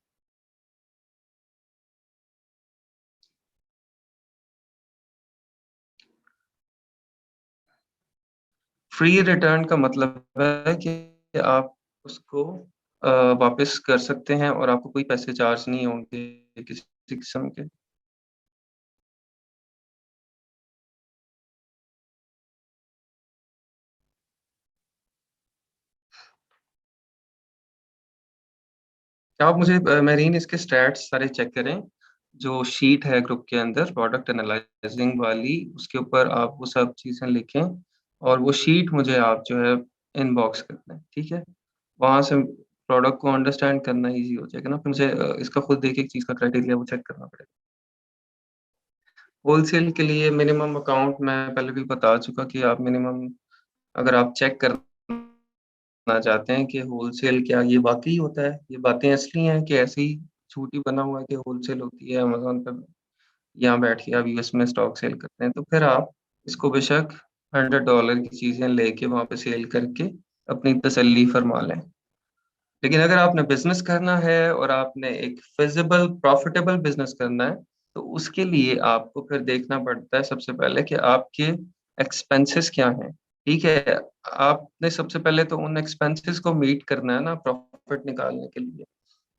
फ्री रिटर्न का मतलब है कि आप उसको वापस कर सकते हैं और आपको कोई पैसे चार्ज नहीं होंगे किसी किस्म के। आप मुझे मेरीन इसके स्टैट्स सारे चेक करें, जो शीट है ग्रुप के अंदर प्रोडक्ट एनालाइजिंग वाली, उसके ऊपर आप वो सब चीज़ें लिखें और वो शीट मुझे आप जो है इनबॉक्स कर दें, ठीक है? वहाँ से प्रोडक्ट को अंडरस्टैंड करना इजी हो जाएगा ना, फिर मुझे इसका खुद एक एक चीज़ का क्राइटेरिया वो चेक करना पड़ेगा। होलसेल के लिए मिनिमम अकाउंट मैं पहले भी बता चुका कि आप मिनिमम, अगर आप चेक करना चाहते हैं कि होलसेल क्या ये वाकई होता है, ये बातें असली हैं कि ऐसे ही झूठी बना हुआ है कि होलसेल होती है अमेज़न पे, यहाँ बैठ के आप यूएस में स्टॉक सेल करते हैं, तो फिर आप इसको बेशक $100 की चीज़ें लेके वहाँ पे सेल करके अपनी तसल्ली फरमा लें। लेकिन अगर आपने बिज़नेस करना है और आपने एक फिज़िबल प्रॉफ़िटेबल बिज़नेस करना है, तो उसके लिए आपको फिर देखना पड़ता है सबसे पहले कि आपके एक्सपेंसेस क्या हैं, ठीक है? आपने सबसे पहले तो उन एक्सपेंसेस को मीट करना है ना प्रॉफ़िट निकालने के लिए,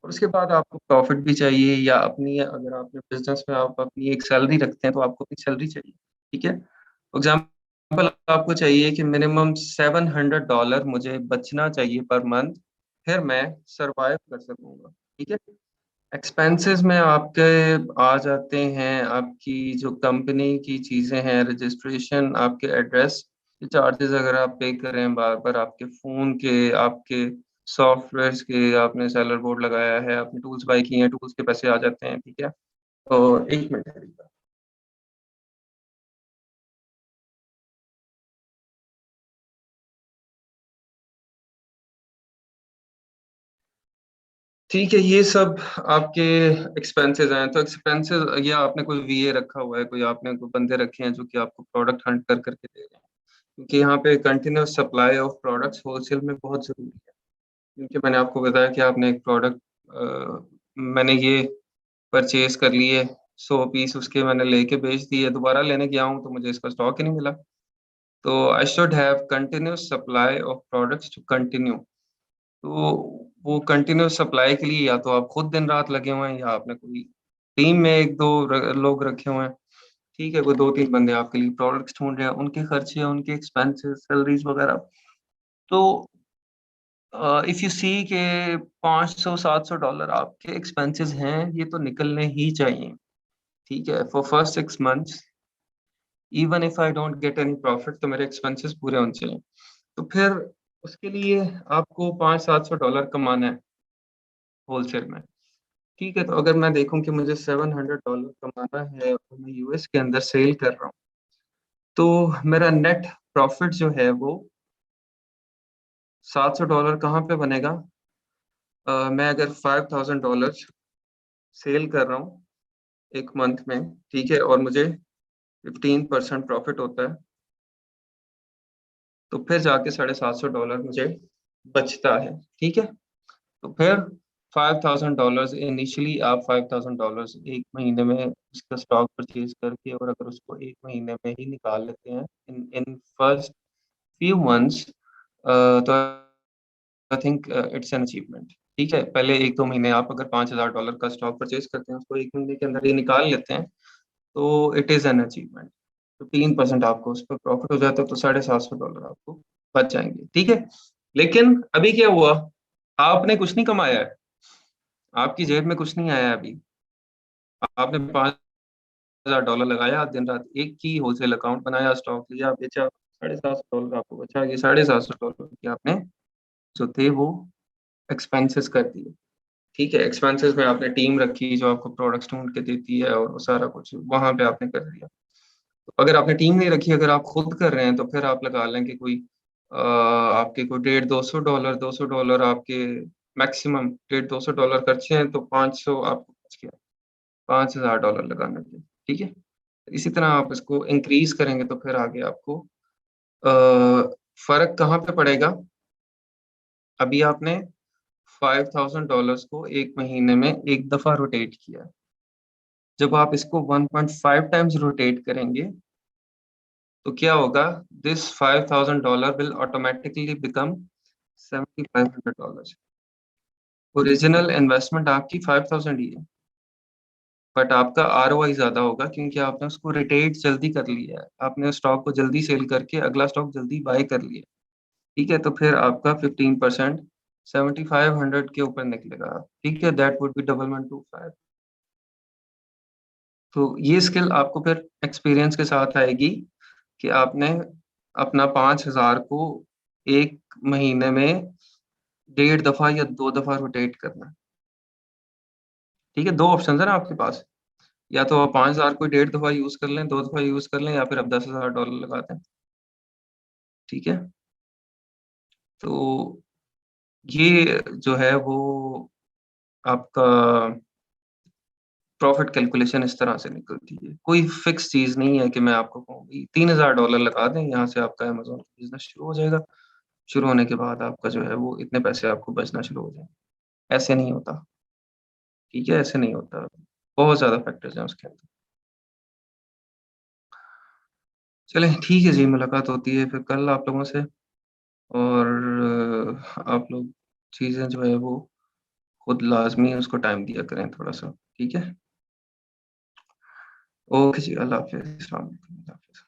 और उसके बाद आपको प्रॉफ़िट भी चाहिए, या अपनी, अगर आपने बिज़नेस में आप अपनी एक सैलरी रखते हैं, तो आपको अपनी सैलरी चाहिए, ठीक है? फॉर एग्ज़ाम्पल आपको चाहिए कि मिनिमम $700 मुझे बचना चाहिए पर मंथ, फिर मैं सर्वाइव कर सकूँगा, ठीक है? एक्सपेंसेस में आपके आ जाते हैं आपकी जो कंपनी की चीज़ें हैं, रजिस्ट्रेशन, आपके एड्रेस के चार्जेस अगर आप पे कर रहे हैं बार-बार, आपके फ़ोन के, आपके सॉफ्टवेयर्स के, आपने सेलर बोर्ड लगाया है, आपने टूल्स बाय किए हैं, टूल्स के पैसे आ जाते हैं, ठीक है? तो 1 मिनट है। ठीक है, ये सब आपके एक्सपेंसेस हैं। तो एक्सपेंसेस, या आपने कोई वीए रखा हुआ है, कोई आपने कोई बंदे रखे हैं जो कि आपको प्रोडक्ट हंट कर करके दे रहे हैं, क्योंकि यहाँ पे continuous supply of products wholesale में बहुत ज़रूरी है। क्योंकि मैंने आपको बताया कि आपने एक प्रोडक्ट, मैंने ये परचेज़ कर लिए, 100 पीस उसके मैंने लेके बेच दिए, दोबारा लेने गया हूँ तो मुझे इसका स्टॉक ही नहीं मिला। तो I should have continuous supply of products to continue. तो वो कंटिन्यूस सप्लाई के लिए या तो आप खुद दिन-रात लगे हुए हैं, या आपने कोई टीम में 1-2 लोग रखे हुए हैं, ठीक है? कोई 2-3 बंदे आपके लिए प्रोडक्ट्स ढूँढ रहे हैं, उनके खर्चे, उनके एक्सपेंसेस, सैलरीज़ वगैरह। तो इफ यू सी के $500-700 आपके एक्सपेंसेस हैं, ये तो निकलने ही चाहिए, ठीक है? For first 6 months, even if I don't get any profit, तो मेरे एक्सपेंसेस पूरे होने चाहिए। तो फिर उसके लिए आपको $500-700 कमाना है होलसेल में। ठीक है, तो अगर मैं देखूँ कि मुझे $700 कमाना है और मैं यूएस के अंदर सेल कर रहा हूँ, तो मेरा नेट प्रॉफ़िट जो है वो $700 कहाँ पे बनेगा? मैं अगर $5000 सेल कर रहा हूँ 1 मंथ में, ठीक है? और मुझे 15% प्रॉफ़िट होता है, तो फिर जाके $750 मुझे बचता है, ठीक है? तो फिर $5000 इनिशियली, आप $5000 1 महीने में उसका स्टॉक परचेज़ करके, और अगर उसको 1 महीने में ही निकाल लेते हैं इन इन फर्स्ट फ्यू मंथ्स, तो I think it's an achievement, ठीक है? पहले 1-2 महीने आप अगर $5000 का स्टॉक परचेज़ करते हैं, उसको 1 महीने के अंदर ही निकाल लेते हैं, तो इट इज़ एन अचीवमेंट। 15% आपको उस पर प्रॉफिट हो जाता है, तो $750 आपको बच जाएंगे, ठीक है। लेकिन अभी क्या हुआ, आपने कुछ नहीं कमाया है, आपकी जेब में कुछ नहीं आया है अभी। आपने $5,000 लगाया, दिन रात एक ही होलसेल अकाउंट बनाया, स्टॉक लिया, बेचा, $750 आपको बचा। ये $750 की आपने जो थे वो एक्सपेंसेस कर दिए, ठीक है। एक्सपेंसेस में आपने टीम रखी जो आपको प्रोडक्ट्स ढूंढ के देती है, और वो सारा कुछ वहां पे आपने कर दिया। तो अगर आपने टीम नहीं रखी, अगर आप खुद कर रहे हैं, तो फिर आप लगा लें कि कोई आपके कोई $150-$200 आपके मैक्सिमम $150-200 खर्चे हैं, तो 500 आपको बच गया, $5,000 लगाने के, ठीक है। इसी तरह आप इसको इंक्रीज करेंगे तो फिर आगे आपको फर्क कहाँ पे पड़ेगा। अभी आपने $5,000 को एक महीने में एक दफा रोटेट किया, जब आप इसको 1.5 टाइम्स रोटेट करेंगे तो क्या होगा, this $5,000 will automatically become $7,500। Original investment आपकी 5,000 ही है, बट आपका ROI ज्यादा होगा, क्योंकि आपने उसको रिटेट जल्दी कर लिया है, आपने स्टॉक को जल्दी सेल करके अगला स्टॉक जल्दी बाय कर लिया, ठीक है। तो फिर आपका 15% 7,500 के ऊपर निकलेगा, ठीक है। That would be 1,125। तो ये स्किल आपको फिर एक्सपीरियंस के साथ आएगी कि आपने अपना 5,000 को एक महीने में 1.5 दफा या 2 दफा रोटेट करना, ठीक है। 2 ऑप्शन है ना आपके पास, या तो आप 5,000 को 1.5 दफा यूज कर लें, 2 दफा यूज कर लें, या फिर आप $10,000 लगा दें, ठीक है। तो ये जो है वो आपका प्रॉफिट कैलकुलेशन इस तरह से निकलती है। कोई फिक्स चीज नहीं है कि मैं आपको कहूँ भाई $3,000 लगा दें, यहाँ से आपका अमेज़न बिजनेस शुरू हो जाएगा, शुरू होने के बाद आपका जो है वो इतने पैसे आपको बचना शुरू हो जाएंगे। ऐसे नहीं होता, ठीक है, ऐसे नहीं होता। बहुत ज्यादा फैक्टर्स हैं उसके अंदर। चलें ठीक है जी, मुलाकात होती है फिर कल आप लोगों से, और आप लोग चीजें जो है वो खुद लाजमी उसको टाइम दिया करें थोड़ा सा, ठीक है। ओके जी, अल्लाह हाफिज़, अस्सलाम वालेकुम, अल्लाह हाफिज़।